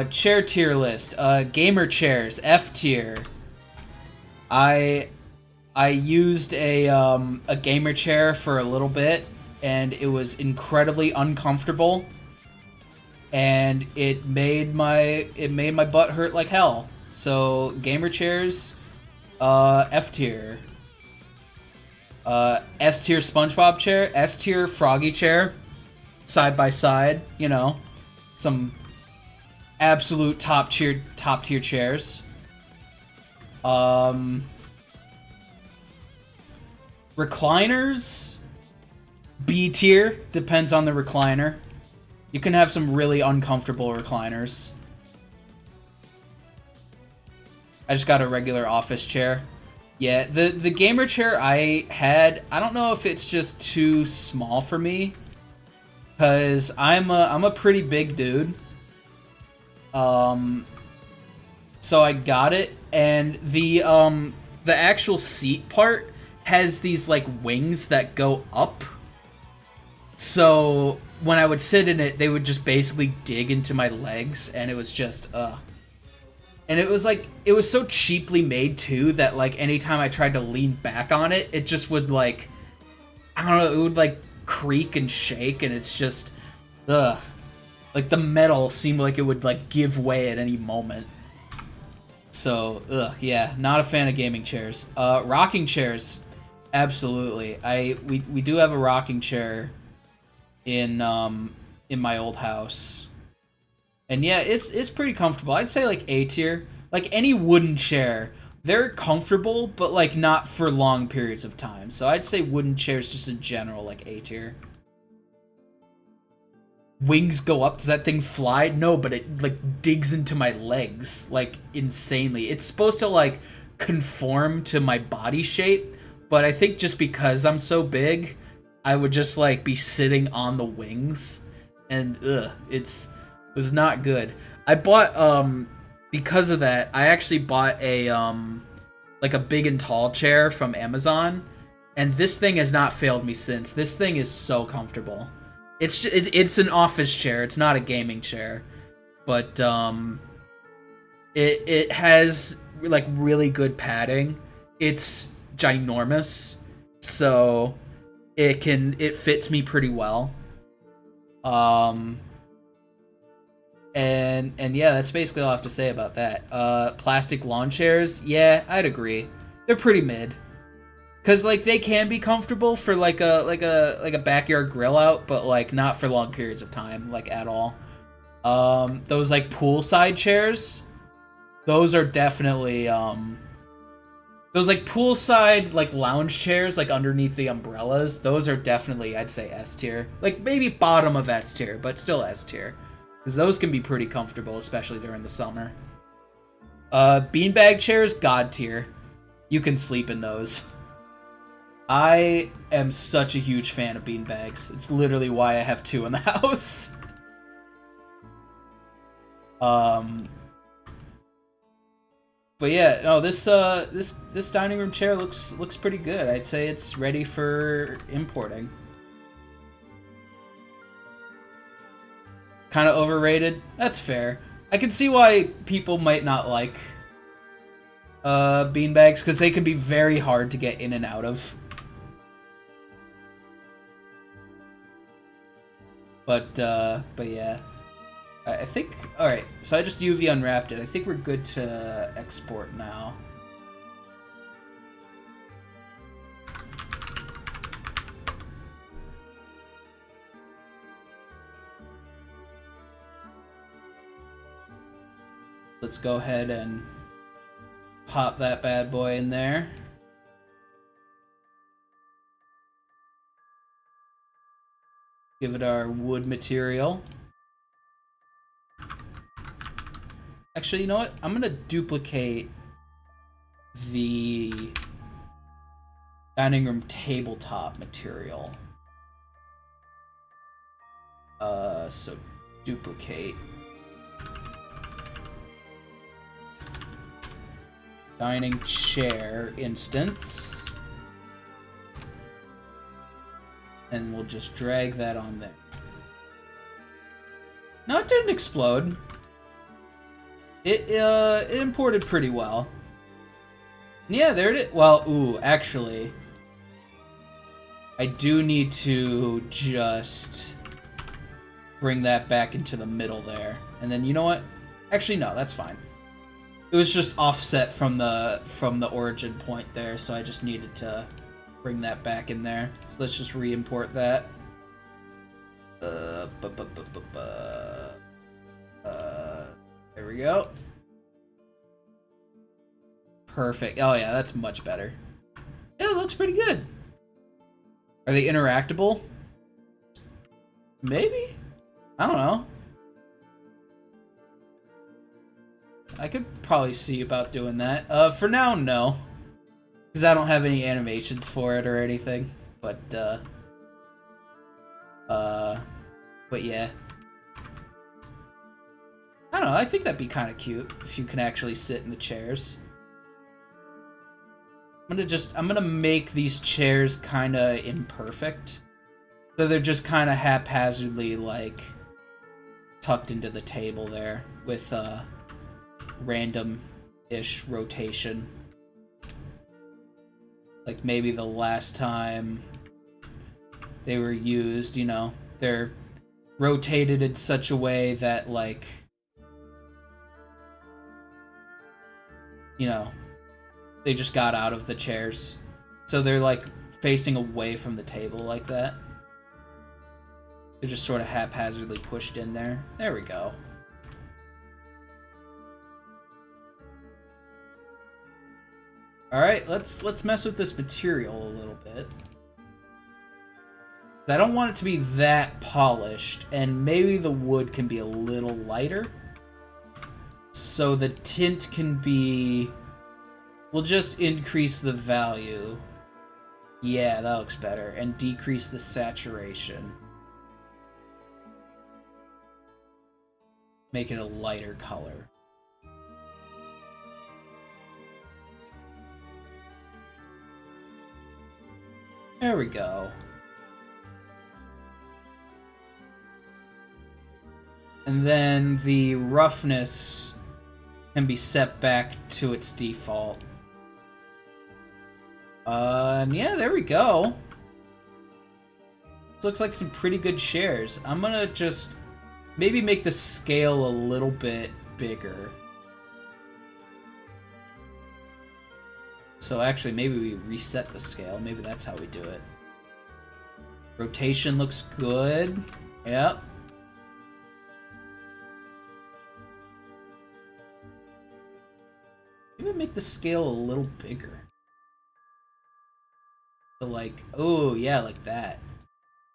Chair tier list. Gamer chairs, F tier. I used a gamer chair for a little bit, and it was incredibly uncomfortable, and it made my butt hurt like hell. So gamer chairs, F tier. S tier SpongeBob chair, S tier Froggy chair, side by side. You know, some absolute top tier chairs. Recliners, B tier, depends on the recliner. You can have some really uncomfortable recliners. I just got a regular office chair. Yeah, the gamer chair I had, I don't know if it's just too small for me, cause I'm a pretty big dude. So I got it, and the actual seat part has these like wings that go up. So when I would sit in it, they would just basically dig into my legs, and it was just And it was like, it was so cheaply made too that like anytime I tried to lean back on it, it just would like, I don't know, it would like creak and shake, and it's just, ugh. Like the metal seemed like it would like give way at any moment. So, ugh, yeah, not a fan of gaming chairs. Rocking chairs, absolutely. We do have a rocking chair in my old house. And yeah, it's pretty comfortable. I'd say like A tier. Like any wooden chair, they're comfortable, but like not for long periods of time. So I'd say wooden chairs just in general, like A tier. wings go up. Does that thing fly? No, but it like digs into my legs like insanely. It's supposed to like conform to my body shape, but I think just because I'm so big, I would just like be sitting on the wings, and it was not good. I bought because of that, I actually bought a like a big and tall chair from Amazon, and this thing has not failed me since. This thing is so comfortable. It's an office chair. It's not a gaming chair, but it has like really good padding. It's ginormous, so it fits me pretty well. Um, and yeah, that's basically all I have to say about that. Plastic lawn chairs, yeah, I'd agree. They're pretty mid. Cause like they can be comfortable for like a backyard grill out, but like not for long periods of time, like at all. Those like poolside chairs, those are definitely those like poolside like lounge chairs like underneath the umbrellas. Those are definitely, I'd say, S tier. Like maybe bottom of S tier, but still S tier, because those can be pretty comfortable, especially during the summer. Beanbag chairs, god tier. You can sleep in those. I am such a huge fan of beanbags. It's literally why I have 2 in the house. But yeah, no, this dining room chair looks pretty good. I'd say it's ready for importing. Kind of overrated. That's fair. I can see why people might not like beanbags, because they can be very hard to get in and out of. But yeah. I think... Alright, so I just UV unwrapped it. I think we're good to export now. Let's go ahead and pop that bad boy in there. Give it our wood material. Actually, you know what? I'm gonna duplicate the dining room tabletop material. So duplicate. Dining chair instance. And we'll just drag that on there. No, it didn't explode. It imported pretty well. Yeah, there it is. Well, ooh, actually, I do need to just bring that back into the middle there. And then, you know what? Actually, no, that's fine. It was just offset from the origin point there, so I just needed to bring that back in there. So let's just re-import that. There we go. Perfect. Oh yeah, that's much better. Yeah, it looks pretty good. Are they interactable? Maybe? I don't know. I could probably see about doing that. For now, no. Because I don't have any animations for it or anything. But yeah. I don't know, I think that'd be kind of cute if you can actually sit in the chairs. I'm gonna make these chairs kind of imperfect. So they're just kind of haphazardly, like, tucked into the table there with random-ish rotation. Like maybe the last time they were used, you know, they're rotated in such a way that, like, you know, they just got out of the chairs. So they're, like, facing away from the table like that. They're just sort of haphazardly pushed in there. There we go. Alright, let's mess with this material a little bit. I don't want it to be that polished, and maybe the wood can be a little lighter. So the tint can be... We'll just increase the value. Yeah, that looks better. And decrease the saturation. Make it a lighter color. There we go. And then the roughness can be set back to its default. And yeah, there we go. This looks like some pretty good shares. I'm gonna just maybe make the scale a little bit bigger. So actually, maybe we reset the scale. Maybe that's how we do it. Rotation looks good. Yep. Maybe make the scale a little bigger. So like, oh yeah, like that.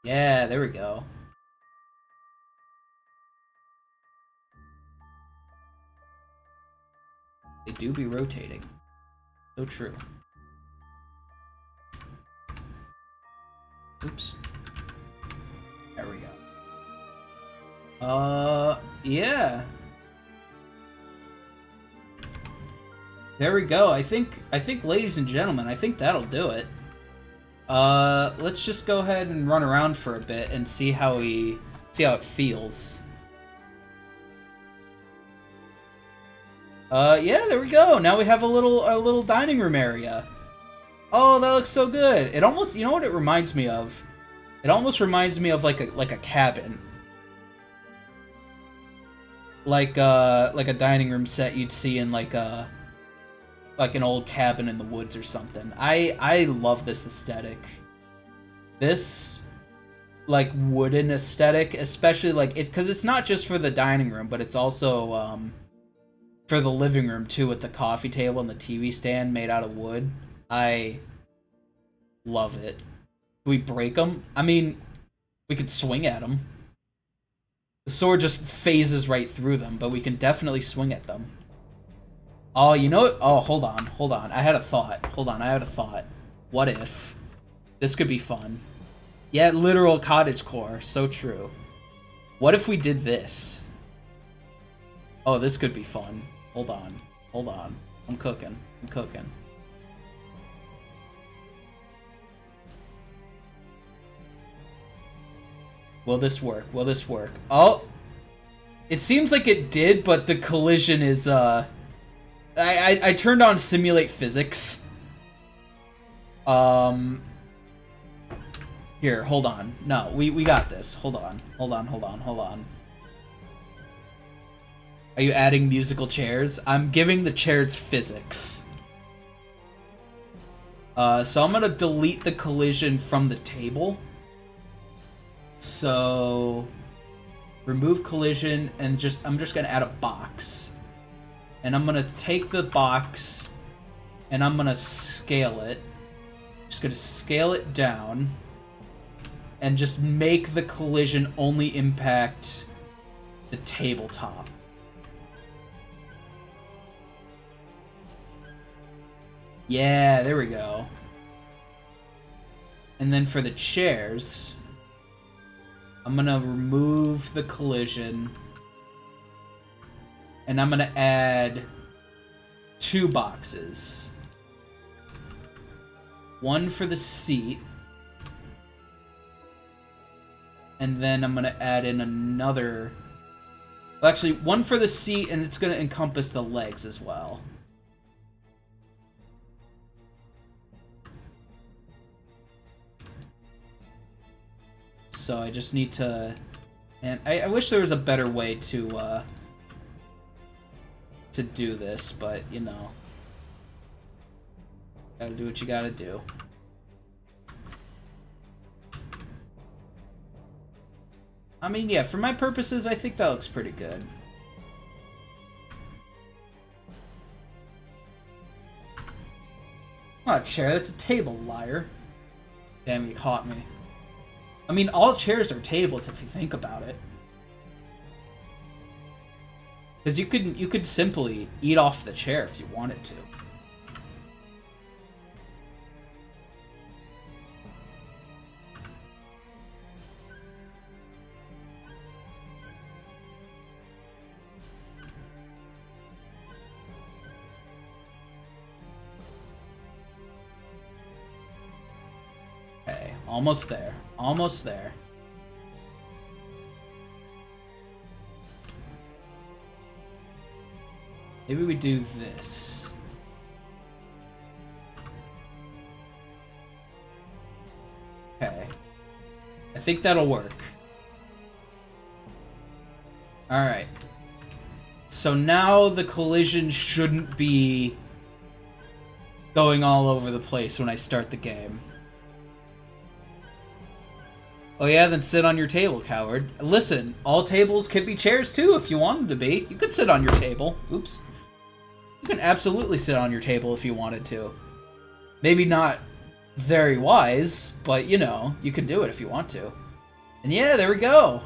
Yeah, there we go. They do be rotating. So true. Oops. There we go. Yeah. There we go. I think, ladies and gentlemen, I think that'll do it. Let's just go ahead and run around for a bit and see how it feels. Yeah, there we go. Now we have a little dining room area. Oh, that looks so good. It almost, you know what it reminds me of? It almost reminds me of like a cabin. Like a dining room set you'd see in like an old cabin in the woods or something. I love this aesthetic. This like wooden aesthetic, especially like it, because it's not just for the dining room, but it's also for the living room too, with the coffee table and the TV stand made out of wood. I love it. Do we break them? I mean, we could swing at them. The sword just phases right through them, but we can definitely swing at them. Oh, you know what? Oh, hold on. I had a thought. What if? This could be fun. Yeah, literal cottagecore. So true. What if we did this? Oh, this could be fun. Hold on. I'm cooking. Will this work? Oh! It seems like it did, but the collision is, I turned on simulate physics. Here, hold on. No, we got this. Hold on. Are you adding musical chairs? I'm giving the chairs physics. So I'm gonna delete the collision from the table. So remove collision and I'm just gonna add a box. And I'm gonna take the box and I'm gonna scale it. Just gonna scale it down and just make the collision only impact the tabletop. Yeah, there we go. And then for the chairs, I'm gonna remove the collision and I'm gonna add 2 boxes. One for the seat, and then I'm gonna add in another, well, actually one for the seat, and it's gonna encompass the legs as well. So I just need to, and I wish there was a better way to do this, but you know, gotta do what you gotta do. I mean, yeah, for my purposes, I think that looks pretty good. Not a chair, that's a table, liar. Damn, you caught me. I mean, all chairs are tables if you think about it. Because you could simply eat off the chair if you wanted to. Okay, almost there. Almost there. Maybe we do this. Okay. I think that'll work. Alright. So now the collision shouldn't be going all over the place when I start the game. Oh yeah, then sit on your table, coward. Listen, all tables can be chairs too if you want them to be. You could sit on your table. Oops. You can absolutely sit on your table if you wanted to. Maybe not very wise, but you know, you can do it if you want to. And yeah, there we go.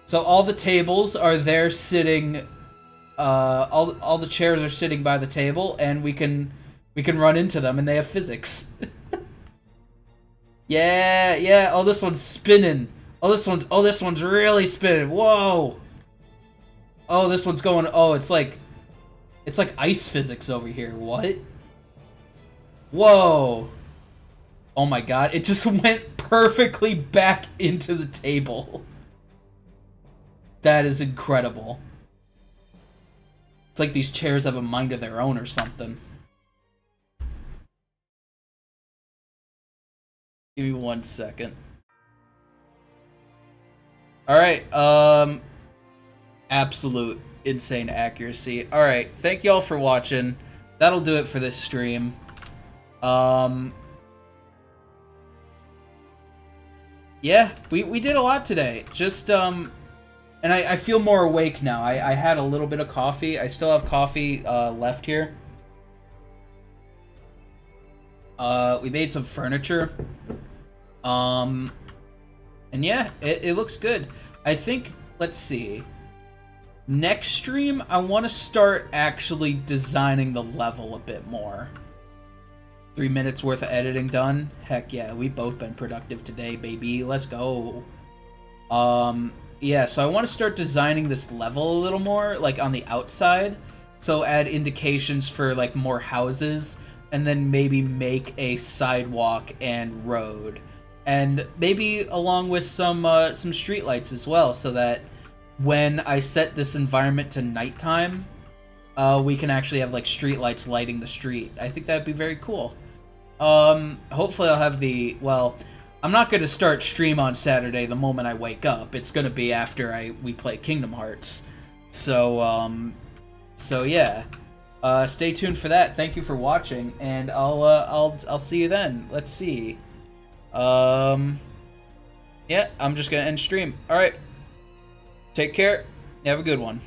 So all the tables are there sitting, all the chairs are sitting by the table, and we can run into them, and they have physics. Yeah, yeah. Oh, this one's spinning. Oh, this one's really spinning. Whoa. Oh, this one's going. Oh, it's like ice physics over here. What? Whoa. Oh my god! It just went perfectly back into the table. That is incredible. It's like these chairs have a mind of their own or something. Give me 1 second. Alright, absolute insane accuracy. Alright, thank y'all for watching. That'll do it for this stream. Yeah, we did a lot today. Just, and I feel more awake now. I had a little bit of coffee. I still have coffee, left here. We made some furniture. And yeah, it looks good. I think, let's see. Next stream, I want to start actually designing the level a bit more. 3 minutes worth of editing done. Heck yeah, we've both been productive today, baby. Let's go. Yeah, so I want to start designing this level a little more, like on the outside. So add indications for like more houses, and then maybe make a sidewalk and road. And maybe along with some streetlights as well, so that when I set this environment to nighttime, we can actually have like streetlights lighting the street. I think that'd be very cool. Hopefully I'll have the, well, I'm not going to start stream on Saturday the moment I wake up. It's going to be after we play Kingdom Hearts. So, so yeah. Stay tuned for that. Thank you for watching, and I'll see you then. Let's see. Yeah, I'm just gonna end stream. Alright. Take care. Have a good one.